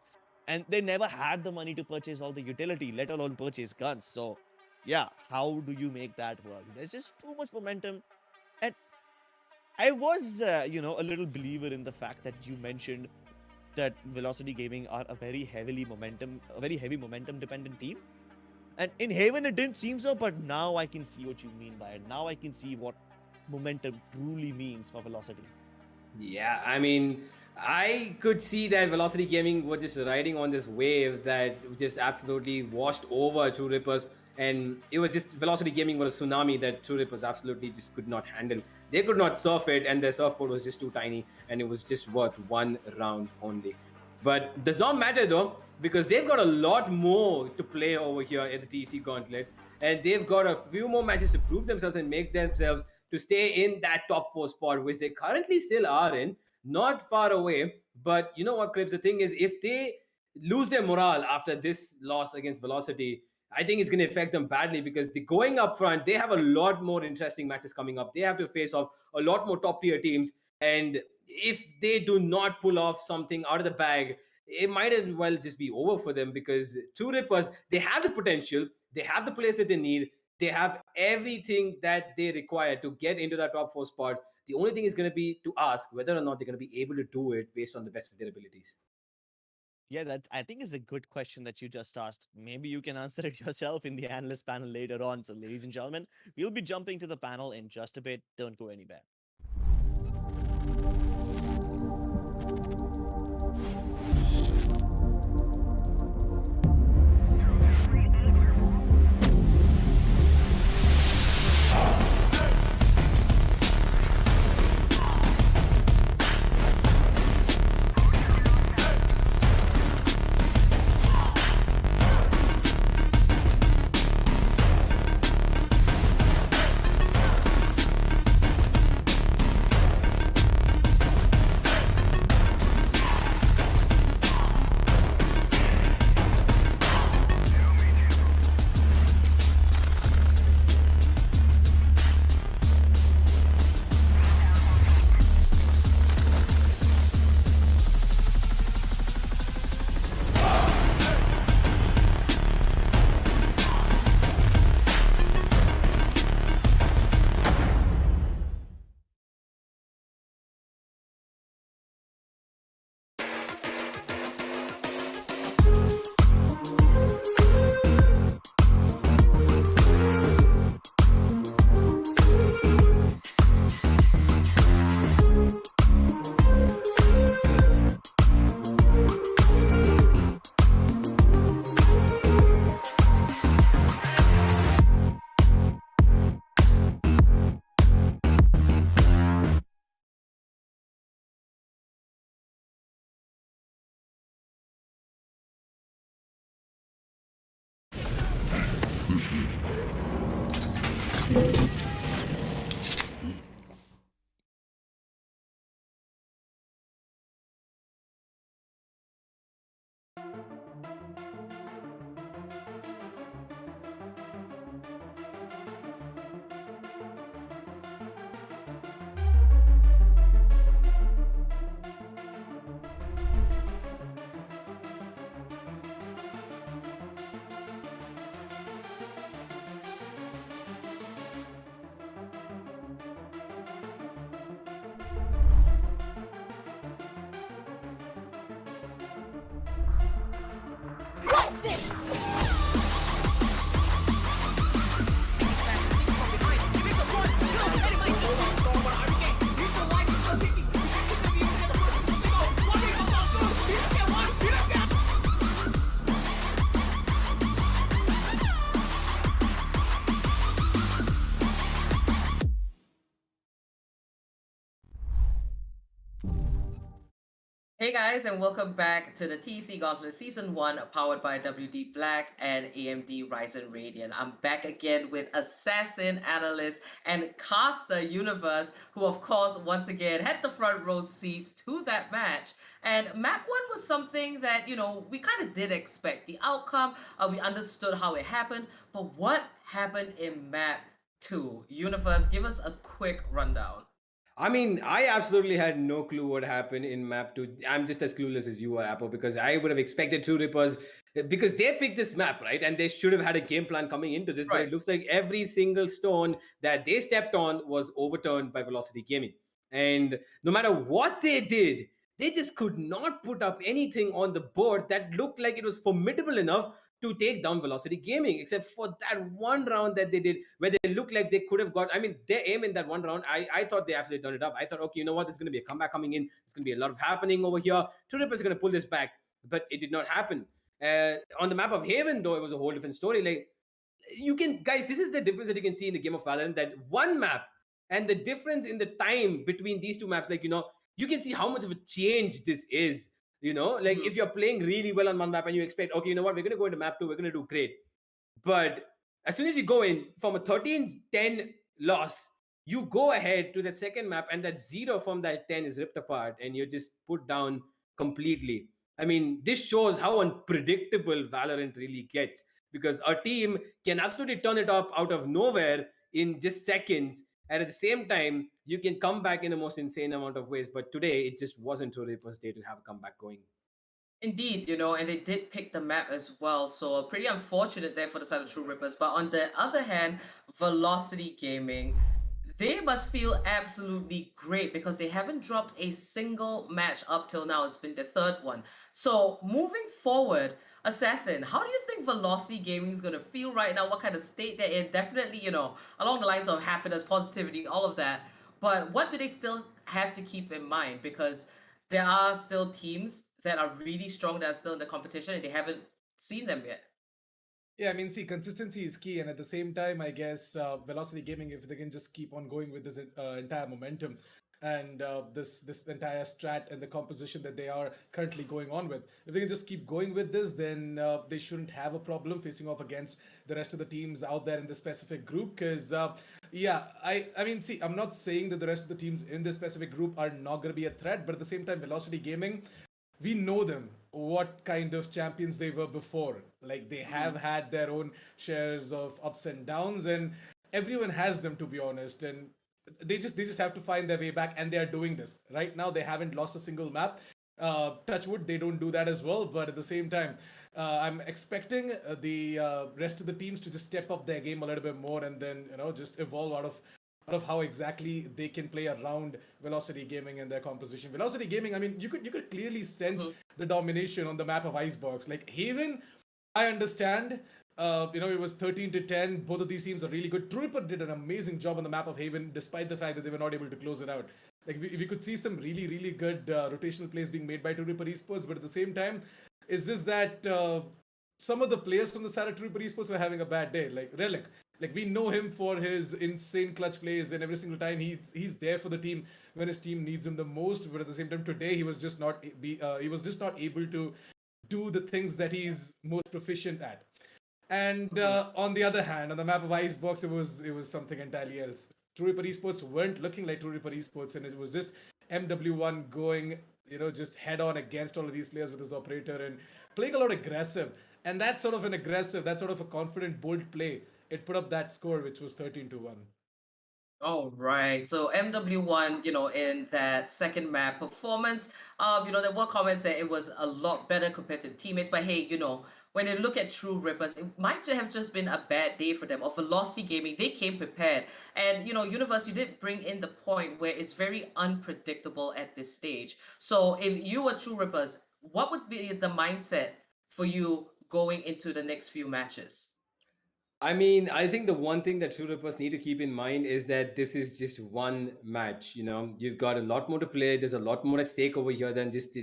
And they never had the money to purchase all the utility, let alone purchase guns. So, yeah, how do you make that work? There's just too much momentum. And I was, a little believer in the fact that you mentioned that Velocity Gaming are a very heavy momentum dependent team. And in Haven, it didn't seem so, but now I can see what you mean by it. Now I can see what momentum truly means for Velocity. Yeah, I mean, I could see that Velocity Gaming were just riding on this wave that just absolutely washed over True Rippers, and it was just Velocity Gaming was a tsunami that True Rippers absolutely just could not handle. They could not surf it, and their surfboard was just too tiny, and it was just worth one round only. But does not matter though, because they've got a lot more to play over here at the TEC Gauntlet, and they've got a few more matches to prove themselves and make themselves to stay in that top 4 spot, which they currently still are in, not far away. But you know what, Clips? The thing is, if they lose their morale after this loss against Velocity, I think it's going to affect them badly because the going up front, they have a lot more interesting matches coming up. They have to face off a lot more top tier teams, and if they do not pull off something out of the bag, it might as well just be over for them because True Rippers, they have the potential, they have the players that they need, they have everything that they require to get into that top 4 spot. The only thing is going to be to ask whether or not they're going to be able to do it based on the best of their abilities. Yeah, that I think is a good question that you just asked. Maybe you can answer it yourself in the analyst panel later on. So, ladies and gentlemen, we'll be jumping to the panel in just a bit. Don't go anywhere. Hey guys, and welcome back to the TEC Gauntlet Season 1, powered by WD Black and AMD Ryzen Radeon. I'm back again with Assassin Analyst and Caster Universe, who of course, once again, had the front row seats to that match. And map 1 was something that, we kind of did expect. The outcome, we understood how it happened, but what happened in map 2? Universe, give us a quick rundown. I mean, I absolutely had no clue what happened in map 2. I'm just as clueless as you are, Apple, because I would have expected TRUERIPPERS, because they picked this map, right? And they should have had a game plan coming into this, but Right. it looks like every single stone that they stepped on was overturned by Velocity Gaming. And no matter what they did, they just could not put up anything on the board that looked like it was formidable enough to take down Velocity Gaming, except for that one round that they did where they looked like they could have got. I mean, their aim in that one round, I thought they absolutely done it up. I thought, okay, you know what? There's going to be a comeback coming in. There's going to be a lot of happening over here. TRUERIPPERS is going to pull this back, but it did not happen. On the map of Haven, though, it was a whole different story. Like, you can, guys, this is the difference that you can see in the game of Valorant, that one map and the difference in the time between these two maps, like, you can see how much of a change this is. Like if you're playing really well on one map and you expect, okay, you know what, we're going to go into map 2, we're going to do great. But as soon as you go in from a 13-10 loss, you go ahead to the second map, and that 0 from that 10 is ripped apart, and you're just put down completely. I mean, this shows how unpredictable Valorant really gets, because our team can absolutely turn it up out of nowhere in just seconds. And at the same time, you can come back in the most insane amount of ways. But today, it just wasn't TRUERIPPERS' day to have a comeback going. Indeed, and they did pick the map as well, so pretty unfortunate there for the side of TRUERIPPERS. But on the other hand, Velocity Gaming, they must feel absolutely great because they haven't dropped a single match up till now. It's been the third one. So moving forward, Assassin, how do you think Velocity Gaming is going to feel right now? What kind of state they're in? Definitely, along the lines of happiness, positivity, all of that. But what do they still have to keep in mind? Because there are still teams that are really strong that are still in the competition and they haven't seen them yet. Yeah, I mean, see, consistency is key, and at the same time, I guess Velocity Gaming, if they can just keep on going with this entire momentum and this entire strat and the composition that they are currently going on with, if they can just keep going with this, then they shouldn't have a problem facing off against the rest of the teams out there in this specific group. Because yeah, I mean, see, I'm not saying that the rest of the teams in this specific group are not going to be a threat, but at the same time, Velocity Gaming, we know them, what kind of champions they were before. Like, they have had their own shares of ups and downs, and everyone has them, to be honest. And they just have to find their way back, and they are doing this right now. They haven't lost a single map. Touch wood, they don't do that as well. But at the same time, I'm expecting the rest of the teams to just step up their game a little bit more, and then just evolve out of how exactly they can play around Velocity Gaming and their composition. Velocity Gaming, I mean, you could clearly sense the domination on the map of Icebox. Like Haven, I understand. It was 13-10. Both of these teams are really good. TRUERIPPER did an amazing job on the map of Haven, despite the fact that they were not able to close it out. Like we could see some really, really good rotational plays being made by TRUERIPPER Esports, but at the same time, it's just that some of the players from the side of TRUERIPPER Esports were having a bad day. Like Relic, like we know him for his insane clutch plays, and every single time he's there for the team when his team needs him the most. But at the same time, today he was just not able to do the things that he's most proficient at. And on the other hand, on the map of Icebox, it was something entirely else. TRUERIPPER Esports weren't looking like TRUERIPPER Esports, and it was just MW1 going, just head on against all of these players with his operator and playing a lot aggressive. And that sort of a confident, bold play, it put up that score, which was 13-1. Oh, right. So MW1, in that second map performance, there were comments that it was a lot better compared to the teammates. But hey, when you look at TRUERIPPERS, it might have just been a bad day for them. Or Velocity Gaming, they came prepared. And, Universe, you did bring in the point where it's very unpredictable at this stage. So if you were TRUERIPPERS, what would be the mindset for you going into the next few matches? I mean, I think the one thing that True Rippers need to keep in mind is that this is just one match. You've got a lot more to play. There's a lot more at stake over here than just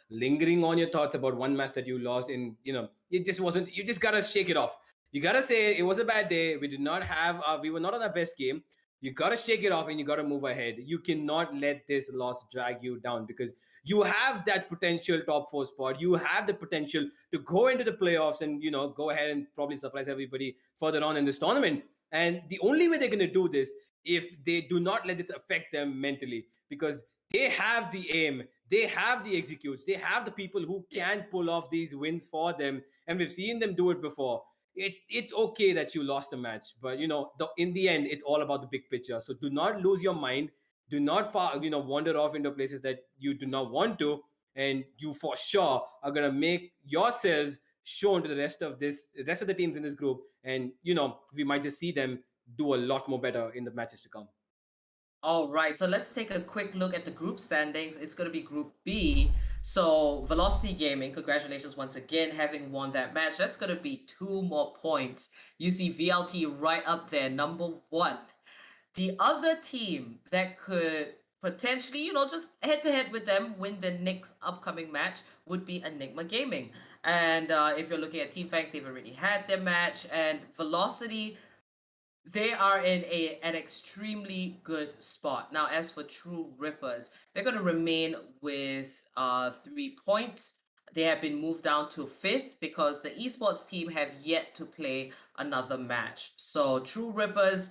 lingering on your thoughts about one match that you lost. It just wasn't. You just gotta shake it off. You gotta say it was a bad day. We did not have. We were not on our best game. You gotta shake it off and you gotta move ahead. You cannot let this loss drag you down because you have that potential top four spot. You have the potential to go into the playoffs and go ahead and probably surprise everybody further on in this tournament. And the only way they're going to do this if they do not let this affect them mentally, because they have the aim, they have the executes, they have the people who can pull off these wins for them, and we've seen them do it before. It's okay that you lost a match, but in the end, it's all about the big picture. So do not lose your mind. Do not wander off into places that you do not want to, and you for sure are gonna make yourselves shown to the rest of the teams in this group, and we might just see them do a lot more better in the matches to come. All right, so let's take a quick look at the group standings. It's going to be Group B. So Velocity Gaming, congratulations once again having won that match. That's going to be 2 more points. You see VLT right up there, number 1. The other team that could potentially, just head-to-head with them, win the next upcoming match would be Enigma Gaming. And if you're looking at Team Fangs, they've already had their match. And Velocity, they are in an extremely good spot. Now, as for True Rippers, they're going to remain with 3 points. They have been moved down to 5th because the esports team have yet to play another match. So True Rippers,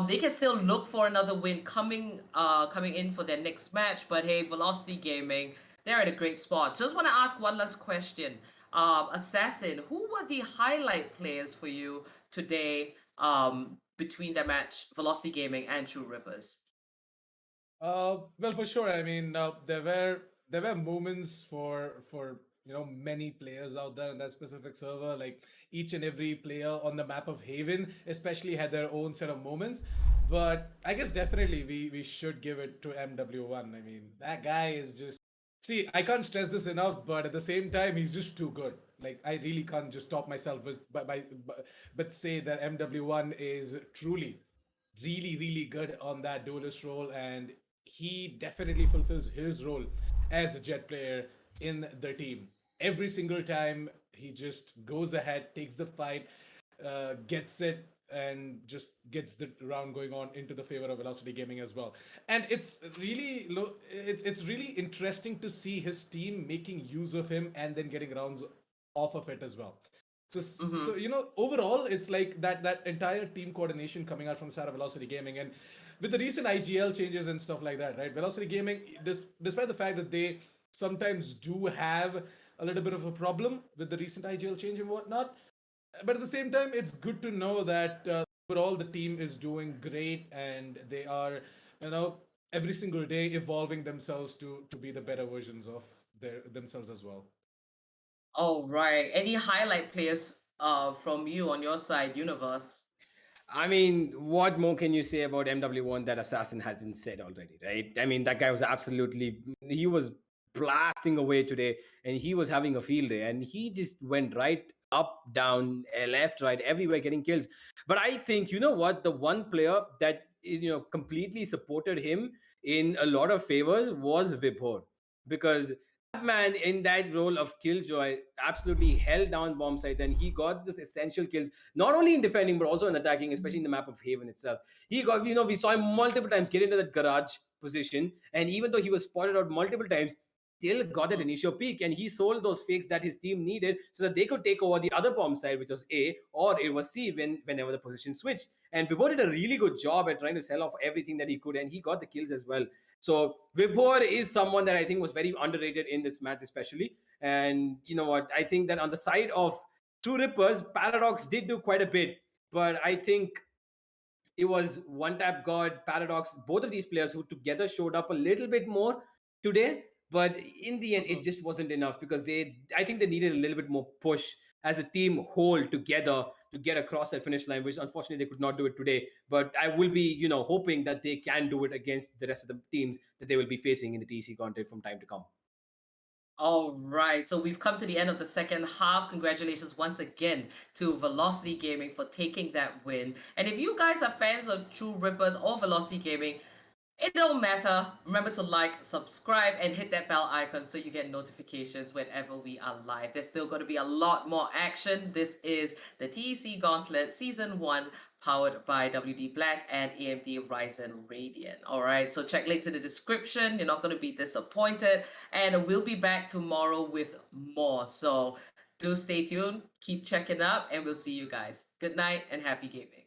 they can still look for another win coming in for their next match. But hey, Velocity Gaming, they're at a great spot. Just want to ask one last question. Assassin, who were the highlight players for you today? Between the match, Velocity Gaming and True Rippers? Well, for sure. I mean, there were moments for many players out there in that specific server. Like each and every player on the map of Haven, especially, had their own set of moments. But I guess definitely we should give it to MW1. I mean, that guy is just. See, I can't stress this enough, but at the same time, he's just too good. Like I really can't just stop myself but say that MW1 is truly really, really good on that duelist role, and he definitely fulfills his role as a jet player in the team. Every single time, he just goes ahead, takes the fight, gets it, and just gets the round going on into the favor of Velocity Gaming as well. And it's really interesting to see his team making use of him and then getting rounds off of it as well. So overall, it's like that entire team coordination coming out from the side of Velocity Gaming, and with the recent IGL changes and stuff like that, right? Velocity Gaming, despite the fact that they sometimes do have a little bit of a problem with the recent IGL change and whatnot, but at the same time, it's good to know that overall the team is doing great, and they are, every single day evolving themselves to be the better versions of themselves as well. All right. Any highlight players from you on your side, Universe? I mean, what more can you say about MW1 that Assassin hasn't said already, right? I mean, that guy was he was blasting away today, and he was having a field day, and he just went right up, down, left, right, everywhere, getting kills. But I think, you know what? The one player that is, completely supported him in a lot of favors was Vibhor, because that man in that role of Killjoy absolutely held down bomb sites, and he got this essential kills, not only in defending but also in attacking, especially in the map of Haven itself. He got, we saw him multiple times get into that garage position, and even though he was spotted out multiple times, still got that initial peak, and he sold those fakes that his team needed so that they could take over the other bomb side, which was A, or it was C whenever the position switched. And Vibhor did a really good job at trying to sell off everything that he could, and he got the kills as well. So Vibhor is someone that I think was very underrated in this match, especially. And you know what? I think that on the side of True Rippers, Paradox did do quite a bit, but I think it was One Tap God, Paradox, both of these players who together showed up a little bit more today. But in the end, it just wasn't enough because I think they needed a little bit more push as a team whole together to get across that finish line, which unfortunately they could not do it today. But I will be, hoping that they can do it against the rest of the teams that they will be facing in the TEC Gauntlet from time to come. All right, so we've come to the end of the second half. Congratulations once again to Velocity Gaming for taking that win. And if you guys are fans of True Rippers or Velocity Gaming, it don't matter. Remember to like, subscribe, and hit that bell icon so you get notifications whenever we are live. There's still going to be a lot more action. This is the TEC Gauntlet Season 1, powered by WD Black and AMD Ryzen Radeon. Alright, so check links in the description. You're not going to be disappointed. And we'll be back tomorrow with more. So do stay tuned, keep checking up, and we'll see you guys. Good night and happy gaming.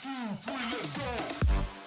2, 3, let's go.